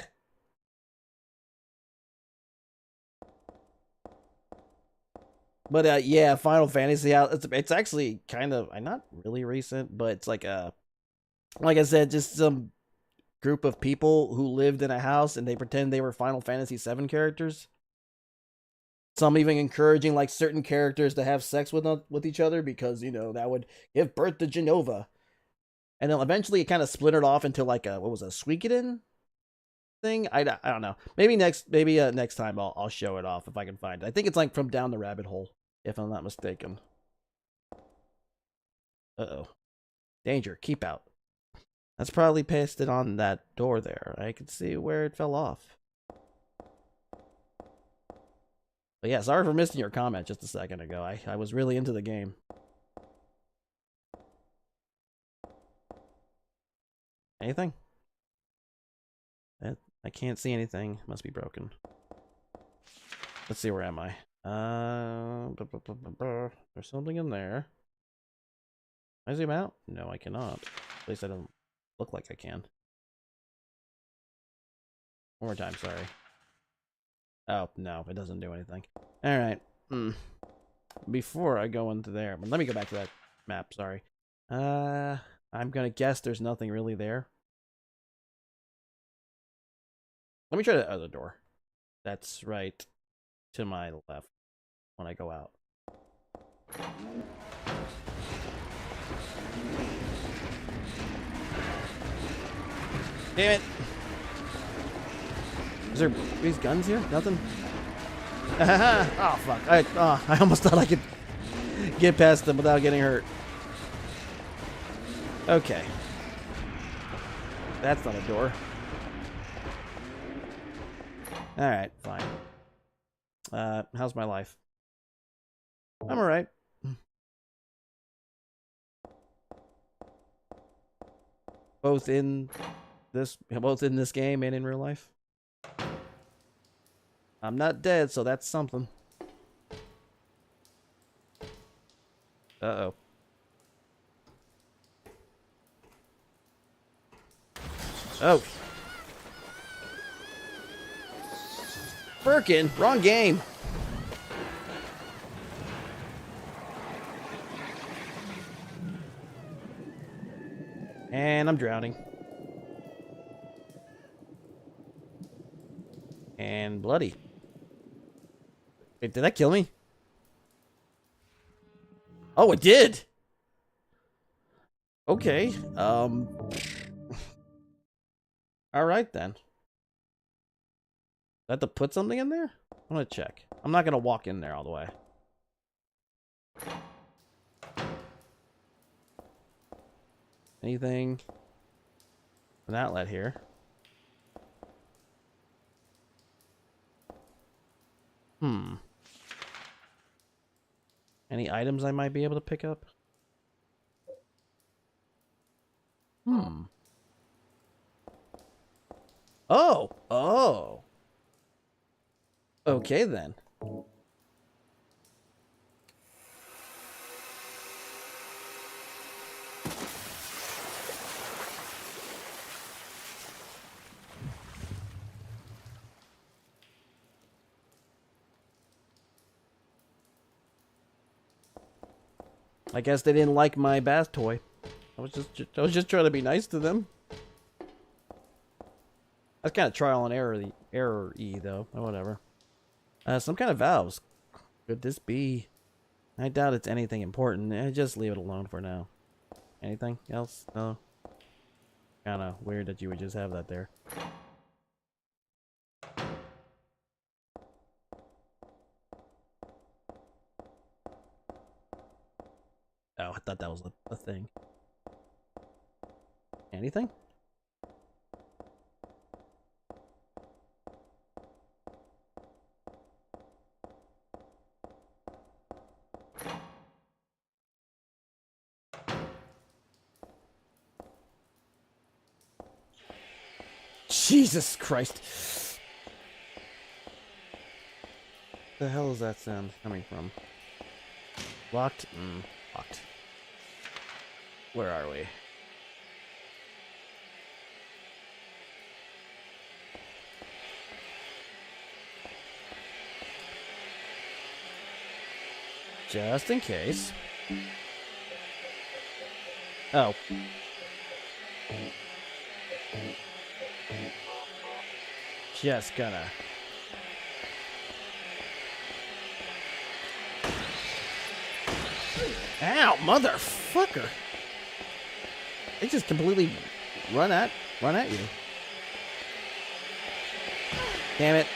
But yeah, Final Fantasy. It's actually kind of not really recent, but it's like like I said, just some group of people who lived in a house and they pretend they were Final Fantasy VII characters. Some even encouraging like certain characters to have sex with each other because that would give birth to Genova. And then eventually it kind of splintered off into like a Suikoden thing. I don't know. Maybe next time I'll show it off if I can find it. I think it's like from Down the Rabbit Hole, if I'm not mistaken. Uh-oh. Danger. Keep out. That's probably pasted on that door there. I can see where it fell off. But yeah, sorry for missing your comment just a second ago. I was really into the game. Anything? I can't see anything. Must be broken. Let's see, where am I? There's something in there. Can I zoom out? No, I cannot. At least I don't look like I can. One more time, sorry. Oh, no, it doesn't do anything. Alright. Before I go into there, but let me go back to that map, sorry. I'm gonna guess there's nothing really there. Let me try the other door. That's right to my left when I go out. Damn it! Is there these guns here? Nothing? Oh, fuck. I almost thought I could get past them without getting hurt. Okay. That's not a door. Alright, fine. How's my life? I'm alright. Both in this game and in real life. I'm not dead, so that's something. Uh-oh. Oh. Birkin, wrong game. And I'm drowning. And bloody. Wait, did that kill me? Oh, it did. Okay. All right then. I have to put something in there? I'm gonna check. I'm not gonna walk in there all the way. Anything? An outlet here. Any items I might be able to pick up? Oh! Oh! Okay then. I guess they didn't like my bath toy. I was just trying to be nice to them. That's kind of trial and error-y though. Oh, whatever. Some kind of valves. Could this be? I doubt it's anything important. Just leave it alone for now. Anything else? No. Kind of weird that you would just have that there. Oh, I thought that was a thing. Anything? Jesus Christ. The hell is that sound coming from? Locked? Locked. Where are we? Just in case. Oh. Just gonna... Ow, motherfucker! They just completely run at you. Damn it.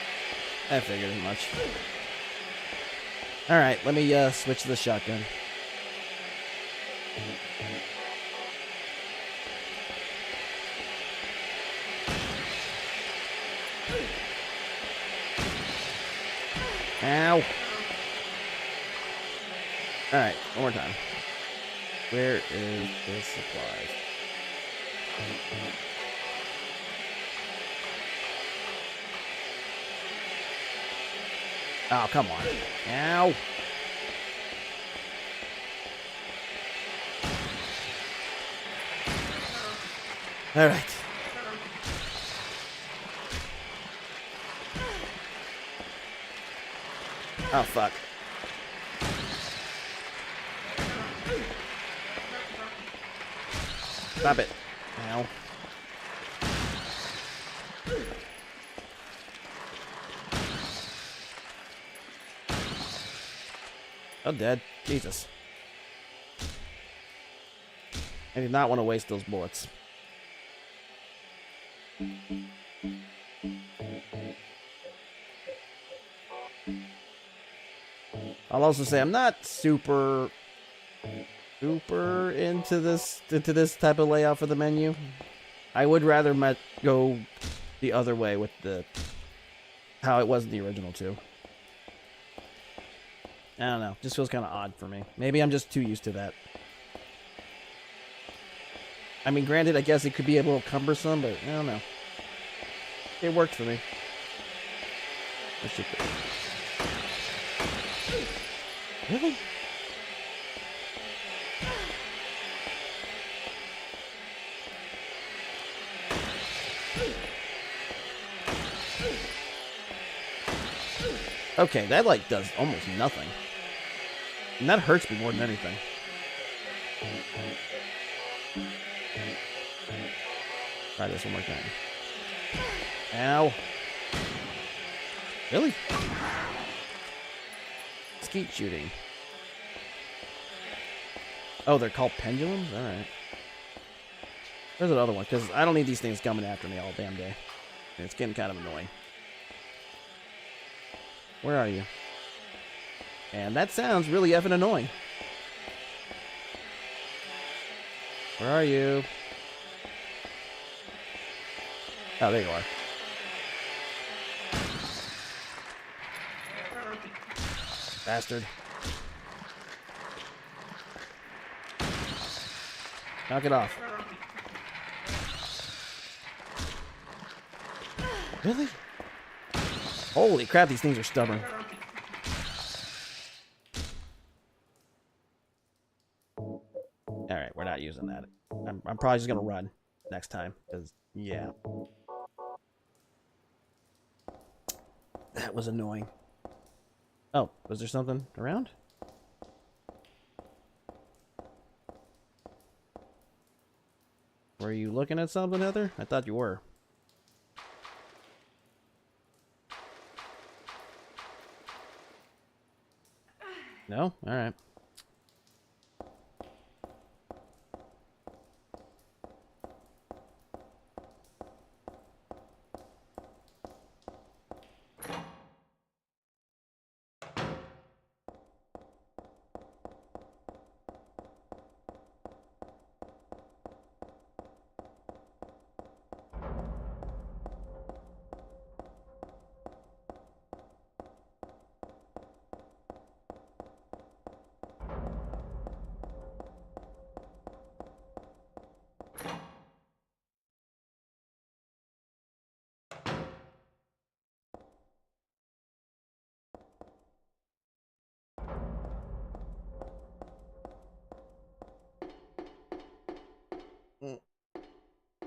I figured as much. Alright, let me switch to the shotgun. Ow. Alright, one more time. Where is the supplies? Oh, come on. Ow. All right. Oh, fuck. Stop it. Ow. I'm dead. Jesus. I did not want to waste those bullets. I'll also say I'm not super into this type of layout for the menu. I would rather go the other way with how it was in the original too. I don't know. Just feels kind of odd for me. Maybe I'm just too used to that. I mean, granted, I guess it could be a little cumbersome, but I don't know. It worked for me. Really? Okay, that like does almost nothing. And that hurts me more than anything. Try this one more time. Ow. Really? Skeet shooting. Oh, they're called pendulums? Alright. There's another one, because I don't need these things coming after me all damn day. It's getting kind of annoying. Where are you? And that sounds really effing annoying. Where are you? Oh, there you are. Bastard. Knock it off. Really? Holy crap, these things are stubborn. Alright, we're not using that. I'm probably just gonna run next time, because, yeah. That was annoying. Oh, was there something around? Were you looking at something, Heather? I thought you were. No? Alright.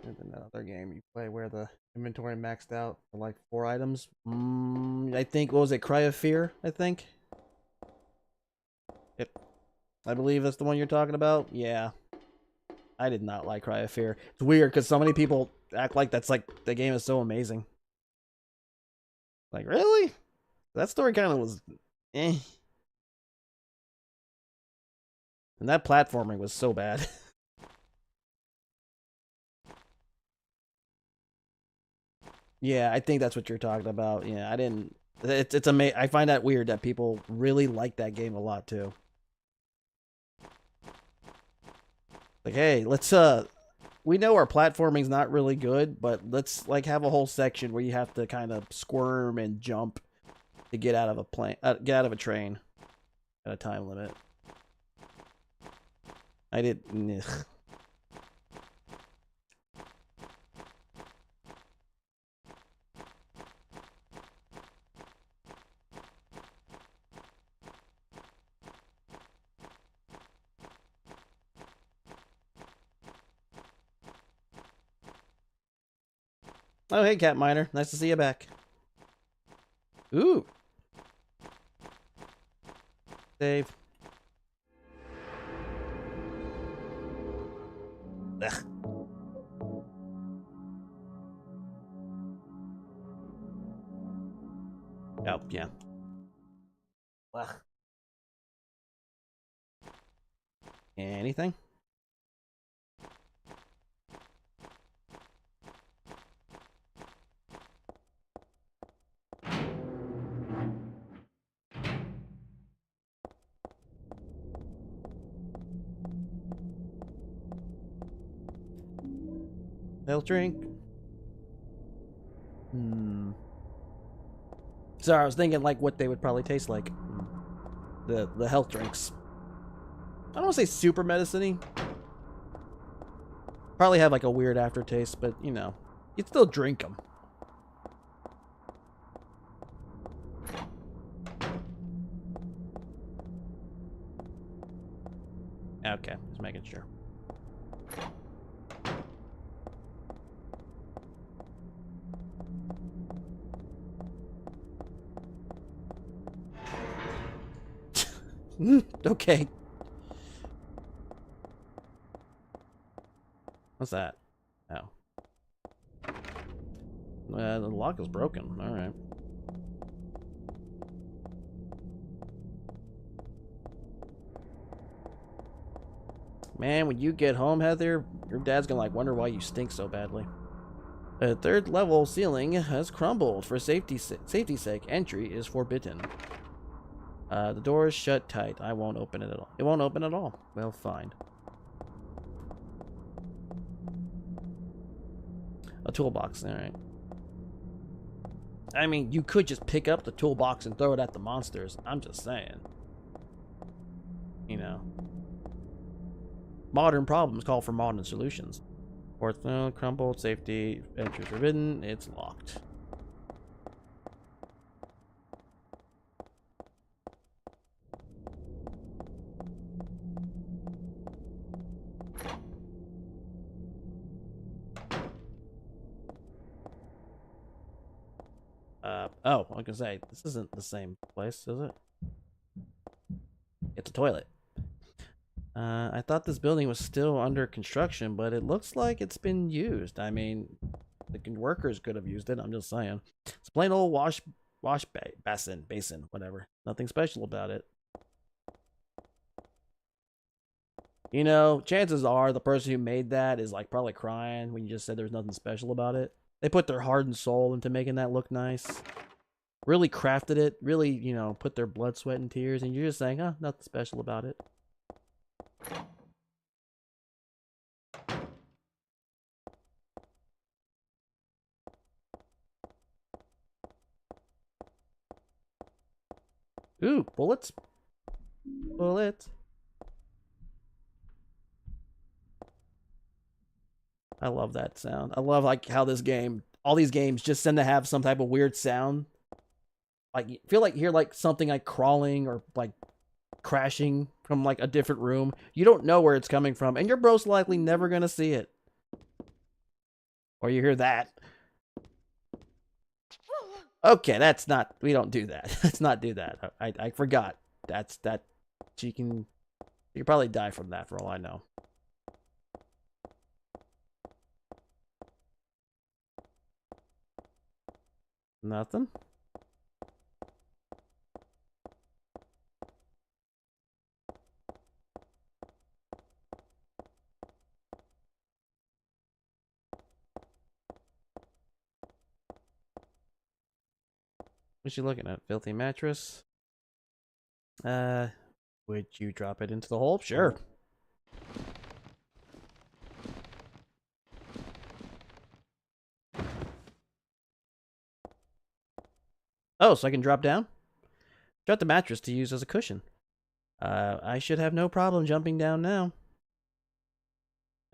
And then that other game you play where the inventory maxed out for like 4 items. I think, what was it, Cry of Fear, I think? I believe that's the one you're talking about. Yeah. I did not like Cry of Fear. It's weird because so many people act like that's like the game is so amazing. Like, really? That story kind of was eh. And that platforming was so bad. Yeah, I think that's what you're talking about. Yeah, I didn't. It's amazing. I find that weird that people really like that game a lot too. Like, hey, let's we know our platforming's not really good, but let's like have a whole section where you have to kind of squirm and jump to get out of a plane, get out of a train at a time limit. I did. Ugh. Oh, hey, Cat Miner. Nice to see you back. Ooh. Save. Ugh. Oh, yeah. Ugh. Anything? They'll drink. Sorry, I was thinking like what they would probably taste like. The health drinks. I don't want to say super medicine-y. Probably have like a weird aftertaste, but you know, you'd still drink them. Okay, just making sure. Okay. What's that? Oh. The lock is broken. Alright. Man, when you get home, Heather, your dad's gonna like wonder why you stink so badly. The third level ceiling has crumbled. For safety's sake, entry is forbidden. The door is shut tight. I won't open it at all. It won't open at all. Well, fine. A toolbox. Alright. I mean, you could just pick up the toolbox and throw it at the monsters. I'm just saying. You know. Modern problems call for modern solutions. Fourth level, crumbled, safety, entry forbidden. It's locked. Oh, I was gonna say, this isn't the same place, is it? It's a toilet. I thought this building was still under construction, but it looks like it's been used. I mean, the workers could have used it, I'm just saying. It's a plain old wash basin, whatever. Nothing special about it. You know, chances are the person who made that is like probably crying when you just said there's nothing special about it. They put their heart and soul into making that look nice. Really crafted it, really, you know, put their blood, sweat, and tears, and you're just saying, oh, nothing special about it. Ooh, bullets. Bullet. I love that sound. I love like how this game, all these games just tend to have some type of weird sound. Like, you feel like you hear like something like crawling or like crashing from like a different room. You don't know where it's coming from, and you're most likely never gonna see it. Or you hear that. Okay, that's not, we don't do that. Let's not do that. I forgot. That she can probably die from that for all I know. Nothing? What's she looking at? Filthy mattress? Would you drop it into the hole? Sure. Oh, so I can drop down? Drop the mattress to use as a cushion. I should have no problem jumping down now.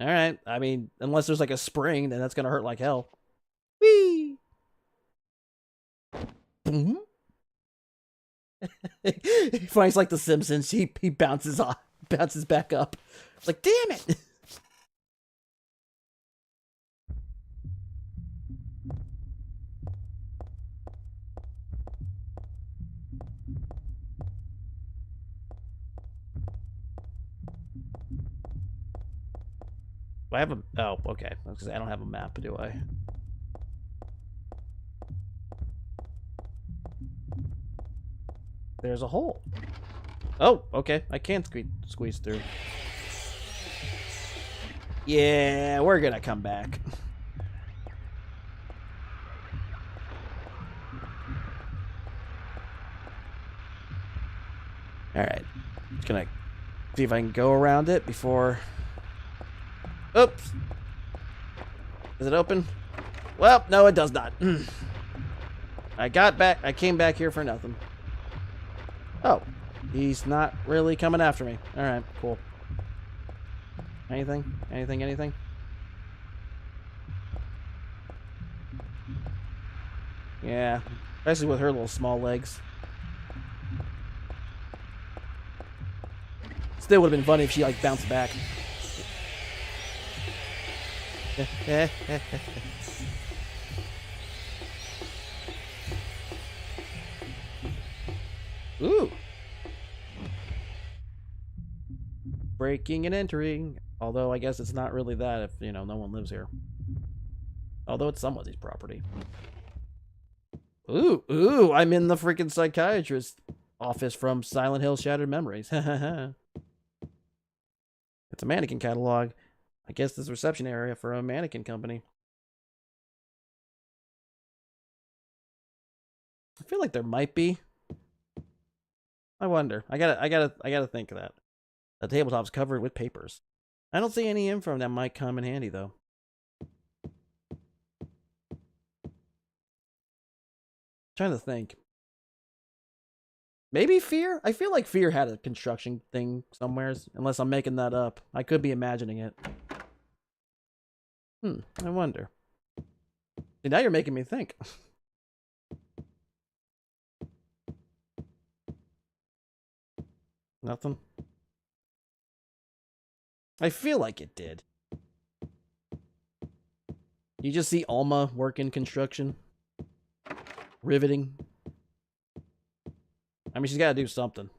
Alright, I mean, unless there's like a spring, then that's gonna hurt like hell. Whee! Boom! He finds like the Simpsons, he bounces off, bounces back up. It's like, damn it! Do I have a... Oh, okay. Because I don't have a map, do I? There's a hole. Oh, okay. I can squeeze through. Yeah, we're gonna come back. Alright. Just gonna see if I can go around it before... Oops! Is it open? Well, no, it does not. I came back here for nothing. Oh. He's not really coming after me. Alright, cool. Anything? Anything? Yeah. Especially with her little small legs. Still would have been funny if she, like, bounced back. Ooh. Breaking and entering. Although I guess it's not really that if, you know, no one lives here. Although it's somebody's property. Ooh, I'm in the freaking psychiatrist office from Silent Hill Shattered Memories. It's a mannequin catalog. I guess this is a reception area for a mannequin company. I feel like there might be. I wonder. I gotta think of that. The tabletop's covered with papers. I don't see any info that might come in handy though. Trying to think. Maybe Fear? I feel like Fear had a construction thing somewhere, unless I'm making that up. I could be imagining it. I wonder. See, now you're making me think. Nothing? I feel like it did. You just see Alma work in construction. Riveting. I mean, she's got to do something.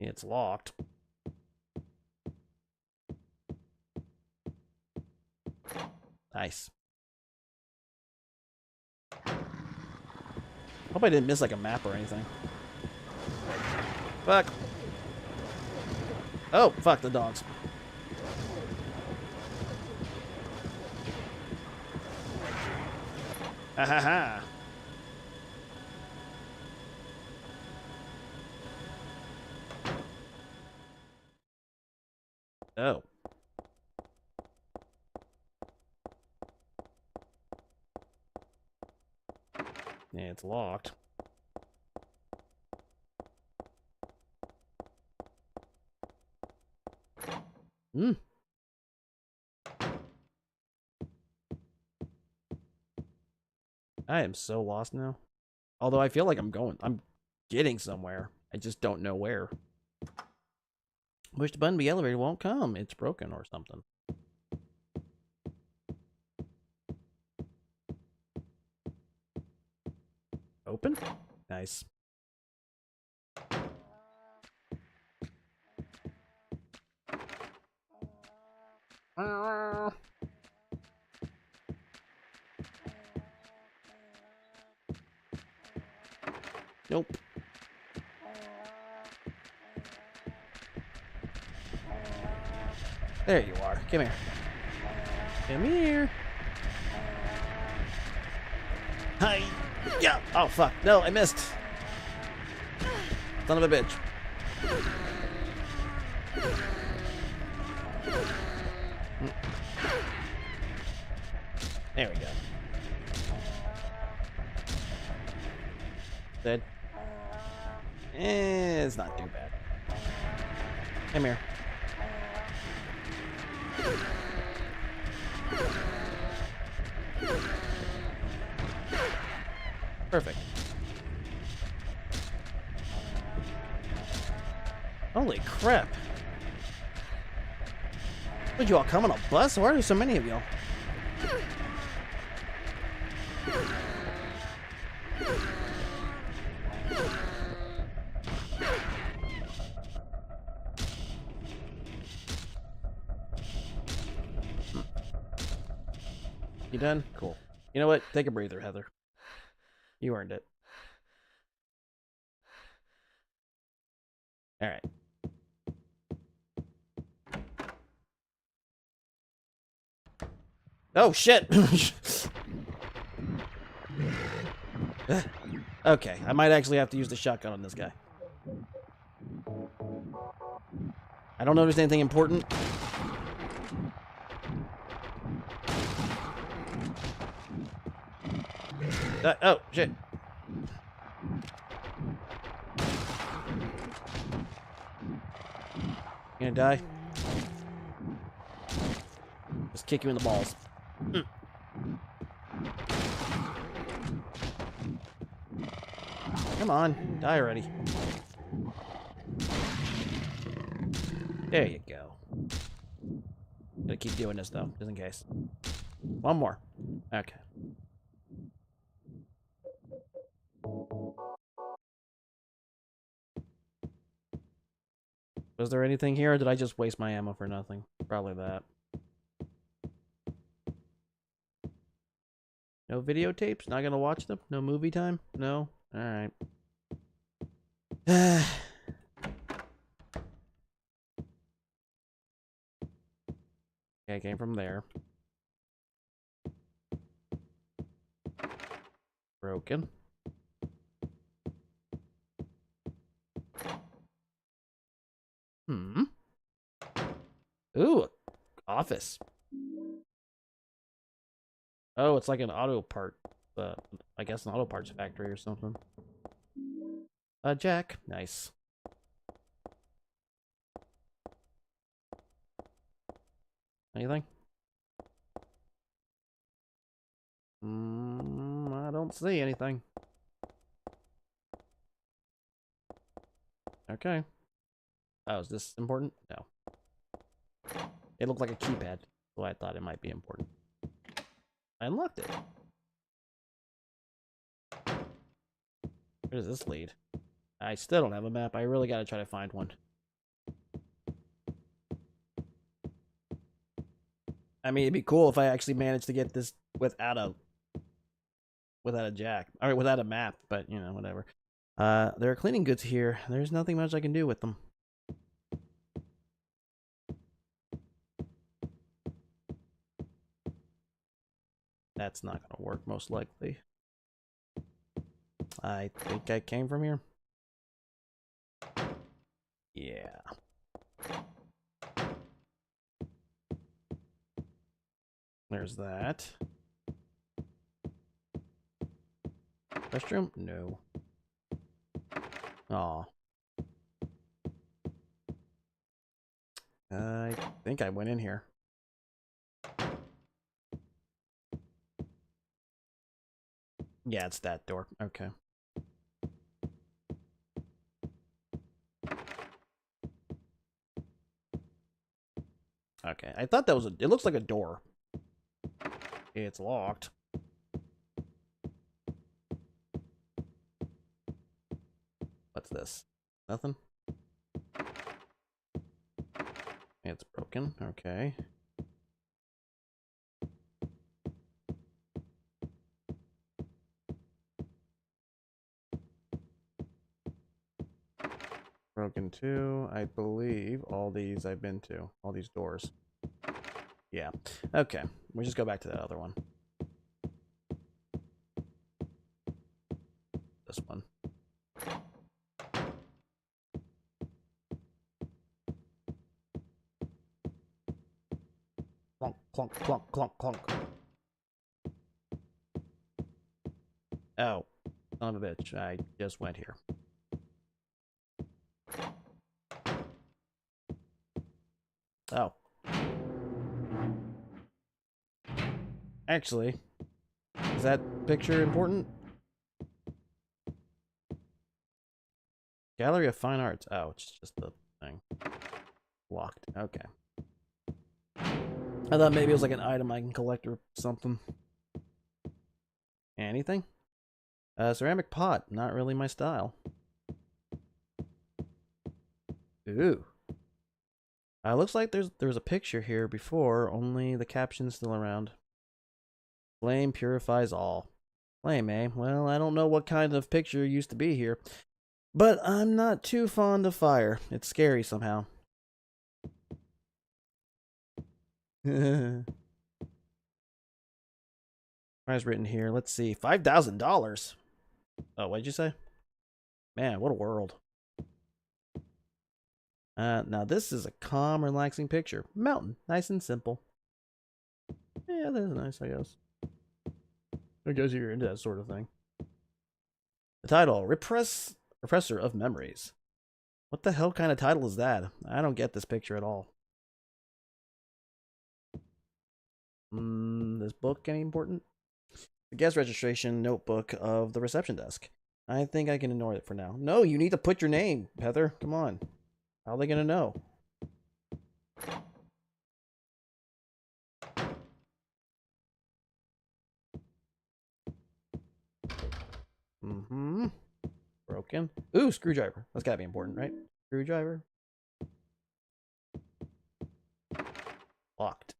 It's locked. Nice. Hope I didn't miss like a map or anything. Fuck. Oh, fuck the dogs. Ha ha ha. Oh. Yeah, it's locked. I am so lost now. Although I feel like I'm getting somewhere. I just don't know where. Push the button, the elevator won't come. It's broken or something. Open? Nice. Nope. There you are. Come here. Come here. Hi. Yeah. Oh, fuck. No, I missed. Son of a bitch. There we go. Dead. It's not too bad. Come here. Perfect. Holy crap. Would you all come on a bus? Why are there so many of y'all? You done? Cool. You know what? Take a breather, Heather. You earned it. All right. Oh, shit! Okay, I might actually have to use the shotgun on this guy. I don't notice anything important. Oh, shit. You gonna die? Just kick you in the balls. Come on, die already. There you go. Gotta keep doing this though, just in case. One more. Okay. Was there anything here, or did I just waste my ammo for nothing? Probably that. No videotapes? Not gonna watch them? No movie time? No? Alright. Okay, I came from there. Broken. Ooh, office. Oh, it's like an auto part. I guess an auto parts factory or something. Jack. Nice. Anything? I don't see anything. Okay. Oh, is this important? No. It looked like a keypad, so I thought it might be important. I unlocked it. Where does this lead? I still don't have a map. I really gotta try to find one. I mean, it'd be cool if I actually managed to get this without a jack. I mean, without a map, but, you know, whatever. There are cleaning goods here. There's nothing much I can do with them. That's not gonna work, most likely. I think I came from here. Yeah. There's that. Restroom? No. Aw. I think I went in here. Yeah, it's that door. Okay. Okay, I thought that was it looks like a door. It's locked. What's this? Nothing? It's broken. Okay. Broken too. I believe all these I've been to. All these doors. Yeah. Okay. We just go back to that other one. This one. Clunk, clunk, clunk, clunk, clunk. Oh. Son of a bitch. I just went here. Oh. Actually, is that picture important? Gallery of Fine Arts. Oh, it's just the thing. Locked. Okay. I thought maybe it was like an item I can collect or something. Anything? Ceramic pot. Not really my style. Ooh. Looks like there's a picture here before, only the caption's still around. Flame purifies all. Flame, eh? Well, I don't know what kind of picture used to be here, but I'm not too fond of fire. It's scary somehow. Price written here. Let's see. $5,000. Oh, what'd you say? Man, what a world. Now this is a calm, relaxing picture. Mountain. Nice and simple. Yeah, that's nice, I guess. I guess you're into that sort of thing. The title, Repressor of Memories. What the hell kind of title is that? I don't get this picture at all. This book any important? The guest registration notebook of the reception desk. I think I can ignore it for now. No, you need to put your name, Heather. Come on. How are they gonna know? Broken. Ooh, screwdriver. That's gotta be important, right? Screwdriver. Locked.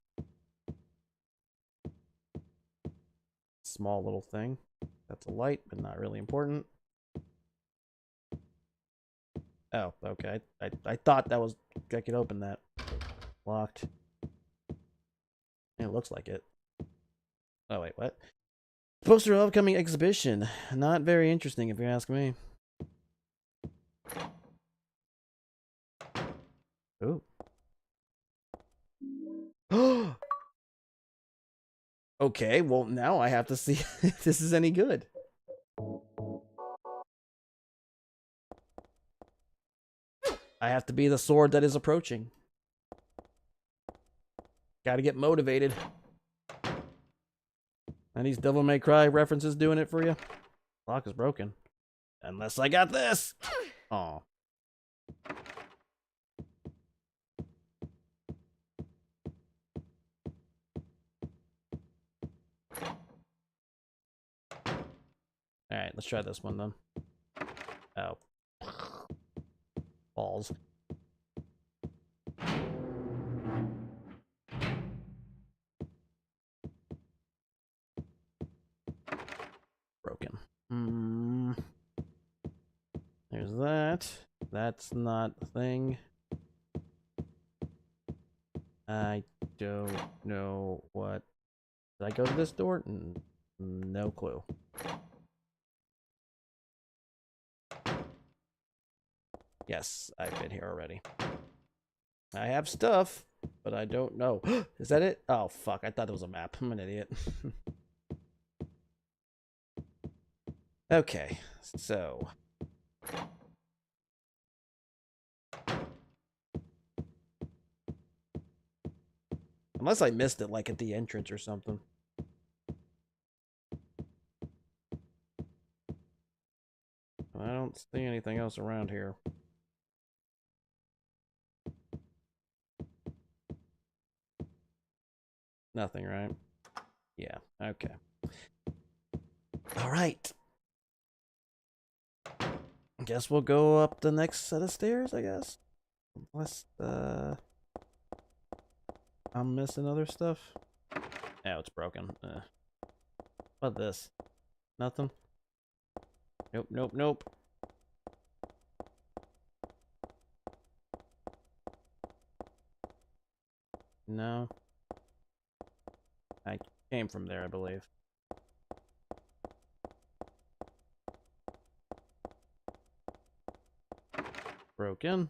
Small little thing. That's a light, but not really important. Oh, okay. I thought that was... I could open that. Locked. It looks like it. Oh, wait, what? Poster of upcoming exhibition. Not very interesting, if you ask me. Ooh. Okay, well, now I have to see if this is any good. I have to be the sword that is approaching. Gotta get motivated. And these Devil May Cry references doing it for you? Lock is broken. Unless I got this! Aw. Alright, let's try this one then. Oh. Balls. Broken. There's that. That's not a thing. I don't know what... Did I go to this door? No clue. Yes, I've been here already. I have stuff, but I don't know. Is that it? Oh, fuck. I thought it was a map. I'm an idiot. Okay, so... Unless I missed it, like, at the entrance or something. I don't see anything else around here. Nothing, right? Yeah, okay. Alright. Guess we'll go up the next set of stairs, I guess. Unless, I'm missing other stuff. Oh, it's broken. What this? Nothing? Nope, nope, nope. No. I came from there, I believe. Broken.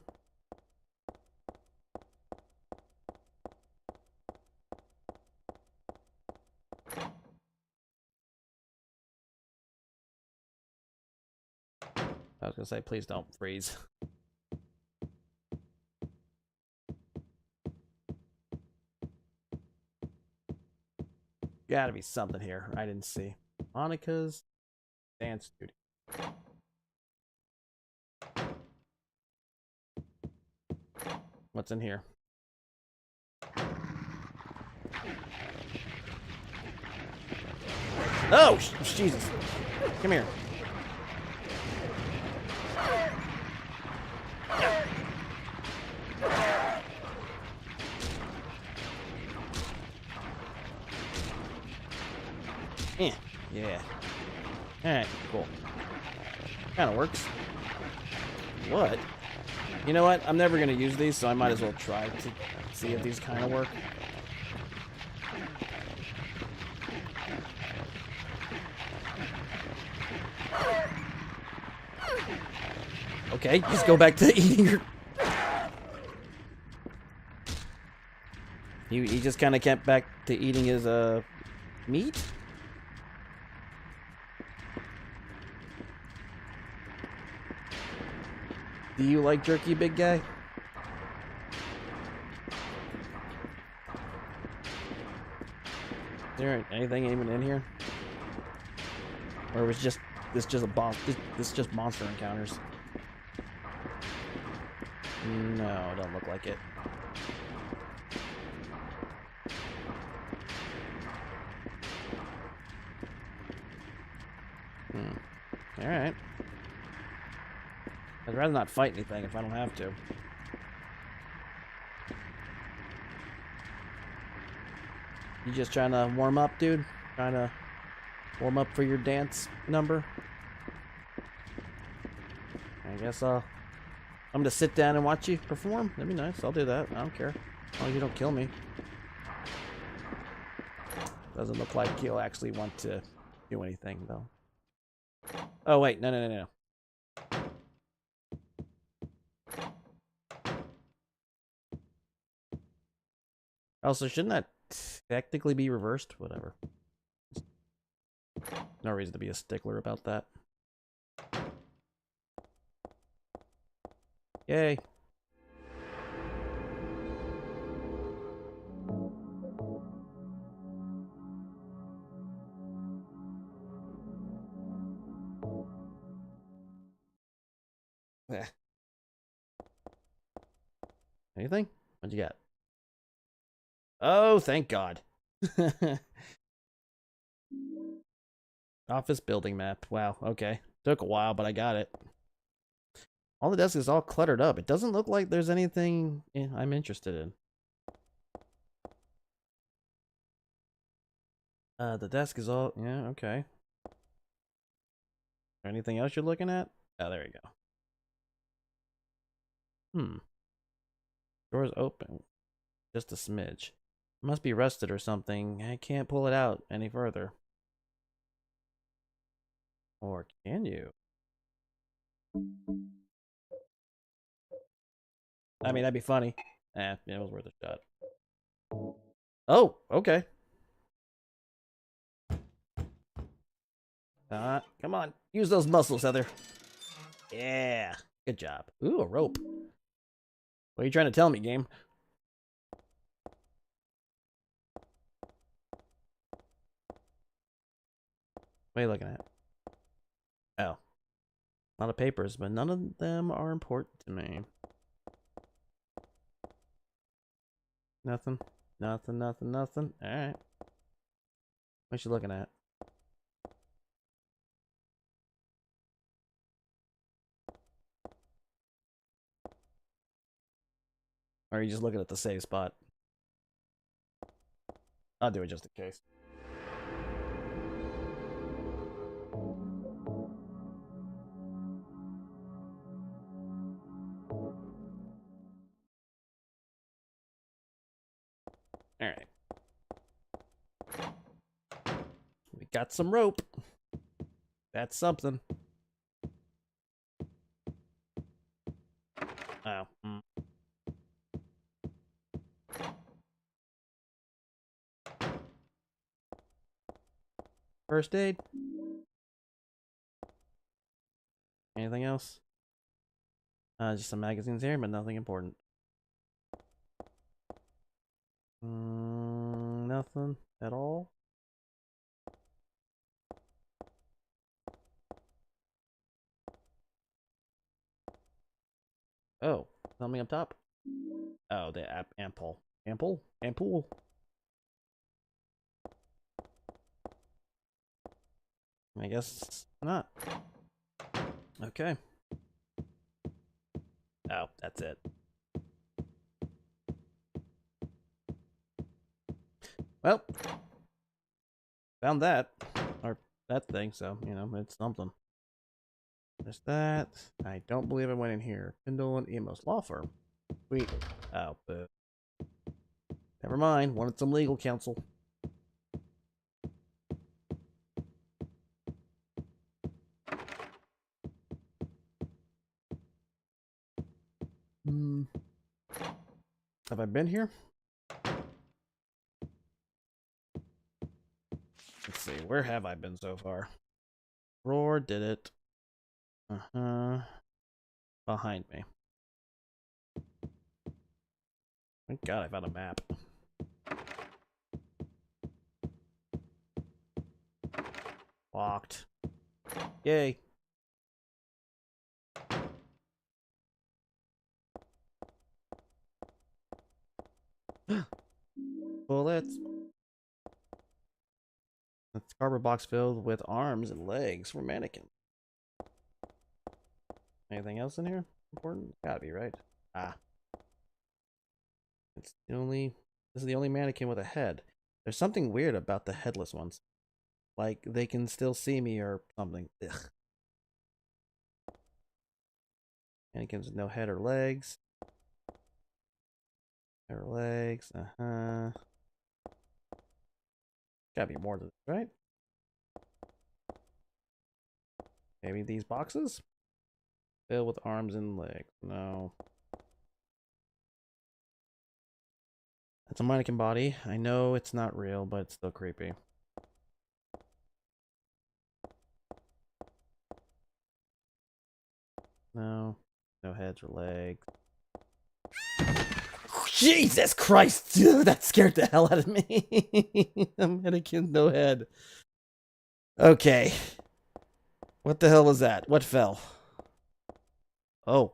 I was gonna say, please don't freeze. Gotta be something here I didn't see. Monica's dance studio. What's in here? Oh, Jesus. Come here. Yeah. Alright, cool. Kinda works. What? You know what? I'm never gonna use these, so I might as well try to see if these kinda work. Okay, just go back to eating your... He just kinda kept back to eating his, meat? Do you like jerky, big guy? Is there anything even in here? Or was just this just a boss? This just monster encounters? No, it don't look like it. All right. I'd rather not fight anything if I don't have to. You just trying to warm up, dude? Trying to warm up for your dance number? I guess I'm gonna sit down and watch you perform. That'd be nice. I'll do that. I don't care. As long as you don't kill me. Doesn't look like he'll actually want to do anything, though. Oh, wait. No. Also, shouldn't that technically be reversed? Whatever. No reason to be a stickler about that. Yay. Anything? What'd you got? Oh, thank God. Office building map. Wow, okay. Took a while, but I got it. All the desk is all cluttered up. It doesn't look like there's anything I'm interested in. The desk is all... Yeah, okay. Anything else you're looking at? Oh, there you go. Door's open. Just a smidge. It must be rusted or something. I can't pull it out any further. Or can you? I mean, that'd be funny. Yeah, it was worth a shot. Oh, okay. Come on. Use those muscles, Heather. Yeah. Good job. Ooh, a rope. What are you trying to tell me, game? What are you looking at? Oh. A lot of papers, but none of them are important to me. Nothing. Alright. What you looking at? Or are you just looking at the save spot? I'll do it just in case. Alright. We got some rope. That's something. Oh. First aid. Anything else? Just some magazines here, but nothing important. Nothing at all. Oh, something up top. Oh, the ampoule. Ampoule? I guess not. Okay. Oh, that's it. Well, found that. that thing, so, you know, it's something. There's that. I don't believe I went in here. Kindle and Emos Law Firm. Sweet. Oh, boo. Never mind. Wanted some legal counsel. Have I been here? Let's see. Where have I been so far? Roar did it. Behind me. Thank God I found a map. Locked. Yay. Bullets. That's a cardboard box filled with arms and legs for mannequin. Anything else in here? Important? Gotta be, right? Ah. It's the only... This is the only mannequin with a head. There's something weird about the headless ones. Like, they can still see me or something. Ugh. Mannequins with no head or legs. Head or legs. Gotta be more than this, right? Maybe these boxes? Filled with arms and legs. No. That's a mannequin body. I know it's not real, but it's still creepy. No. No heads or legs. Jesus Christ! Dude, that scared the hell out of me. A mannequin, no head. Okay. What the hell was that? What fell? Oh.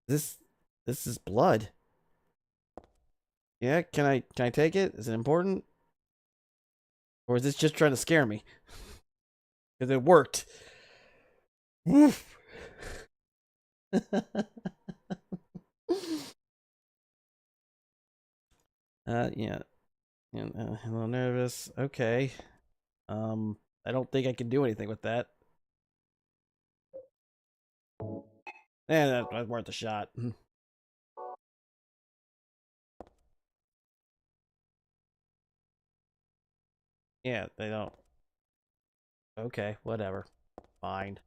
This is blood. Yeah, can I take it? Is it important? Or is this just trying to scare me? Because it worked. Woof. Yeah. A little nervous. Okay. I don't think I can do anything with that. That's worth a shot. Yeah, they don't. Okay, whatever. Fine.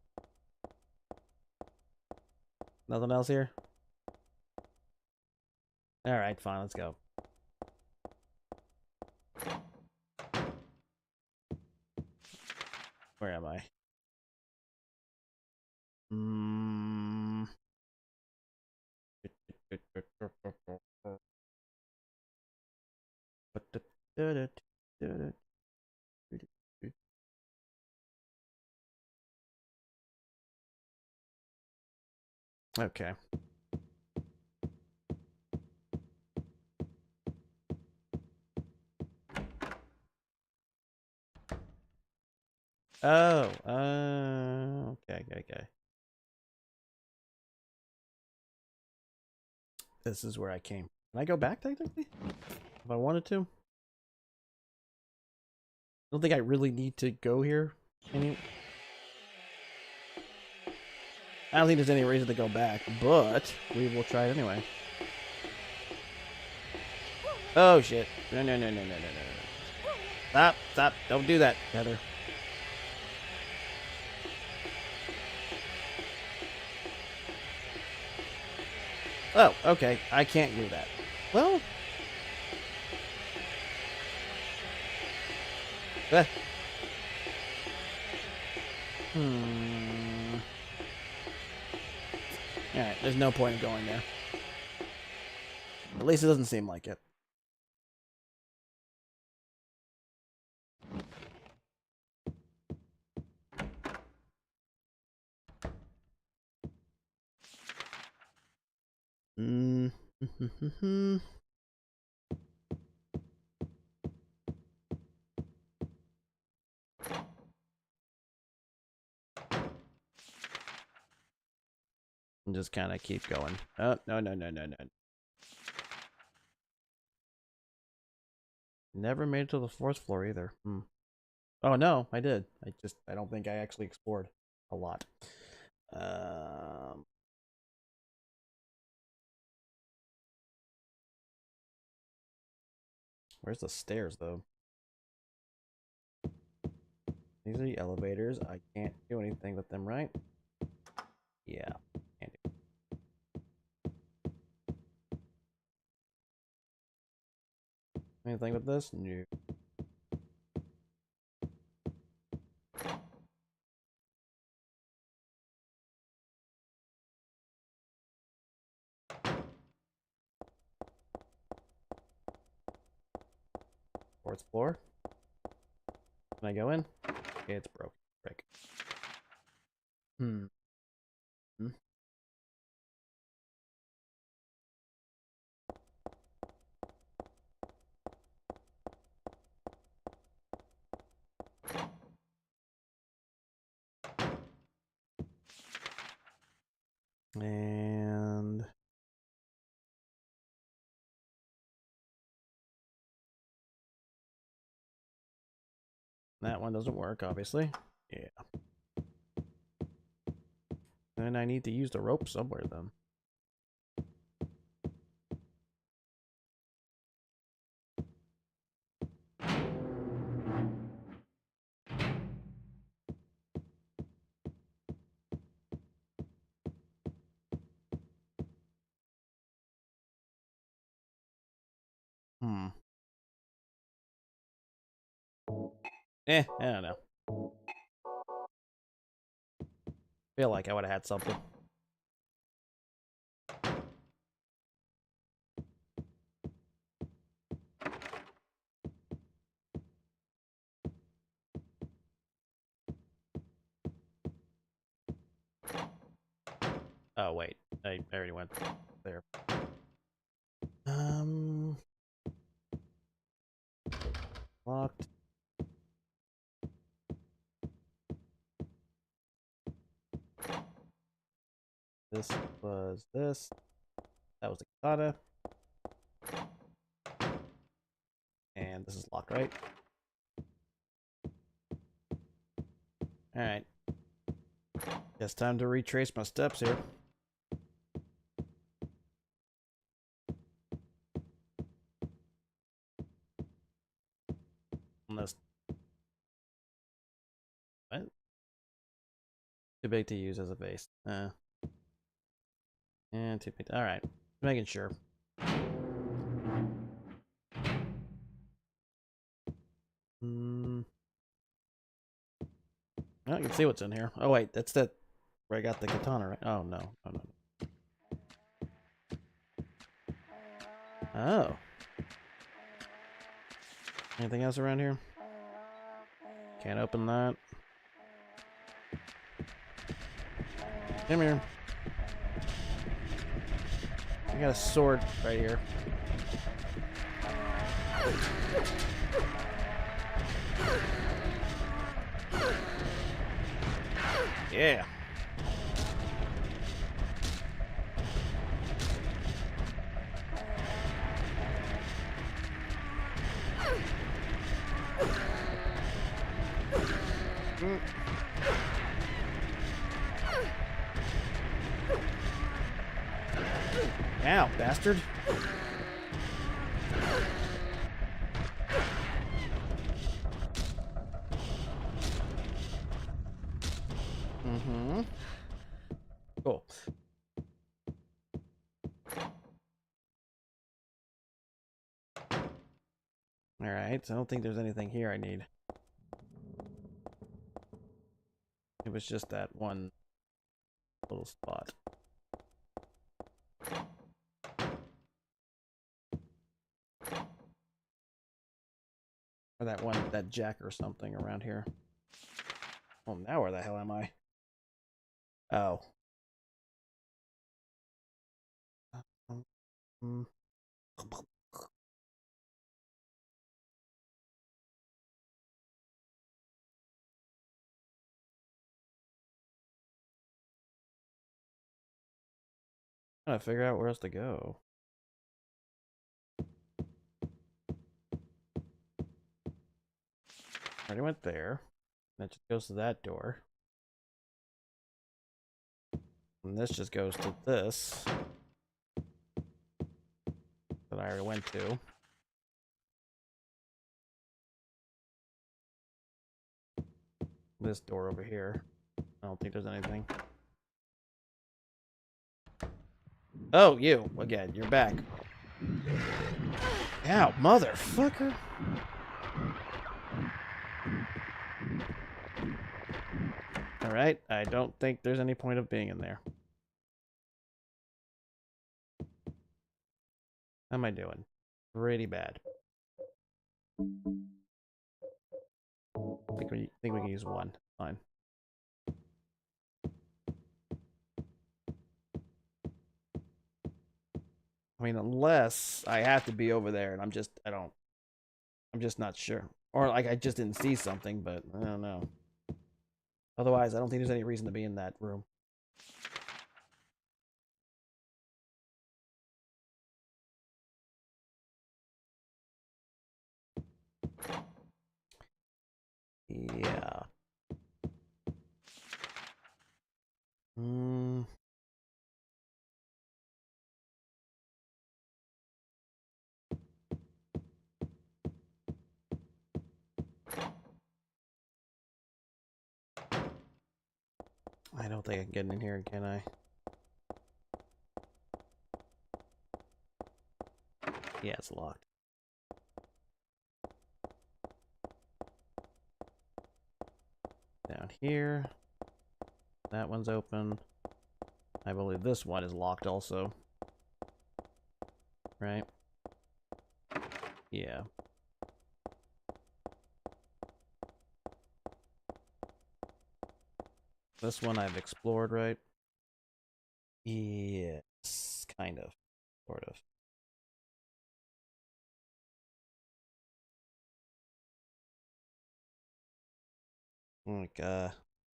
Nothing else here? Alright, fine, let's go. Where am I? Okay. Oh, okay. This is where I came. Can I go back, technically? If I wanted to? I don't think I really need to go here. I don't think there's any reason to go back, but we will try it anyway. Oh, shit. No. Stop. Don't do that, Heather. Oh, okay. I can't do that. Well. Alright, there's no point in going there. At least it doesn't seem like it. And just kind of keep going. Oh, no. Never made it to the 4th floor either. Oh no, I did. I don't think I actually explored a lot. Where's the stairs though? These are the elevators. I can't do anything with them, right? Yeah, can't do. Anything with this? No. 4th floor. Can I go in? Okay, it's broke. Break. And that one doesn't work, obviously. Yeah. And I need to use the rope somewhere then. I don't know. Feel like I would have had something. Oh wait, I already went there. Locked. This was this. That was the katana. And this is locked, right? Alright. Guess time to retrace my steps here. Unless... What? Too big to use as a base. And too big. Alright. Making sure. I can see what's in here. Oh wait, that's that where I got the katana, right? Oh no. Oh no. Oh. Anything else around here? Can't open that. Come here. I got a sword right here. Yeah. Ow, bastard. Cool. Alright, so I don't think there's anything here I need. It was just that one little spot. Or that jack or something around here. Well, now where the hell am I? Oh. Trying to figure out where else to go. Already went there. That just goes to that door. And this just goes to this. That I already went to. This door over here. I don't think there's anything. Oh, you. Again, you're back. Ow, motherfucker. Alright, I don't think there's any point of being in there. How am I doing? Pretty bad. Think we can use one. Fine. I mean, unless I have to be over there and I'm just not sure. Or like I just didn't see something, but I don't know. Otherwise, I don't think there's any reason to be in that room. Yeah. I don't think I can get in here, can I? Yeah, it's locked. Down here. That one's open. I believe this one is locked also. Right? Yeah. This one I've explored, right? Yes, kind of. Sort of. Like,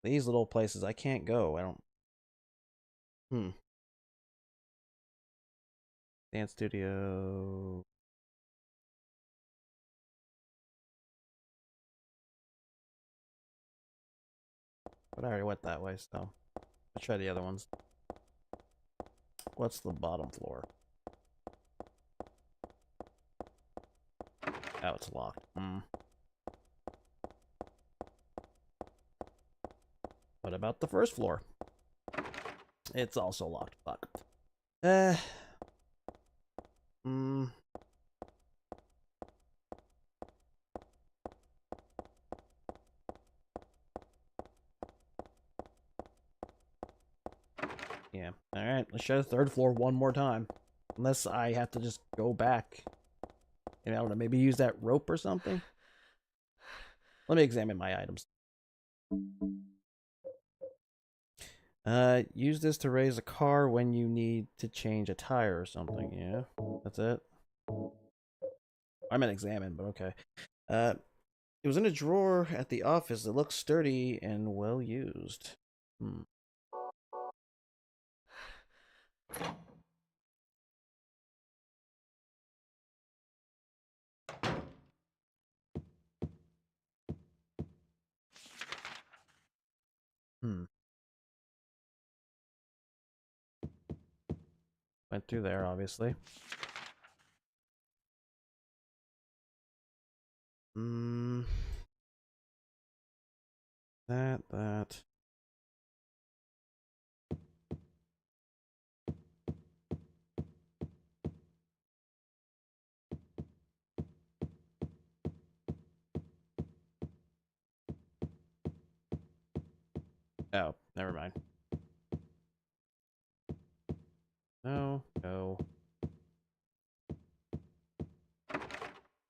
these little places I can't go. I don't... Dance studio... But I already went that way, so... Let's try the other ones. What's the bottom floor? Oh, it's locked. What about the first floor? It's also locked. Fuck. Yeah. Alright, let's try the third floor one more time. Unless I have to just go back. And I don't know, maybe use that rope or something? Let me examine my items. Use this to raise a car when you need to change a tire or something. Yeah, that's it. I meant examine, but okay. It was in a drawer at the office. It looks sturdy and well used. Went through there, obviously. That. Oh, never mind. No.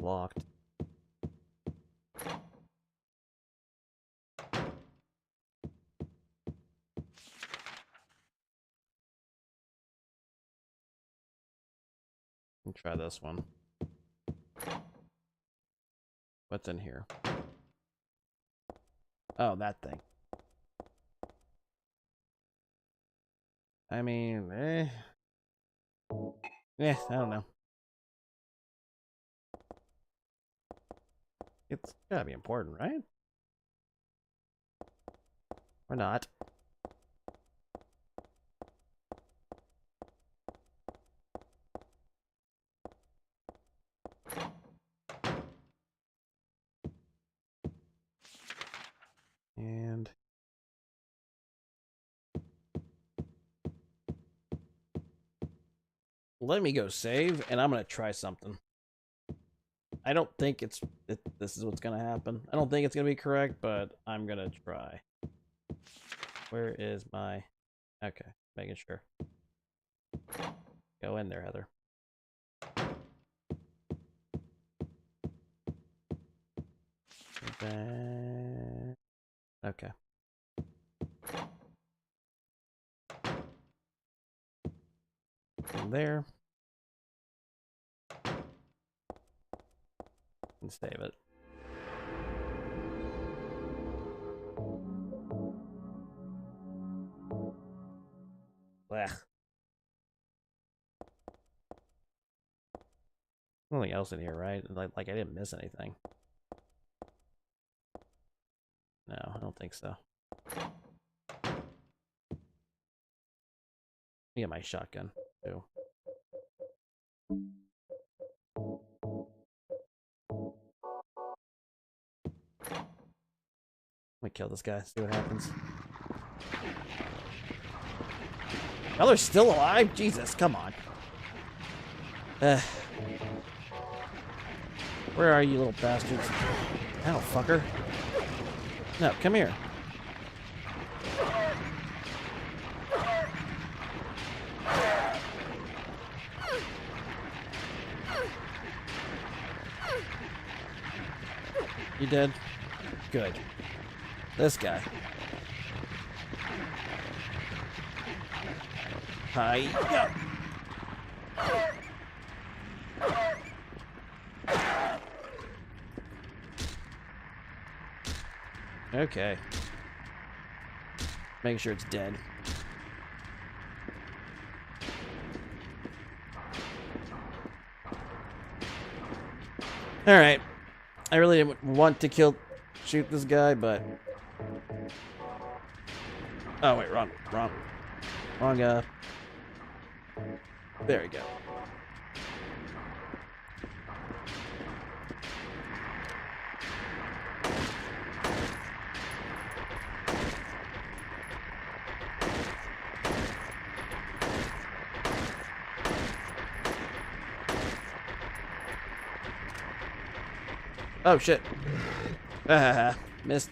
Locked. Let me try this one. What's in here? Oh, that thing. I mean, I don't know. It's gotta be important, right? Or not. And let me go save, and I'm gonna try something. I don't think this is what's gonna happen. I don't think it's gonna be correct, but I'm gonna try. Where is my... Okay, making sure. Go in there, Heather. And then... Okay. From there. And save it. Blech. Nothing else in here, right? Like I didn't miss anything. No, I don't think so. Get my shotgun too. I'm gonna kill this guy, see what happens. Y'all are still alive? Jesus, come on. Where are you, little bastards? Ow, fucker. No, come here. You dead? Good. This guy. Hi. Okay. Make sure it's dead. Alright. I really didn't want to shoot this guy, but... Oh, wait, wrong guy. There we go. Oh, shit. Missed.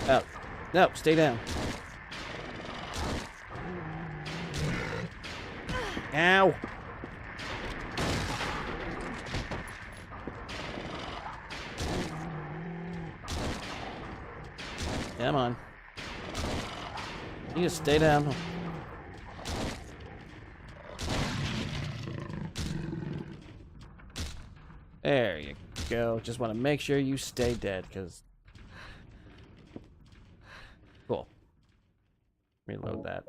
Oh. No, stay down. Ow. Come on. You just stay down. There you go. Just want to make sure you stay dead, because... Cool. Reload that.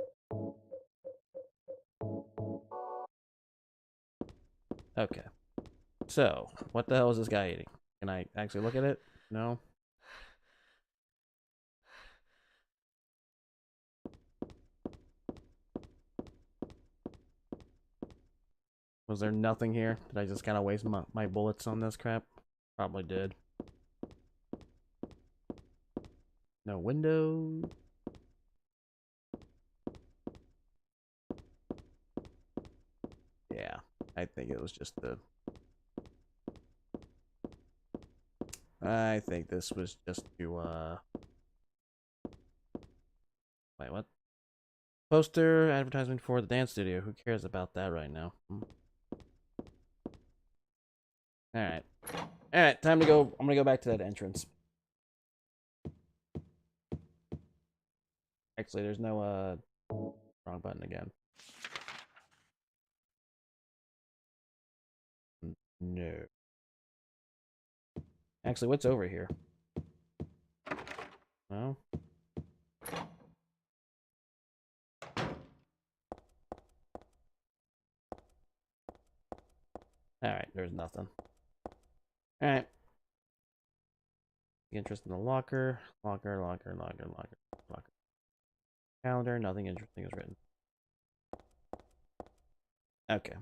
Okay. So, what the hell is this guy eating? Can I actually look at it? No? Was there nothing here? Did I just kind of waste my bullets on this crap? Probably did. No window. Yeah, I think it was just the... I think this was just to, Wait, what? Poster, advertisement for the dance studio. Who cares about that right now? Alright. Alright, time to go. I'm gonna go back to that entrance. Actually, there's no, wrong button again. No. Actually, what's over here? No. Alright, there's nothing. Alright. Interest in the locker. Locker. Calendar. Nothing interesting is written. Okay.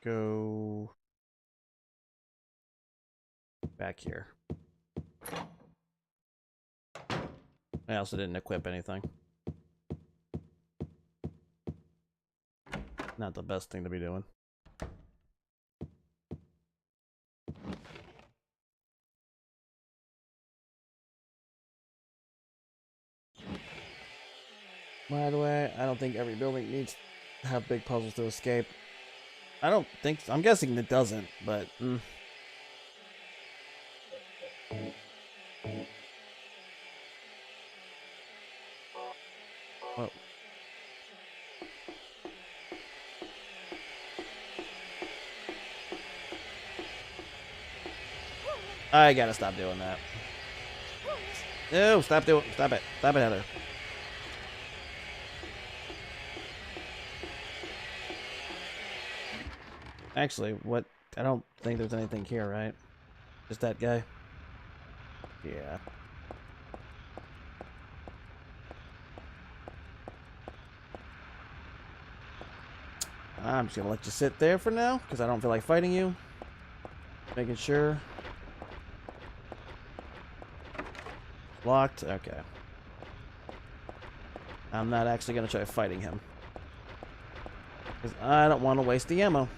Go back here. I also didn't equip anything. Not the best thing to be doing. By the way, I don't think every building needs to have big puzzles to escape. I don't think so. I'm guessing it doesn't, but Whoa. I gotta stop doing that. No, stop it. Stop it, Heather. Actually, what? I don't think there's anything here, right? Just that guy? Yeah. I'm just gonna let you sit there for now, because I don't feel like fighting you. Making sure. Locked? Okay. I'm not actually gonna try fighting him. Because I don't want to waste the ammo.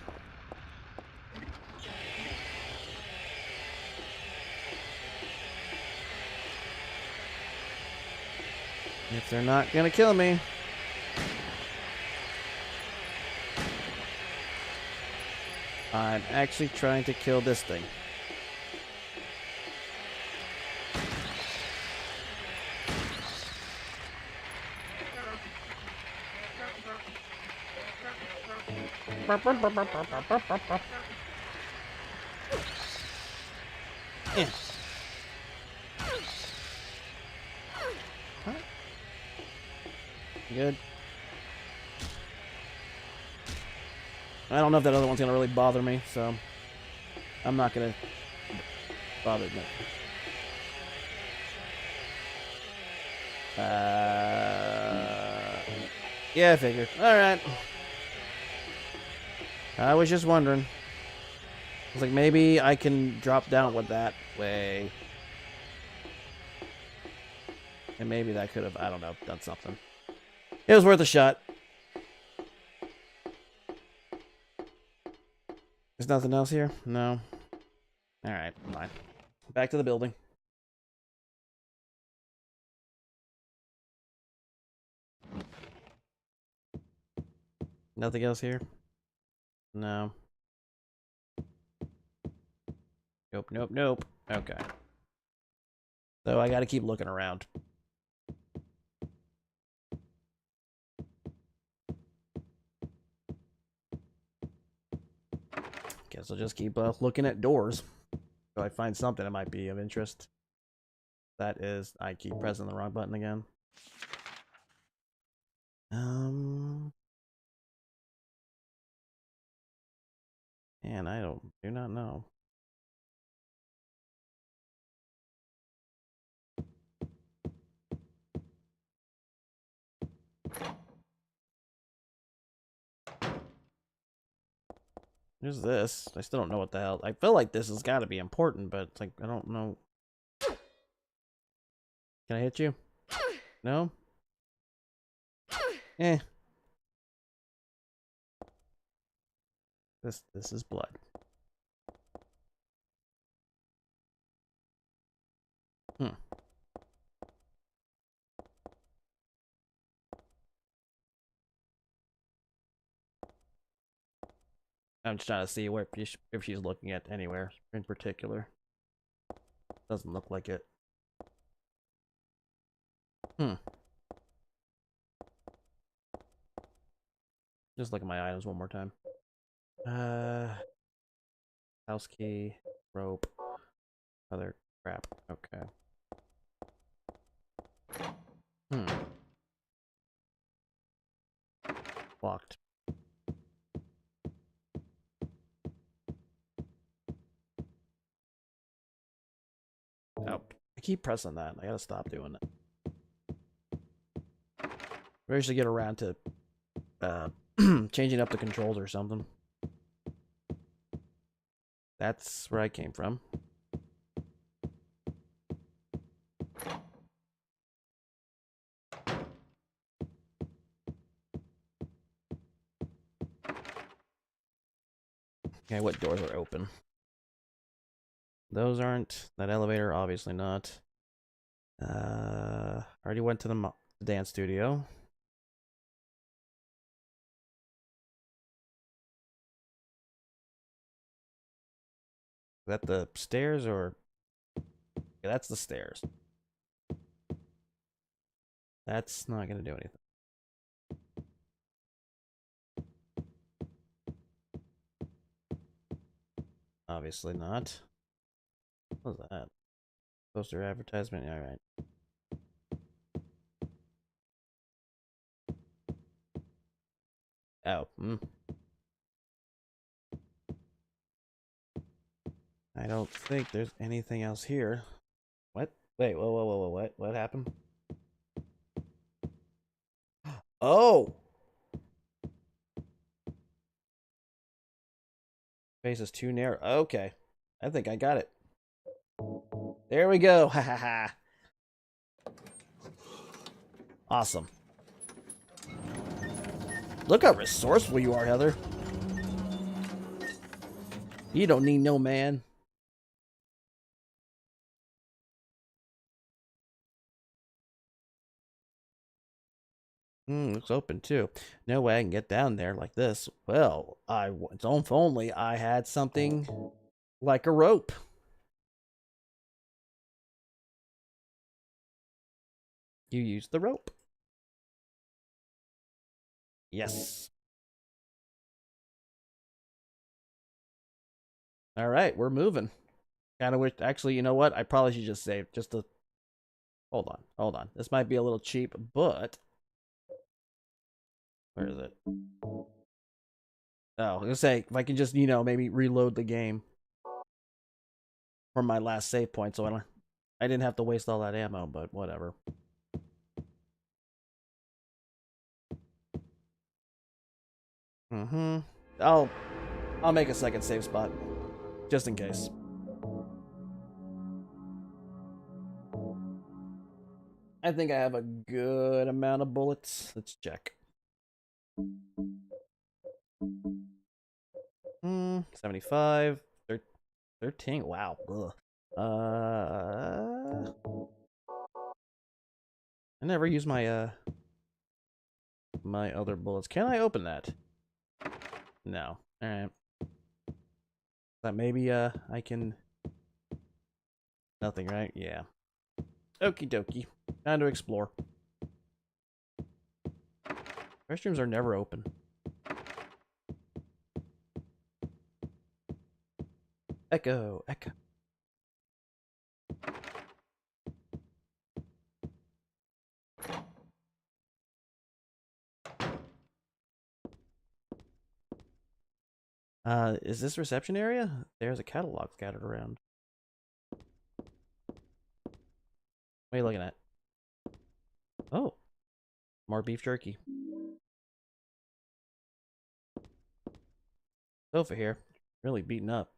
If they're not gonna kill me. I'm actually trying to kill this thing. Yeah. Huh? Good. I don't know if that other one's gonna really bother me, so I'm not gonna bother them. Yeah, I figured. Alright. I was just wondering. I was like, maybe I can drop down with that way. And maybe that could have, I don't know, done something. It was worth a shot. There's nothing else here? No. Alright, fine. Back to the building. Nothing else here? No. Nope, nope, nope. Okay. So I gotta keep looking around. Guess I'll just keep looking at doors. So I find something that might be of interest. That is, I keep pressing the wrong button again. And I do not know. Who's this? I still don't know what the hell. I feel like this has got to be important, but it's like, I don't know. Can I hit you? No? Eh. This is blood. I'm just trying to see where if she's looking at anywhere in particular. Doesn't look like it. Just look at my items one more time. House key, rope, other crap. Okay. Locked. Oh, I keep pressing that. I gotta stop doing it. Maybe I should get around to changing up the controls or something. That's where I came from. Okay, what doors are open? Those aren't. That elevator, obviously not. Already went to the dance studio. Is that the stairs or? Yeah, that's the stairs. That's not gonna do anything. Obviously not. What was that? Poster advertisement? Alright. Oh, I don't think there's anything else here. What? Wait, whoa, what happened? Oh! Space is too narrow. Okay. I think I got it. There we go. Ha ha ha. Awesome. Look how resourceful you are, Heather. You don't need no man. Looks open too. No way I can get down there like this. Well, it's if only I had something like a rope. You use the rope. Yes. All right, we're moving. Kind of wish. Actually, you know what? I probably should just save just to. Hold on. This might be a little cheap, but where is it? Oh, I was gonna say if I can just maybe reload the game from my last save point, so I didn't have to waste all that ammo, but whatever. I'll make a second save spot just in case. I think I have a good amount of bullets. Let's check. 75, 13. Wow. Ugh. I never use my my other bullets. Can I open that? No. All right. That maybe I can. Nothing, right? Yeah. Okie dokie. Time to explore. Restrooms are never open. Echo. Is this reception area? There's a catalog scattered around. What are you looking at? Oh. More beef jerky. Sofa here. Really beaten up.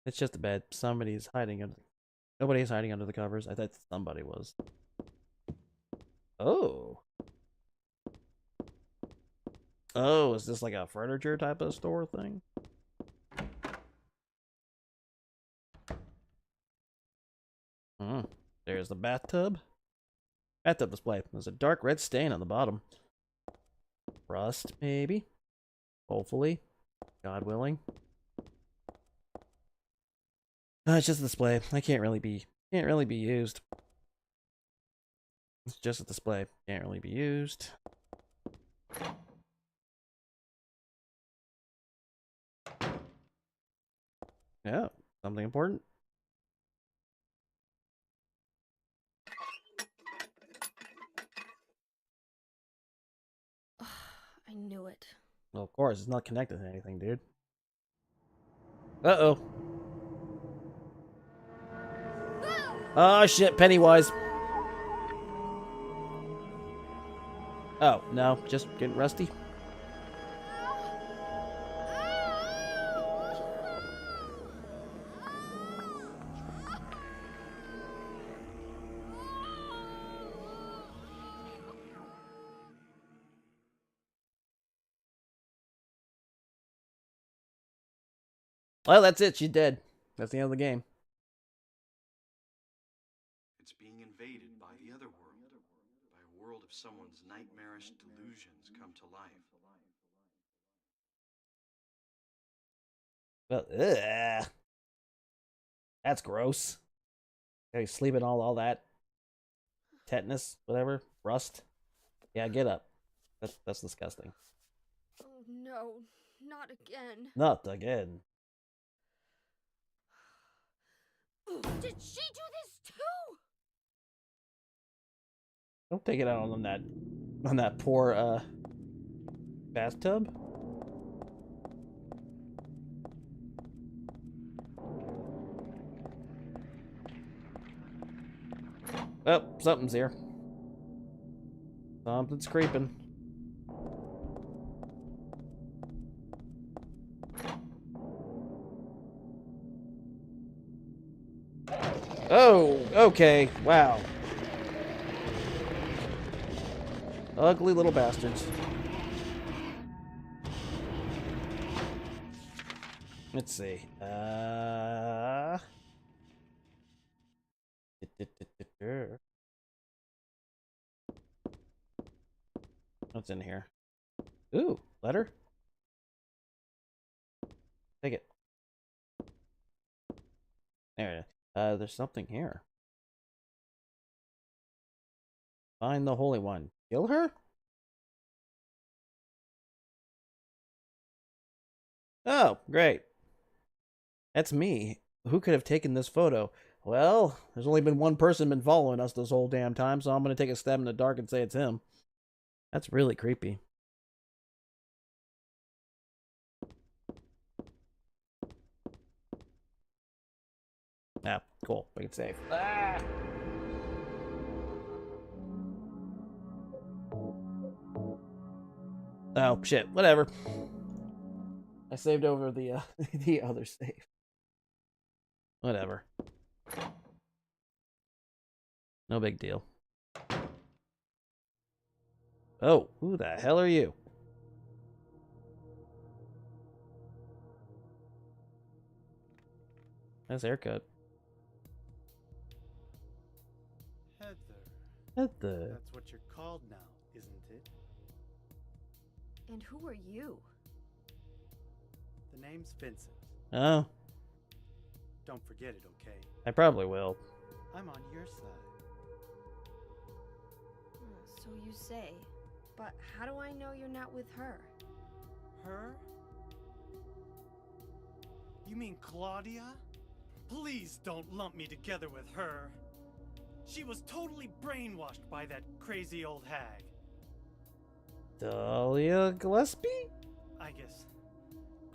It's just a bed. Somebody's hiding under. Nobody's hiding under the covers. I thought somebody was. Oh. Oh, is this like a furniture type of store thing? There's the bathtub. Bathtub display. There's a dark red stain on the bottom. Rust, maybe. Hopefully. God willing. It's just a display. I can't really be Can't really be used. It's just a display. Can't really be used. Yeah, something important. I knew it. Well, of course, it's not connected to anything, dude. Uh-oh. Oh, shit, Pennywise. Oh, no, just getting rusty. Well, that's it. She's dead. That's the end of the game. It's being invaded by the other world, by a world of someone's nightmarish delusions come to life. Well, ugh. That's gross. Okay, sleeping all that. Tetanus, whatever. Rust. Yeah, get up. That's disgusting. Oh no, not again. Not again. Did she do this too? Don't take it out on that poor bathtub. Oh, something's here. Something's creeping. Oh, okay. Wow. Ugly little bastards. Let's see. What's in here? Ooh, letter? Take it. There it is. There's something here. Find the Holy One. Kill her? Oh, great. That's me. Who could have taken this photo? Well, there's only been one person been following us this whole damn time, so I'm going to take a stab in the dark and say it's him. That's really creepy. Ah, cool. We can save. Ah! Oh, shit. Whatever. I saved over the the other save. Whatever. No big deal. Oh, who the hell are you? Nice haircut. Heather. Heather. That's what you're called now, isn't it? And who are you? The name's Vincent. Oh. Don't forget it, okay? I probably will. I'm on your side. So you say. But how do I know you're not with her? Her? You mean Claudia? Please don't lump me together with her. She was totally brainwashed by that crazy old hag. Dahlia Gillespie? I guess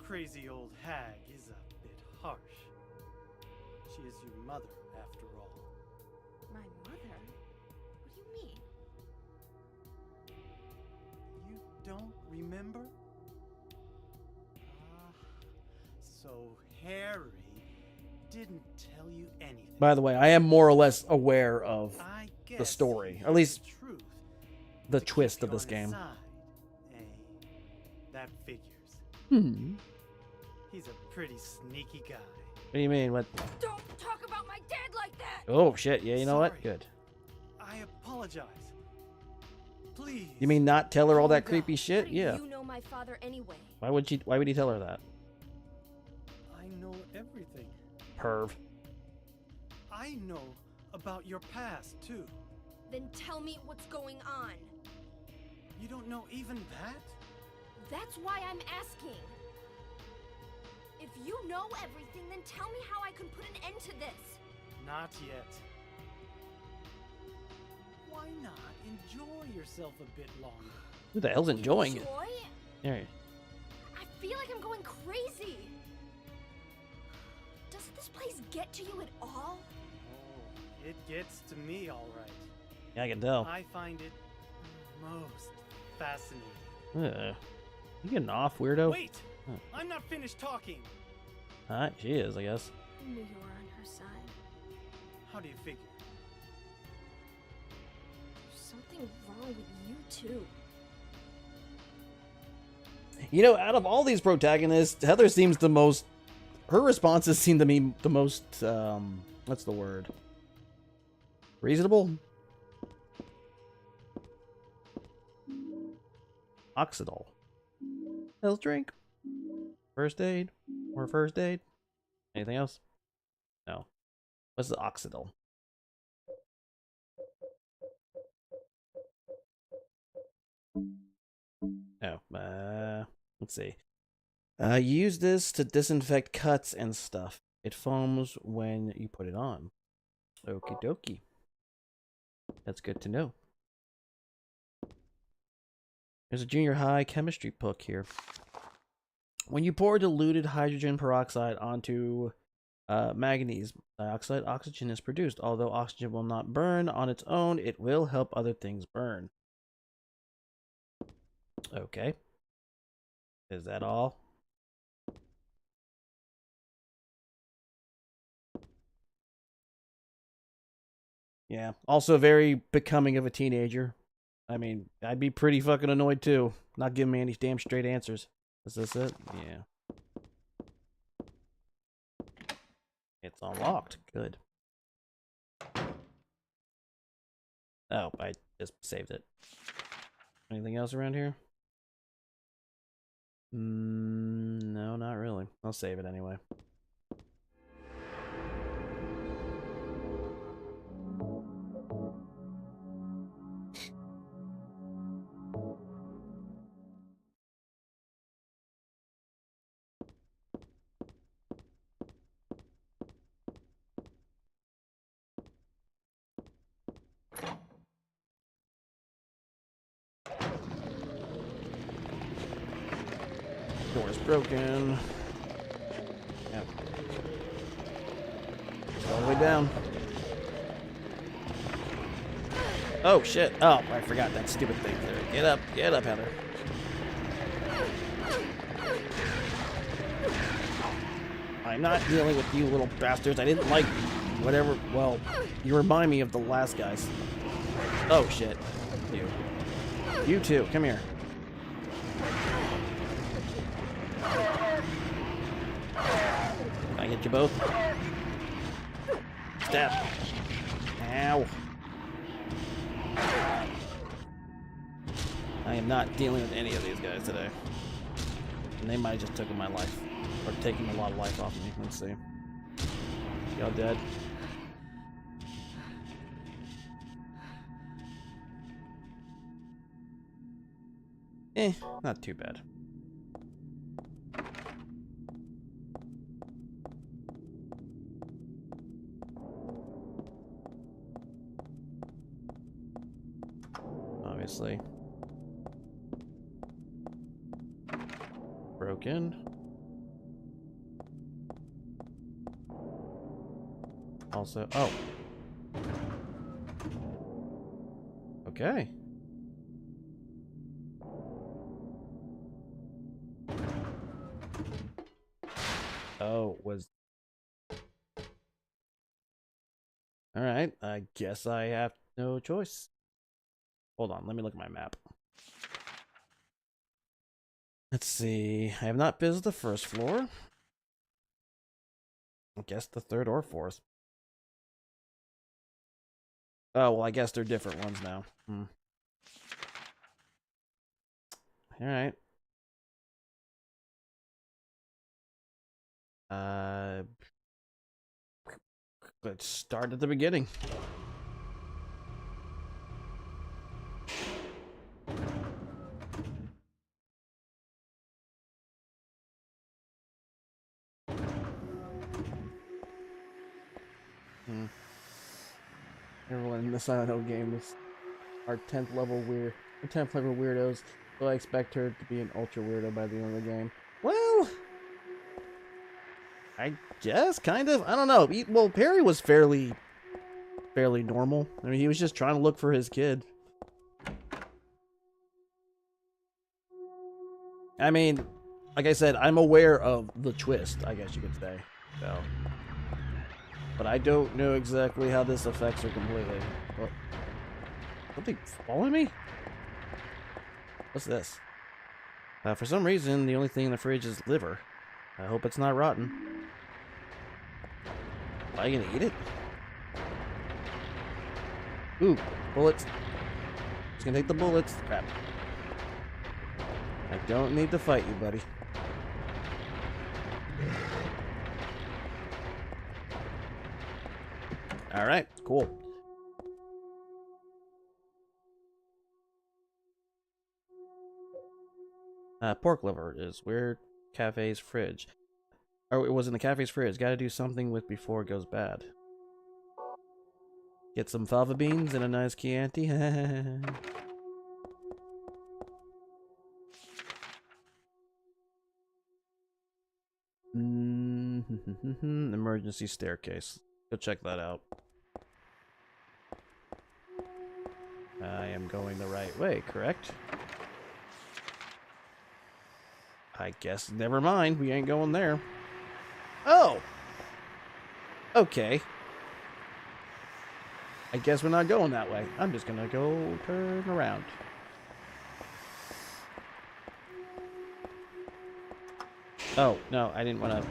crazy old hag is a bit harsh. She is your mother, after all. My mother? What do you mean? You don't remember? So Harry didn't tell you anything. By the way, I am more or less aware of the story. At least the twist of this game. That figures. He's a pretty sneaky guy. What do you mean? What? Don't talk about my dad like that! Oh, shit. Yeah, you know what? Good. I apologize. Please. You mean not tell her all that creepy shit? How do Yeah. you know my father anyway? Why would he tell her that? I know everything. Perv. I know about your past, too. Then tell me what's going on. You don't know even that? That's why I'm asking. If you know everything, then tell me how I can put an end to this. Not yet. Why not enjoy yourself a bit longer? Who the hell's enjoying it? Enjoy? Yeah. I feel like I'm going crazy. Does this place get to you at all? Oh, it gets to me, all right. Yeah, I can tell. I find it most fascinating. You getting off, weirdo? Wait! I'm not finished talking. Alright, she is, I guess. I knew you were on her side. How do you figure? There's something wrong with you, too. You know, out of all these protagonists, Heather seems the most... Her responses seem to me the most, what's the word? Reasonable? Oxidol. Health drink? First aid? More first aid? Anything else? No. What's the Oxidol? Oh, let's see. Use this to disinfect cuts and stuff. It foams when you put it on. Okie dokie. That's good to know. There's a junior high chemistry book here. When you pour diluted hydrogen peroxide onto manganese dioxide, oxygen is produced. Although oxygen will not burn on its own, it will help other things burn. Okay. Is that all? Yeah. Also very becoming of a teenager. I mean, I'd be pretty fucking annoyed too. Not giving me any damn straight answers. Is this it? Yeah. It's unlocked. Good. Oh, I just saved it. Anything else around here? No, not really. I'll save it anyway. Door's broken. Yep. All the way down. Oh shit. Oh, I forgot that stupid thing there. Get up, Heather. I'm not dealing with you little bastards. I didn't like whatever. Well, you remind me of the last guys. Oh shit. You too. Come here. Can I get you both? Stab. Ow. I am not dealing with any of these guys today. And they might have just taken my life. Or taking a lot of life off of me. Let's see. Y'all dead? Not too bad. Obviously. Broken. Also, oh. Okay. Oh, was... Alright, I guess I have no choice. Hold on, let me look at my map. Let's see. I have not visited the first floor. I guess the third or fourth. Oh, well, I guess they're different ones now. Alright. let's start at the beginning. Everyone in the Silent Hill game is our 10th level weirdos, so I expect her to be an ultra weirdo by the end of the game. Well, I guess, kind of. I don't know. Well, Perry was fairly normal. I mean, he was just trying to look for his kid. I mean, like I said, I'm aware of the twist, I guess you could say. So, but I don't know exactly how this affects her completely. What? Something following me? What's this? For some reason, the only thing in the fridge is liver. I hope it's not rotten. Am I gonna eat it? Ooh, bullets. Just gonna take the bullets. Crap. I don't need to fight you, buddy. Alright, cool. Pork liver is weird. Cafe's fridge. Oh, it was in the cafe's fridge. Gotta do something with before it goes bad. Get some fava beans and a nice Chianti. Emergency staircase. Go check that out. I am going the right way, correct? I guess never mind. We ain't going there. Oh! Okay. I guess we're not going that way. I'm just gonna go turn around. Oh, no, I didn't want to...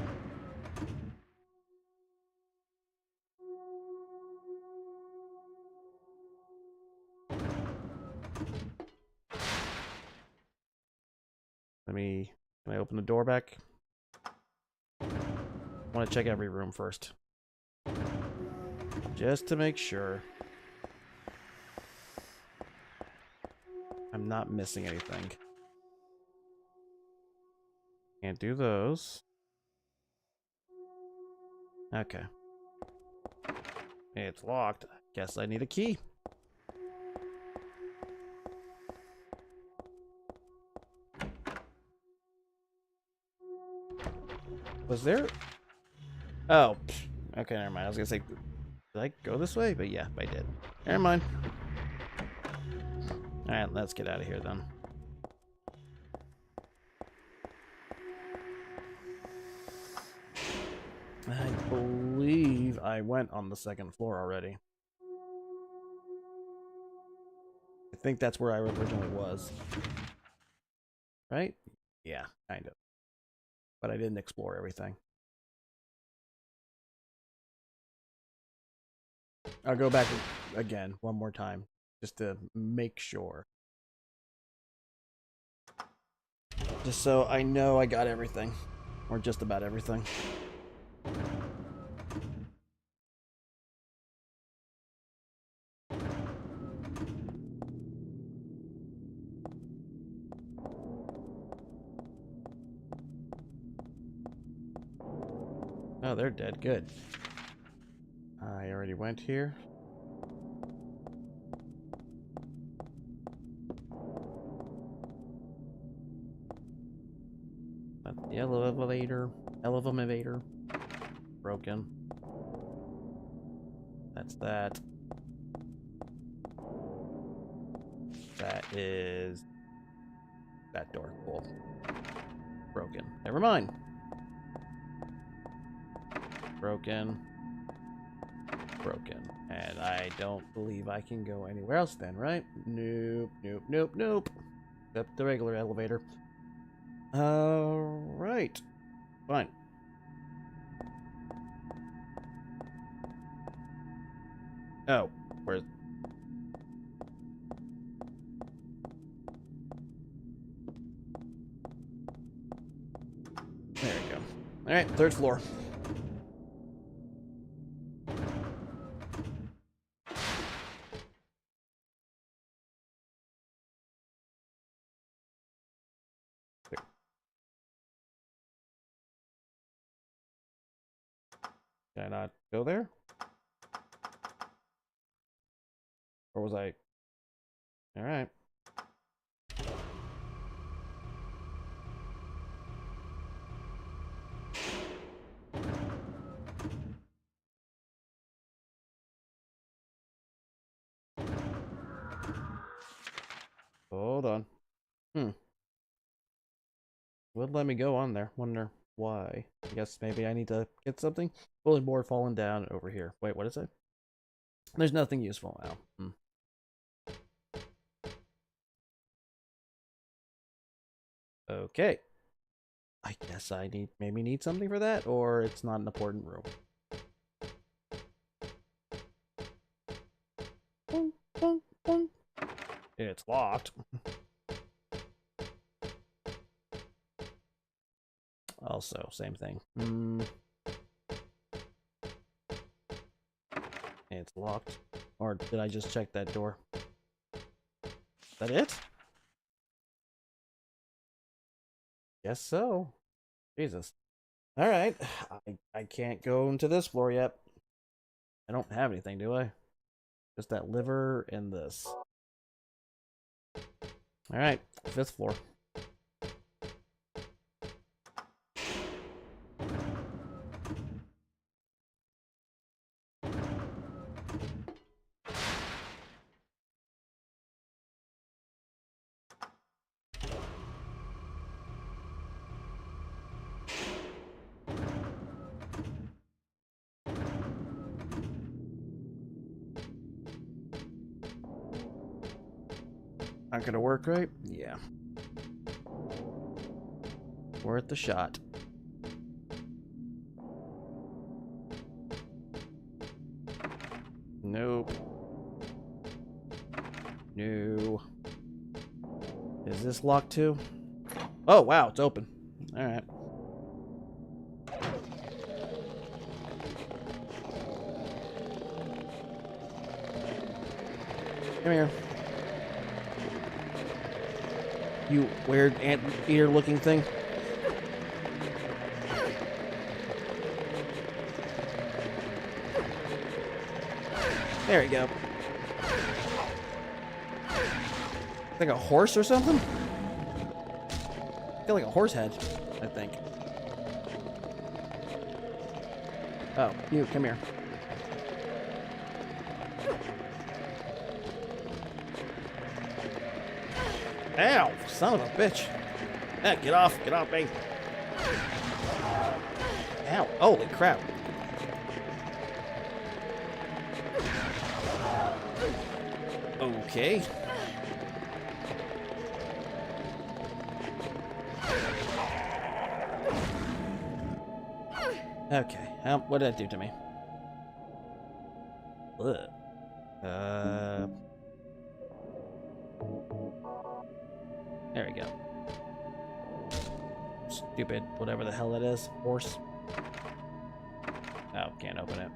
Can I open the door back? I want to check every room first. Just to make sure I'm not missing anything. Can't do those. Okay. It's locked. Guess I need a key. Was there? Oh. Okay, never mind. I was gonna say, did I go this way? But yeah, I did. Never mind. Alright, let's get out of here then. I believe I went on the second floor already. I think that's where I originally was. Right? Yeah, kind of. But I didn't explore everything. I'll go back again one more time just to make sure. Just so I know I got everything. Or just about everything. Oh, they're dead. Good. I already went here. That's the elevator. Elevator. Broken. That's that. That is that door. Cool. Broken. Never mind. Broken. Broken. And I don't believe I can go anywhere else then, right? Nope, nope, nope, nope. Except the regular elevator. Alright. Fine. Oh, where's... There we go. Alright, third floor. Can I not go there? Or was I? Alright. Hold on. Wouldn't let me go on there. Wonder why. I guess maybe I need to get something. Bulletin board falling down over here. Wait, what is it? There's nothing useful now. Okay. I guess I maybe need something for that, or it's not an important room. Boom, boom, boom. It's locked. Also, same thing. It's locked. Or did I just check that door? Is that it? Guess so. Jesus. Alright. I can't go into this floor yet. I don't have anything, do I? Just that liver and this. Alright. 5th floor. Not gonna work, right? Yeah. Worth the shot. Nope. No. Is this locked too? Oh, wow, it's open. Alright. Come here. You weird anteater looking thing. There you go. Like a horse or something? I feel like a horse head, I think. Oh, you, come here. Ow, son of a bitch. Ah, get off me. Ow, holy crap. Okay. Okay, what did that do to me? Ugh. There we go. Stupid, whatever the hell that is. Horse. Oh, can't open it.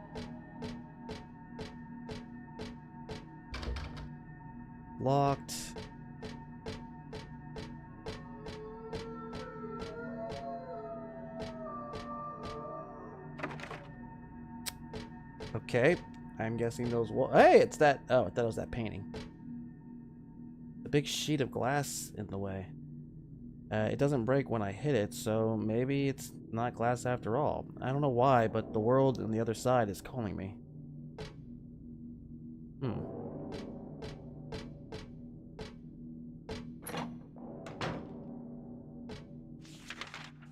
Locked. Okay, I'm guessing those hey, it's that. Oh, I thought it was that painting. The big sheet of glass in the way. It doesn't break when I hit it, so maybe it's not glass after all. I don't know why, but the world on the other side is calling me.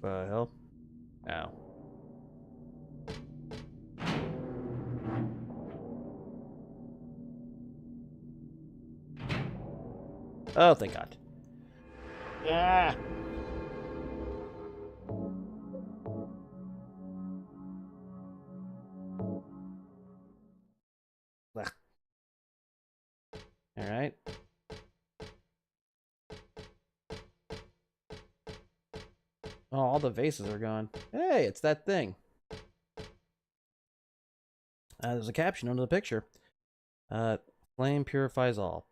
What the hell? Ow. Oh, thank God. Yeah. All right. Oh, all the vases are gone. Hey, it's that thing. There's a caption under the picture. Flame purifies all.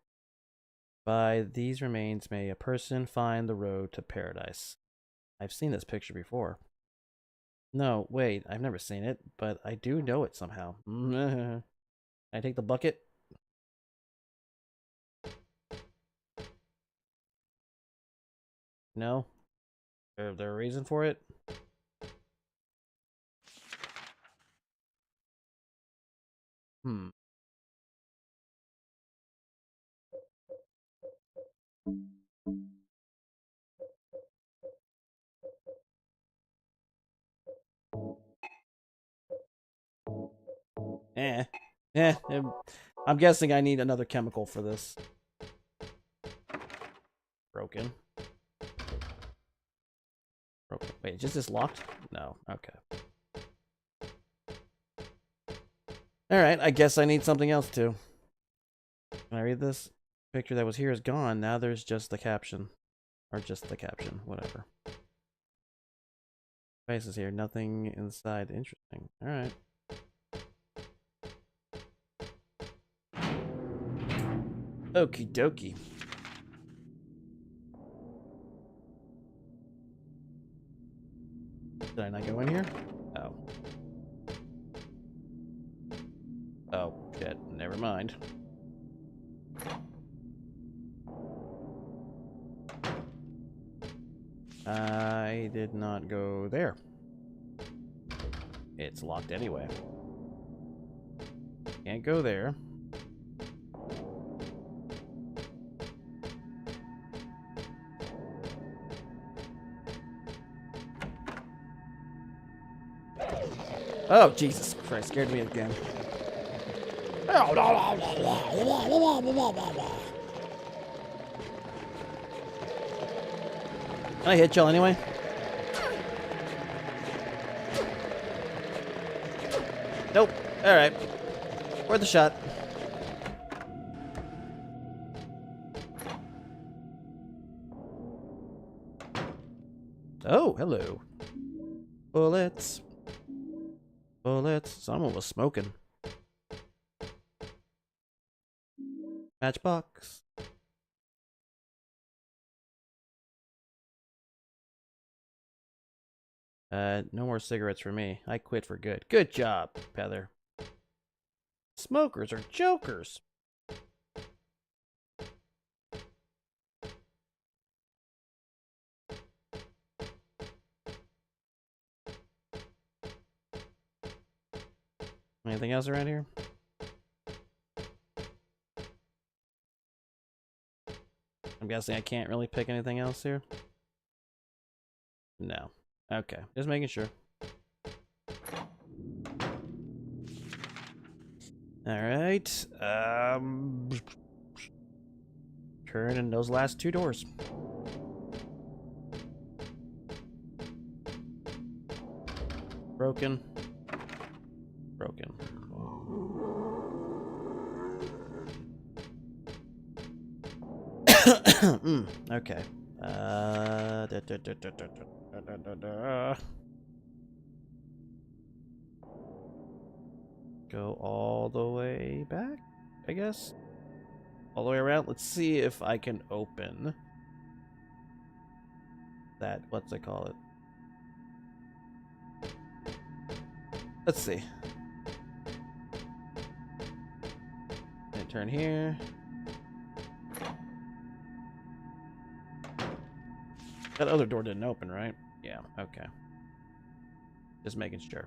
By these remains may a person find the road to paradise. I've seen this picture before. No, wait, I've never seen it, but I do know it somehow. I take the bucket? No? Is there a reason for it? Hmm. I'm guessing I need another chemical for this. Broken. Wait, just this locked? No. Okay. Alright, I guess I need something else too. Can I read this? Picture that was here is gone. Now there's just the caption. Or just the caption. Whatever. Faces here. Nothing inside. Interesting. Alright. Okie dokie. Did I not go in here? Oh. Oh, shit. Never mind. I did not go there. It's locked anyway. Can't go there. Oh, Jesus Christ, scared me again. Can I hit y'all anyway? Nope. Alright. Worth a shot. Oh, hello. Bullets. Bullets. Someone was smoking. Matchbox. No more cigarettes for me. I quit for good. Good job, Heather. Smokers are jokers. Anything else around here? I'm guessing I can't really pick anything else here. No. Okay, just making sure. Alright. Turn in those last two doors. Broken. Broken. Okay. Go all the way back, I guess. All the way around. Let's see if I can open that. What's it call it? Let's see. And turn here. That other door didn't open, right? Yeah, okay. Just making sure.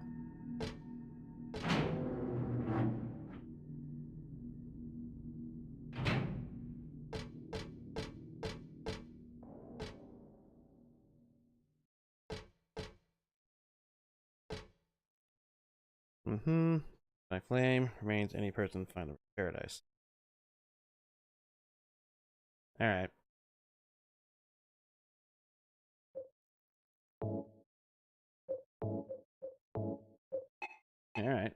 My flame remains any person find the paradise. Alright. Alright,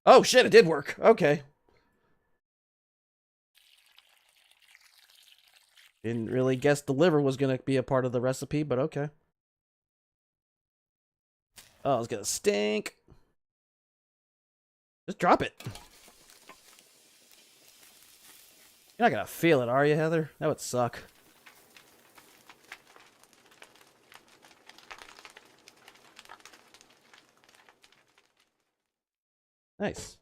oh shit, it did work. Okay. Didn't really guess the liver was gonna be a part of the recipe, but okay. Oh, it's gonna stink. Just drop it. You're not gonna feel it, are you, Heather? That would suck. Nice.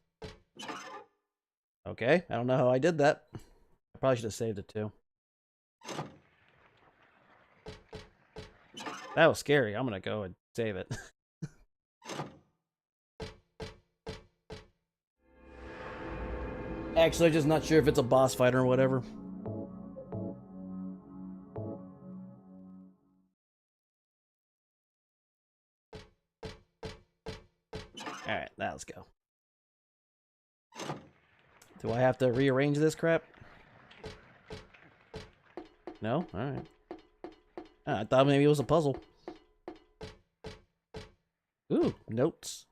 Okay, I don't know how I did that. I probably should have saved it too. That was scary. I'm gonna go and save it. Actually, I'm just not sure if it's a boss fight or whatever. Alright, now let's go. Do I have to rearrange this crap? No? Alright. I thought maybe it was a puzzle. Ooh, notes.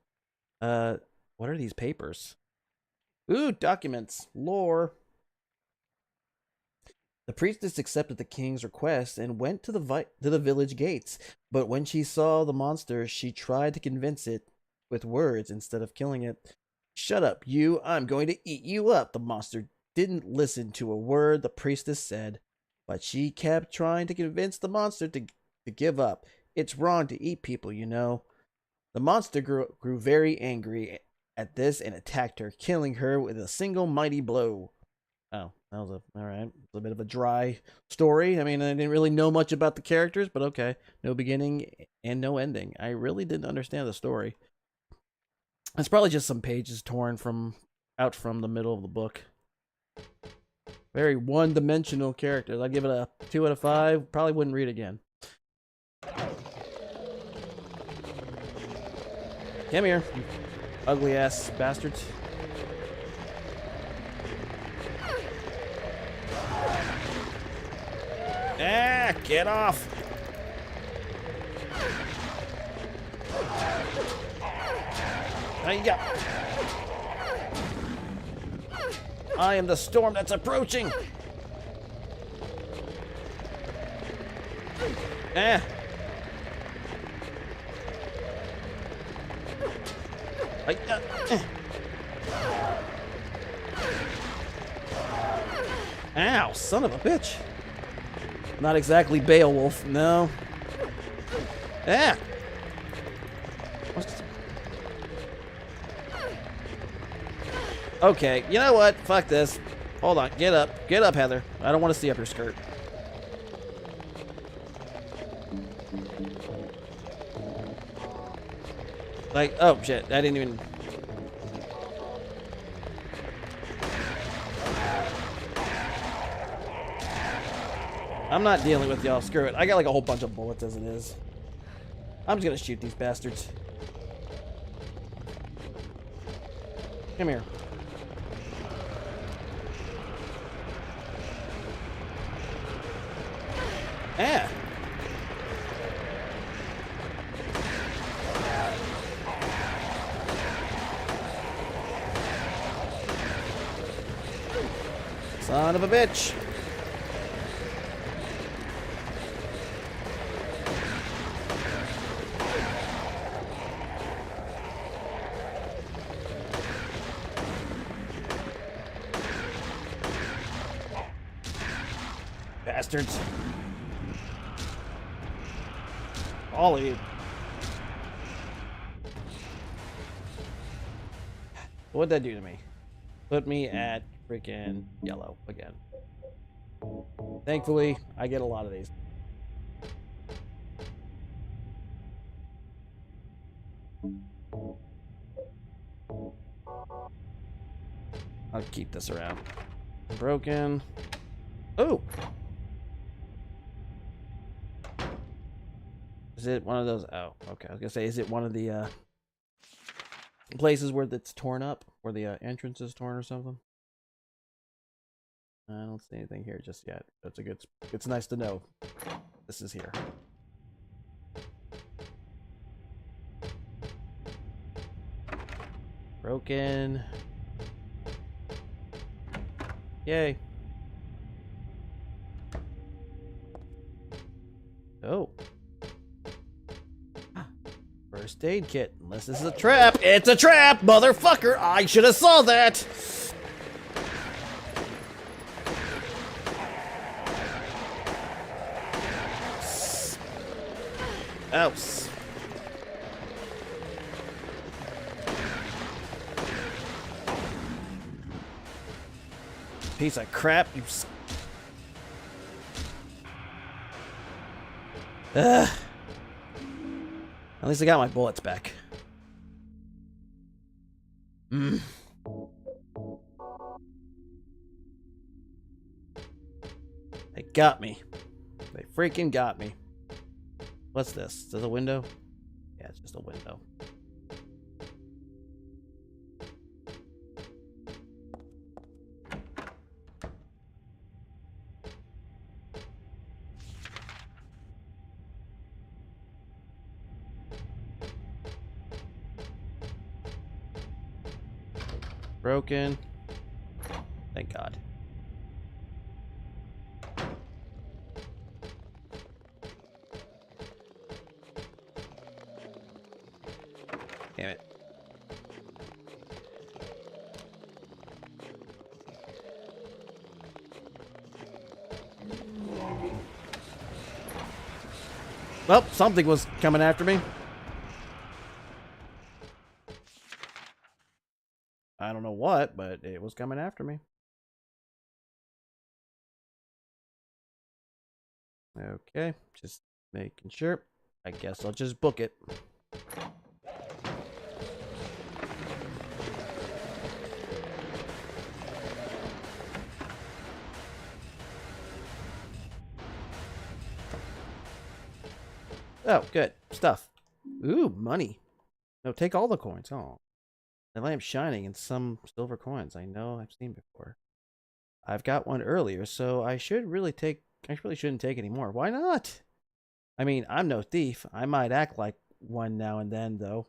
What are these papers? Ooh, documents. Lore. The priestess accepted the king's request and went to the village gates. But when she saw the monster, she tried to convince it with words instead of killing it. Shut up, you. I'm going to eat you up. The monster didn't listen to a word the priestess said, but she kept trying to convince the monster to give up. It's wrong to eat people, you know. The monster grew very angry at this and attacked her, killing her with a single mighty blow. Oh, that was alright. It's a bit of a dry story. I mean, I didn't really know much about the characters, but okay. No beginning and no ending. I really didn't understand the story. It's probably just some pages torn out from the middle of the book. Very one-dimensional characters. I'd give it a 2 out of 5. Probably wouldn't read again. Come here, you ugly-ass bastards. Ah, get off! Hiya! I am the storm that's approaching! Ah! Ow, son of a bitch. Not exactly Beowulf, no. Ah! Okay, you know what? Fuck this. Hold on, get up. Get up, Heather. I don't want to see up your skirt. Like, oh shit, I didn't even... I'm not dealing with y'all, screw it. I got like a whole bunch of bullets as it is. I'm just gonna shoot these bastards. Come here. Ah! Son of a bitch! Bastards. All of you. What'd that do to me? Put me at freaking yellow again. Thankfully, I get a lot of these. I'll keep this around. Broken. Oh! Is it one of those? Oh, okay. I was gonna say, is it one of the places where it's torn up, where the entrance is torn or something? I don't see anything here just yet. That's a good. It's nice to know this is here. Broken. Yay. Oh. First aid kit. Unless this is a trap. It's a trap, motherfucker! I should have saw that! Ouch. piece of crap. Ugh. At least I got my bullets back. They got me. They freaking got me. What's this? Is this a window? Yeah, it's just a window. Broken. Thank God. Damn it. Well, something was coming after me. I don't know what, but it was coming after me. Okay, just making sure. I guess I'll just book it. Oh, good. Stuff. Ooh, money. No, take all the coins. Oh. The lamp shining and some silver coins. I know I've seen before. I've got one earlier, so I really shouldn't take any more. Why not? I mean, I'm no thief. I might act like one now and then, though.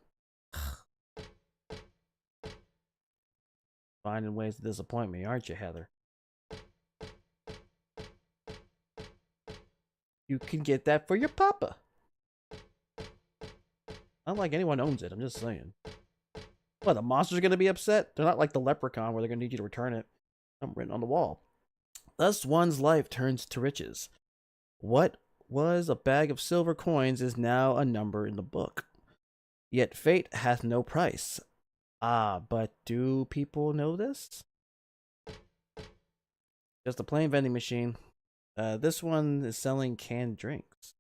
Finding ways to disappoint me, aren't you, Heather? You can get that for your papa. Not like anyone owns it, I'm just saying. What, the monster's gonna be upset? They're not like the leprechaun where they're gonna need you to return it. I'm written on the wall. Thus one's life turns to riches. What was a bag of silver coins is now a number in the book. Yet fate hath no price. Ah, but do people know this? Just a plain vending machine. This one is selling canned drinks.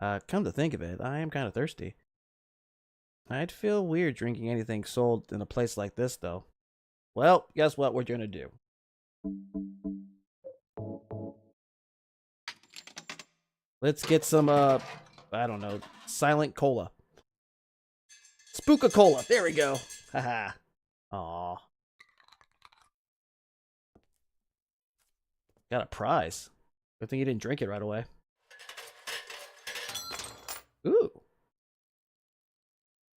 Come to think of it, I am kind of thirsty. I'd feel weird drinking anything sold in a place like this, though. Well, guess what we're gonna do? Let's get some, I don't know, silent cola. Spooka-Cola, there we go. Haha. Aw. Got a prize. Good thing you didn't drink it right away. Ooh.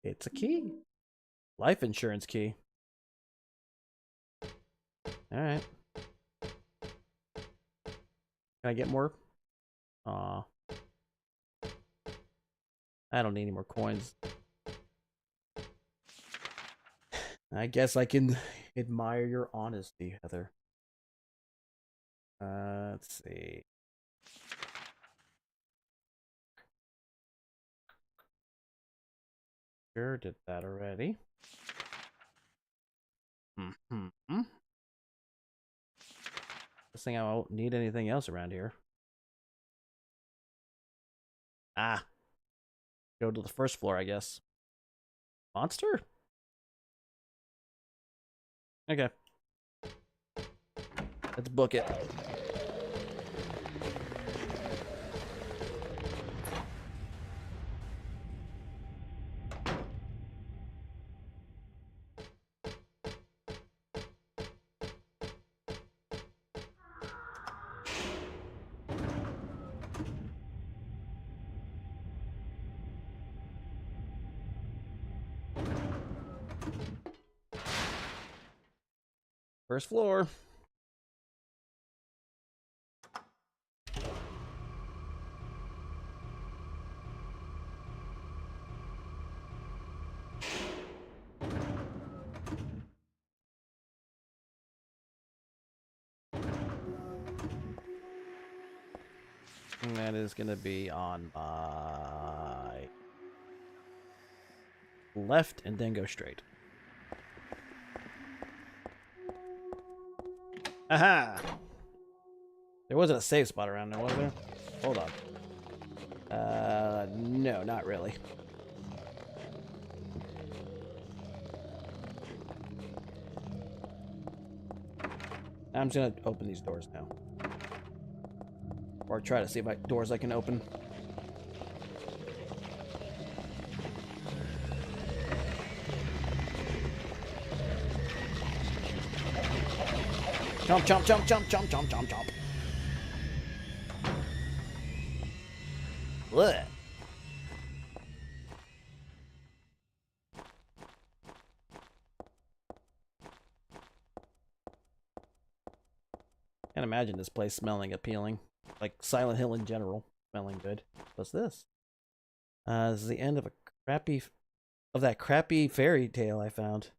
It's a key. Life insurance key. Alright. Can I get more? Aw. I don't need any more coins. I guess I can admire your honesty, Heather. Let's see. Sure, did that already. This thing, I won't need anything else around here. Ah. Go to the first floor, I guess. Monster? Okay. Let's book it. First floor. And that is going to be on my left and then go straight. Aha! There wasn't a safe spot around there, was there? Hold on. No, not really. I'm just gonna open these doors now. Or try to see if doors I can open. Jump, jump, jump, jump, jump, jump, jump, jump. Blech. Can't imagine this place smelling appealing. Like Silent Hill in general, smelling good. What's this? This is the end of that crappy fairy tale I found.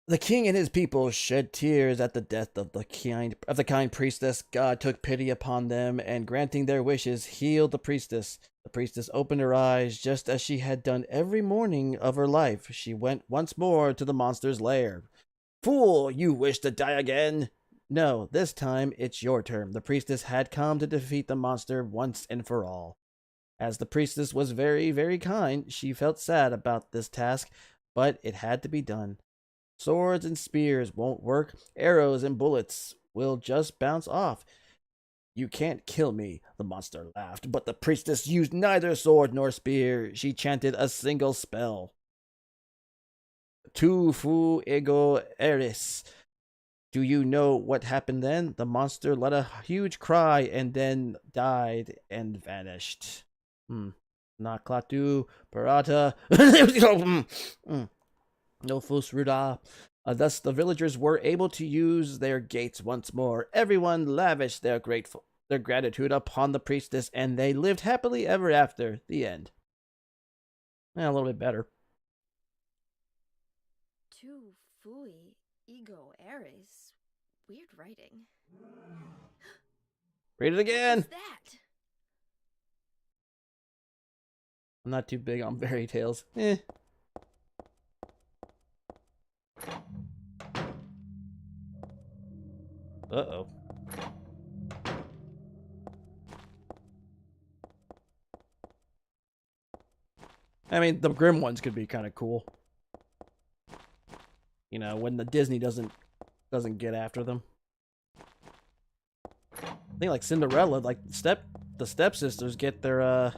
The king and his people shed tears at the death of the kind priestess. God took pity upon them, and granting their wishes, healed the priestess. The priestess opened her eyes, just as she had done every morning of her life. She went once more to the monster's lair. Fool, you wish to die again? No, this time it's your turn. The priestess had come to defeat the monster once and for all. As the priestess was very, very kind, she felt sad about this task, but it had to be done. Swords and spears won't work. Arrows and bullets will just bounce off. You can't kill me, the monster laughed, but the priestess used neither sword nor spear. She chanted a single spell. Tu fu ego eris. Do you know what happened then? The monster let a huge cry and then died and vanished. Naklatu parata. No fusruda. Thus the villagers were able to use their gates once more. Everyone lavished their gratitude upon the priestess, and they lived happily ever after. The end. A little bit better. Tu fui ego eris. Weird writing. Read it again. What's that? I'm not too big on fairy tales. Uh-oh. I mean, the grim ones could be kind of cool. You know, when the Disney doesn't get after them. I think like Cinderella, like the stepsisters get their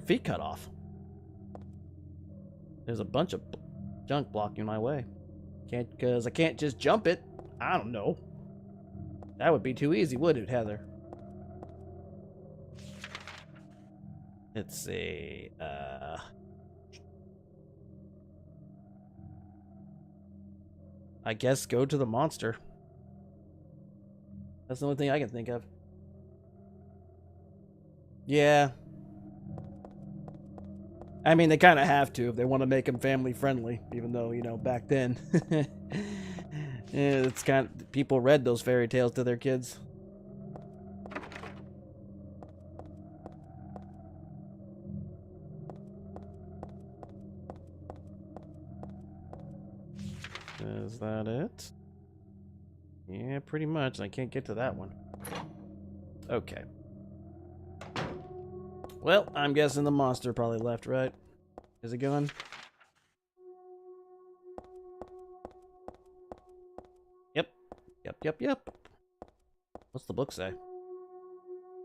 feet cut off. There's a bunch of junk blocking my way. Because I can't just jump it. I don't know. That would be too easy, would it, Heather? Let's see. I guess go to the monster. That's the only thing I can think of. Yeah. I mean, they kind of have to if they want to make them family friendly, even though, you know, back then, it's kind of, people read those fairy tales to their kids. Is that it? Yeah, pretty much. I can't get to that one. Okay. Well, I'm guessing the monster probably left, right? Is it gone? Yep. Yep. What's the book say?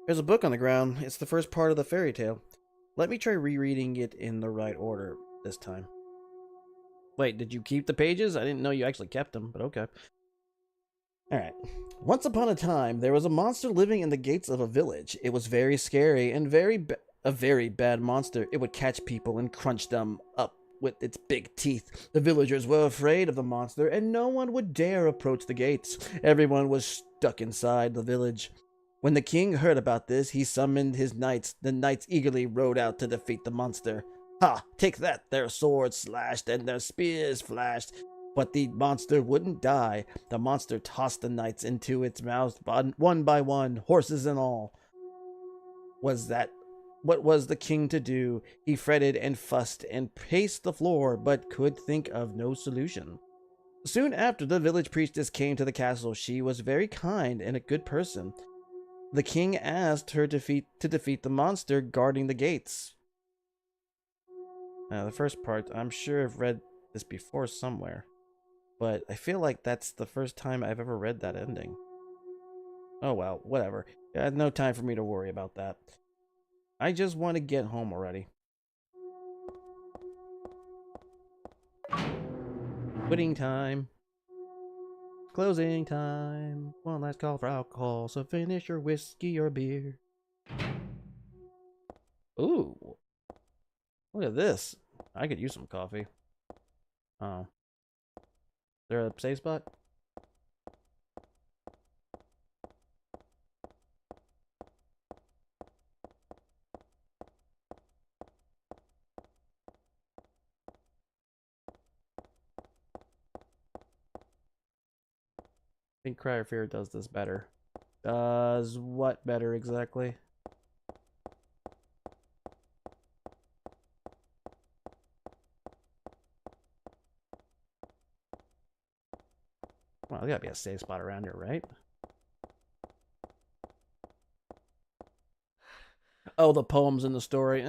There's a book on the ground. It's the first part of the fairy tale. Let me try rereading it in the right order this time. Wait, did you keep the pages? I didn't know you actually kept them, but okay. Alright. Once upon a time, there was a monster living in the gates of a village. It was very scary and a very bad monster. It would catch people and crunch them up with its big teeth. The villagers were afraid of the monster, and no one would dare approach the gates. Everyone was stuck inside the village. When the king heard about this, he summoned his knights. The knights eagerly rode out to defeat the monster. Ha! Take that! Their swords slashed and their spears flashed. But the monster wouldn't die. The monster tossed the knights into its mouth one by one, horses and all. Was that what was the king to do? He fretted and fussed and paced the floor, but could think of no solution. Soon after, the village priestess came to the castle. She was very kind and a good person. The king asked her to defeat the monster guarding the gates. Now, the first part, I'm sure I've read this before somewhere, but I feel like that's the first time I've ever read that ending. Oh well, whatever. I had no time for me to worry about that. I just want to get home already. Quitting time. Closing time. One last call for alcohol, so finish your whiskey or beer. Ooh. Look at this. I could use some coffee. Oh. Is there a save spot? I think Cry of Fear does this better. Does what better exactly? Well, there gotta be a save spot around here, right? Oh, the poems in the story.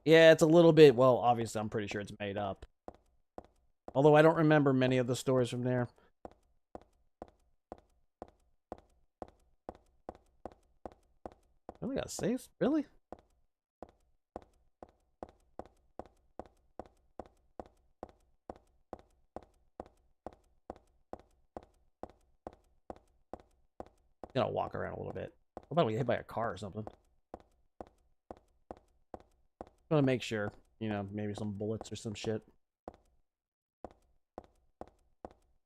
Yeah, it's a little bit, well, obviously I'm pretty sure it's made up. Although I don't remember many of the stories from there. Really got saves? Really? Gonna walk around a little bit. What about we get hit by a car or something? Gonna make sure. You know, maybe some bullets or some shit.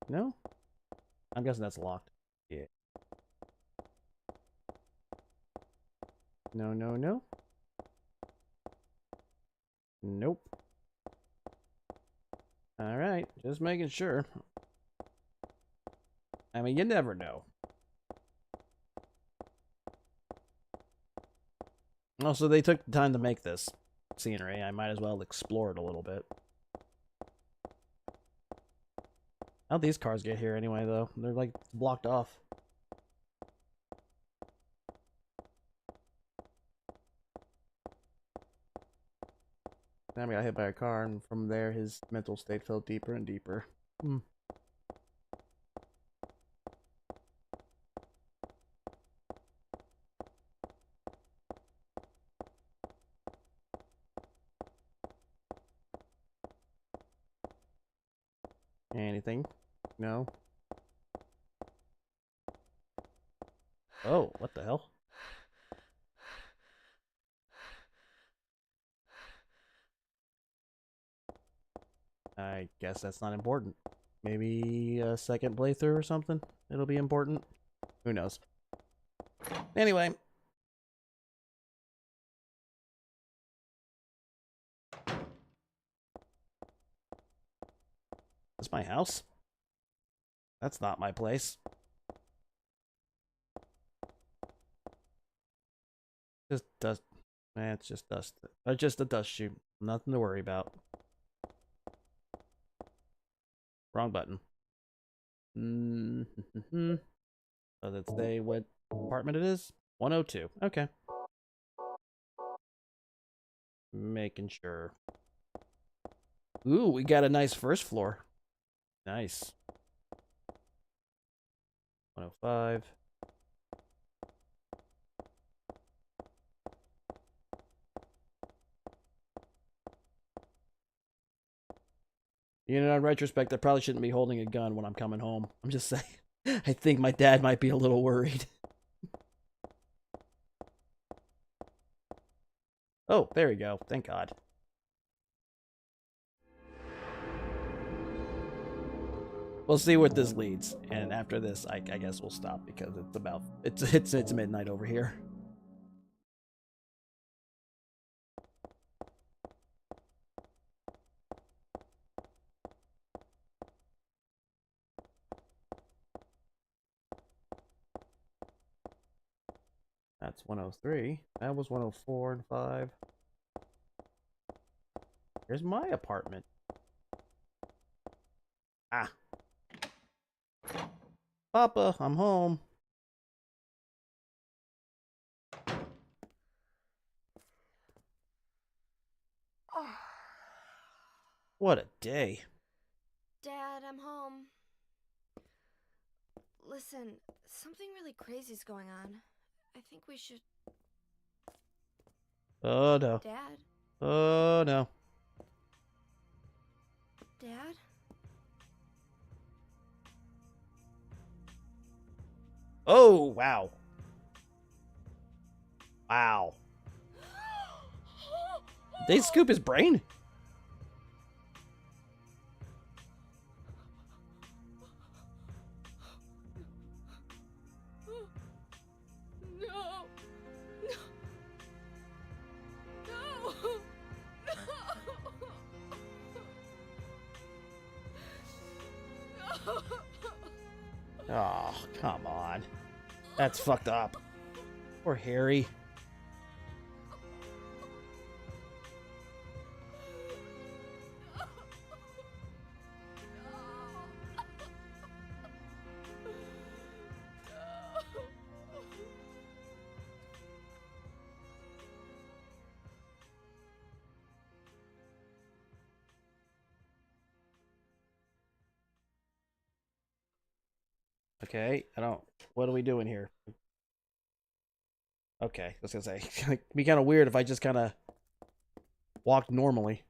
No? I'm guessing that's locked. Yeah. No, no, no. Nope. Alright, just making sure. I mean, you never know. Also, they took the time to make this scenery. I might as well explore it a little bit. How'd these cars get here anyway, though? They're, like, blocked off. Then we got hit by a car, and from there, his mental state fell deeper and deeper. Anything? No? Oh, what the hell? I guess that's not important. Maybe a second playthrough or something? It'll be important? Who knows? Anyway. That's my house? That's not my place. Just dust. It's just dust. Just a dust chute. Nothing to worry about. Wrong button. Does it say what apartment it is? 102. Okay. Making sure. Ooh, we got a nice first floor. Nice. 105. You know, in retrospect, I probably shouldn't be holding a gun when I'm coming home. I'm just saying. I think my dad might be a little worried. Oh, there we go. Thank God. We'll see what this leads, and after this, I guess we'll stop because it's midnight over here. That's 103. That was 104 and 5. Here's my apartment. Ah. Papa, I'm home. What a day. Dad, I'm home. Listen, something really crazy's going on. I think we should... Oh no. Dad? Oh no. Dad? Oh, wow. Wow. They scoop his brain? No. No. No. Oh, come on. That's fucked up. Poor Harry. Okay, what are we doing here? Okay, I was gonna say, it'd be kind of weird if I just kind of walked normally.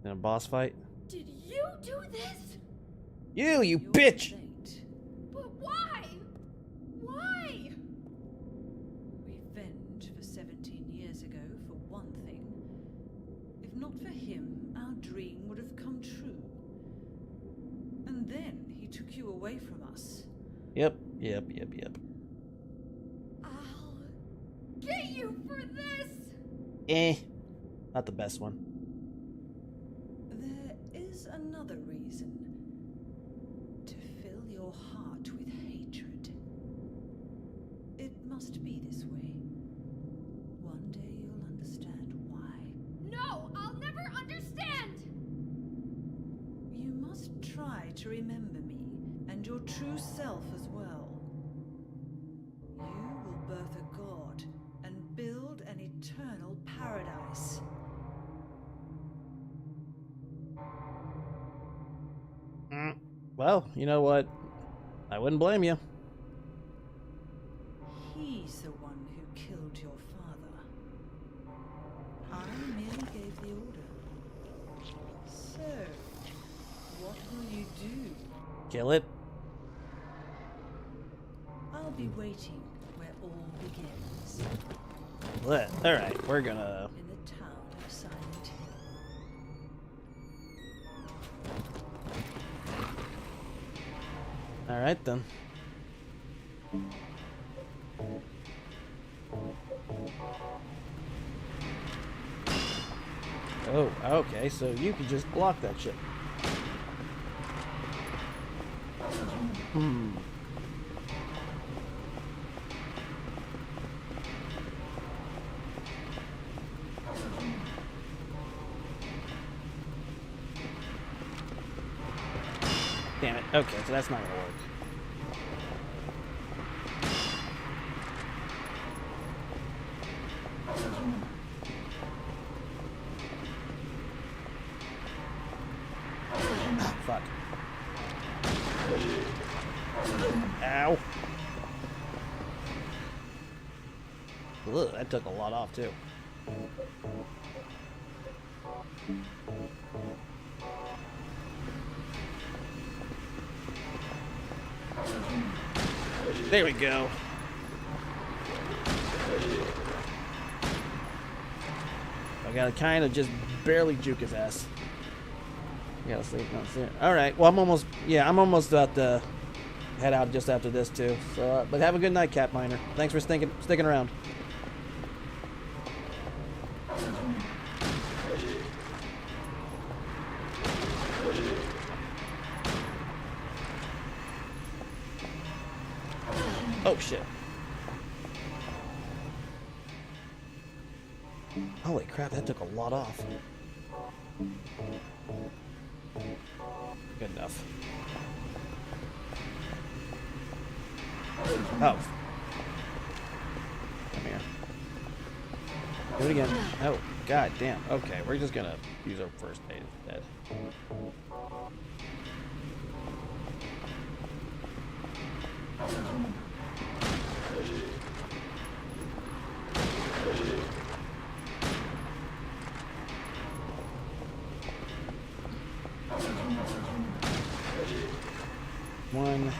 In a boss fight? Did you do this? You bitch! But why? Why? Revenge for 17 years ago, for one thing. If not for him, our dream would have come true. And then he took you away from us. Yep. I'll get you for this! Not the best one. There is another reason. To fill your heart with hatred. It must be this way. One day you'll understand why. No, I'll never understand! You must try to remember me, and your true self as well. You will birth a god, and build an eternal paradise. Well, you know what? I wouldn't blame you. He's the one who killed your father. I merely gave the order. So, what will you do? Kill it. I'll be waiting where all begins. Alright, we're gonna... In the town of Silent Hill. Alright then. Oh, okay, so you can just block that shit. Damn it. Okay, so that's not gonna work. Oh, fuck. Ow. Ugh, that took a lot off, too. There we go. I gotta kind of just barely juke his ass. You gotta sleep. No, see. All right. Well, I'm almost about to head out just after this too. So, but have a good night, Cat Miner. Thanks for sticking around. Oh shit. Holy crap, that took a lot off. Good enough. Oh. Come here. Do it again. Oh, god damn. Okay, we're just gonna use our first aid instead. One.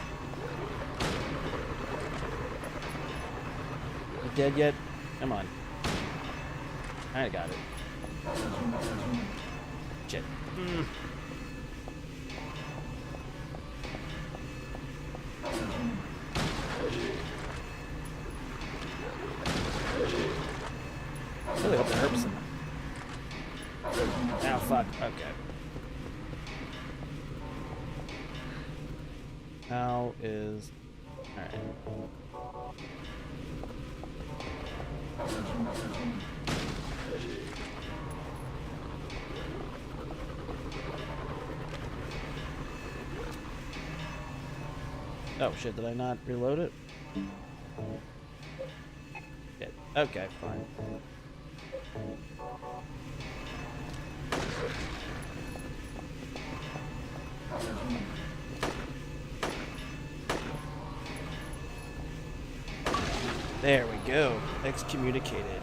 You dead yet? Come on. I got it. Shit. Really hope that hurts him. Now, fuck. Okay. How is... Alright. Oh shit, did I not reload it? Shit. Okay, fine. There we go. Excommunicated.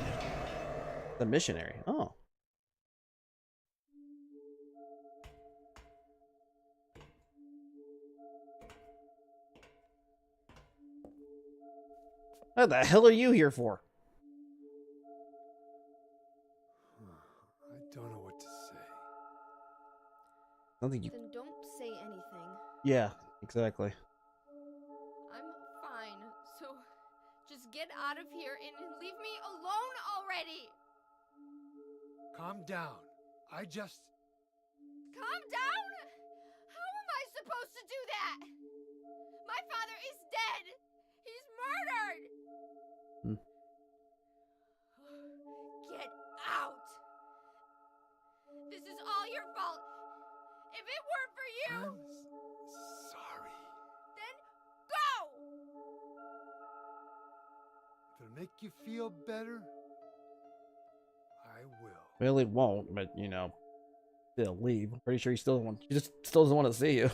The missionary. Oh. What the hell are you here for? I don't know what to say. I don't think you... Then don't say anything. Yeah, exactly. I'm fine, so just get out of here and leave me alone already! Calm down. Calm down? How am I supposed to do that? My father is dead! He's murdered! Get out! This is all your fault! If it weren't for you... I'm sorry. Then go! If it'll make you feel better, I will. Well, it won't, but you know, still leave. I'm pretty sure he still wants. He just still doesn't want to see you. Is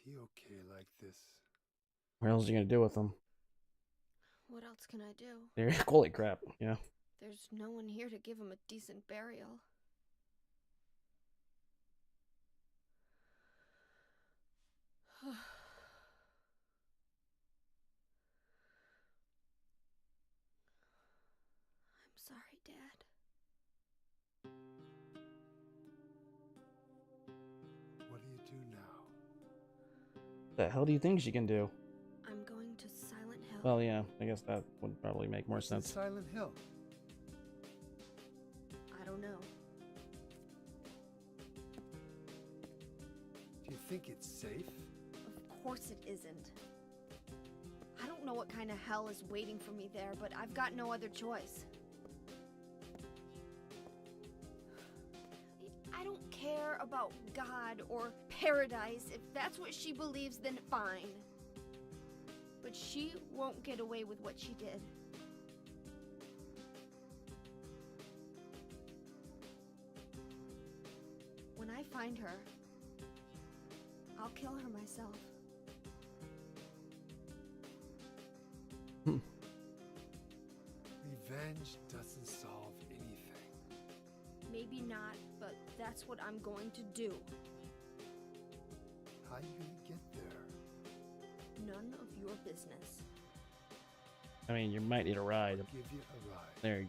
he okay like this? What else are you gonna do with him? What else can I do? There, holy crap! Yeah. There's no one here to give him a decent burial. I'm sorry, Dad. What do you do now? What the hell do you think she can do? I'm going to Silent Hill. Well, yeah, I guess that would probably make more sense. Silent Hill. I don't know. Do you think it's safe? Of course it isn't. I don't know what kind of hell is waiting for me there, but I've got no other choice. I don't care about God or paradise. If that's what she believes, then fine. But she won't get away with what she did. When I find her, I'll kill her myself. Revenge doesn't solve anything. Maybe not, but that's what I'm going to do. How are you gonna get there? None of your business. I mean, you might need a ride. I'll give you a ride. There. I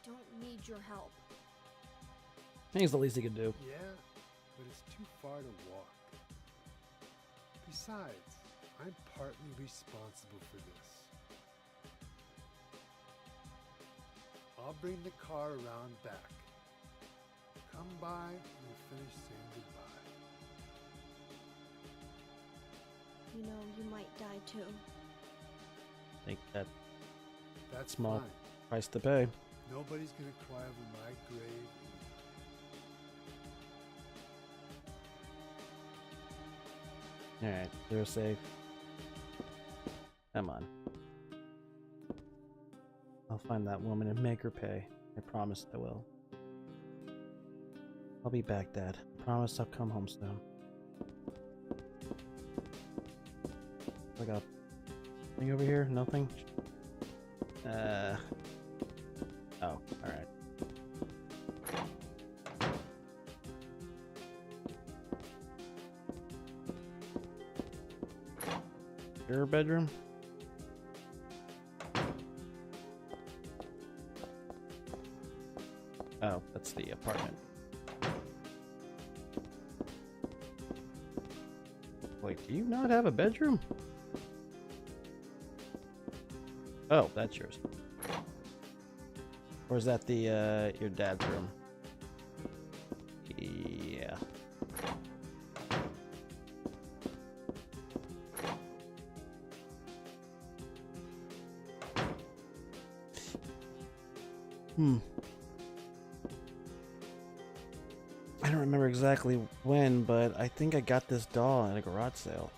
don't need your help. I think it's the least he could do. Yeah, but it's too far to walk. Besides, I'm partly responsible for this. I'll bring the car around back. come by and we finish saying goodbye. You know, you might die too. I think That's small fine. price to pay. Nobody's gonna cry over my grave. Alright, you're safe. Come on. I'll find that woman and make her pay. I promise I will. I'll be back, Dad. I promise I'll come home soon. I got anything over here? Nothing? Oh, alright. Your bedroom? Oh, that's the apartment. Wait, do you not have a bedroom? Oh, that's yours. Or is that the, your dad's room? Yeah. I don't remember exactly when, but I think I got this doll at a garage sale.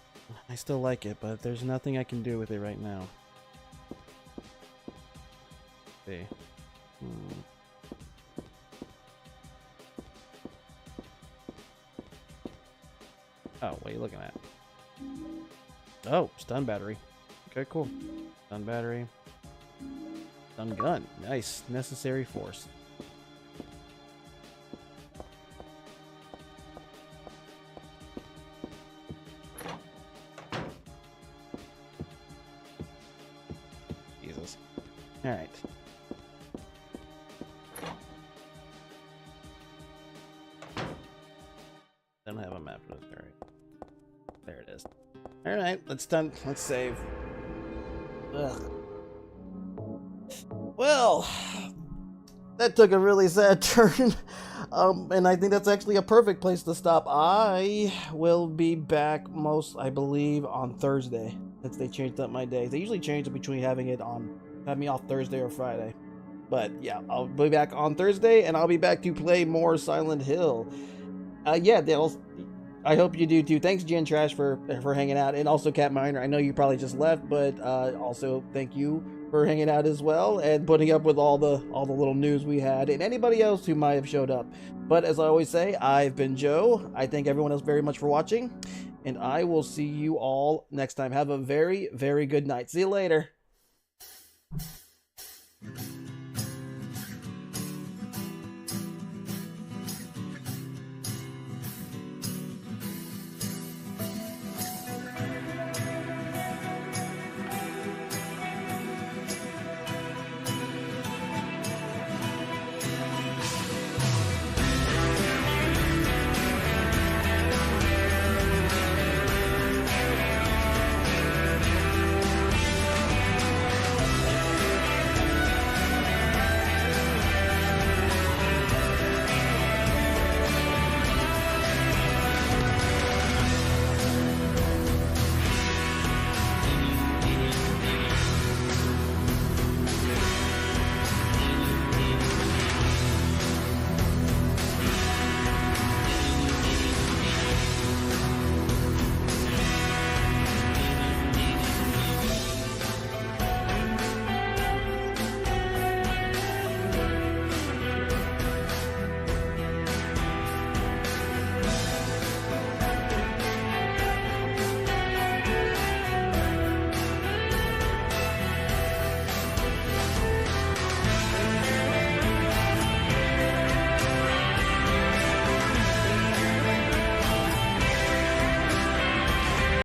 I still like it, but there's nothing I can do with it right now. See. Oh, what are you looking at? Oh, stun battery. Okay, cool. Stun battery. Stun gun. Nice. Necessary force. Jesus. Alright. Don't have a map for this. Alright. There it is. Alright, let's save. Ugh. Well, that took a really sad turn. And I think that's actually a perfect place to stop. I will be back I believe, on Thursday. Since they changed up my days. They usually change it between having me off Thursday or Friday. But yeah, I'll be back on Thursday, and I'll be back to play more Silent Hill. Yeah, I hope you do too. Thanks, Jen Trash, for hanging out, and also Cat Miner. I know you probably just left, but also thank you for hanging out as well and putting up with all the little news we had, and anybody else who might have showed up. But as I always say, I've been Joe. I thank everyone else very much for watching, and I will see you all next time. Have a very, very good night. See you later.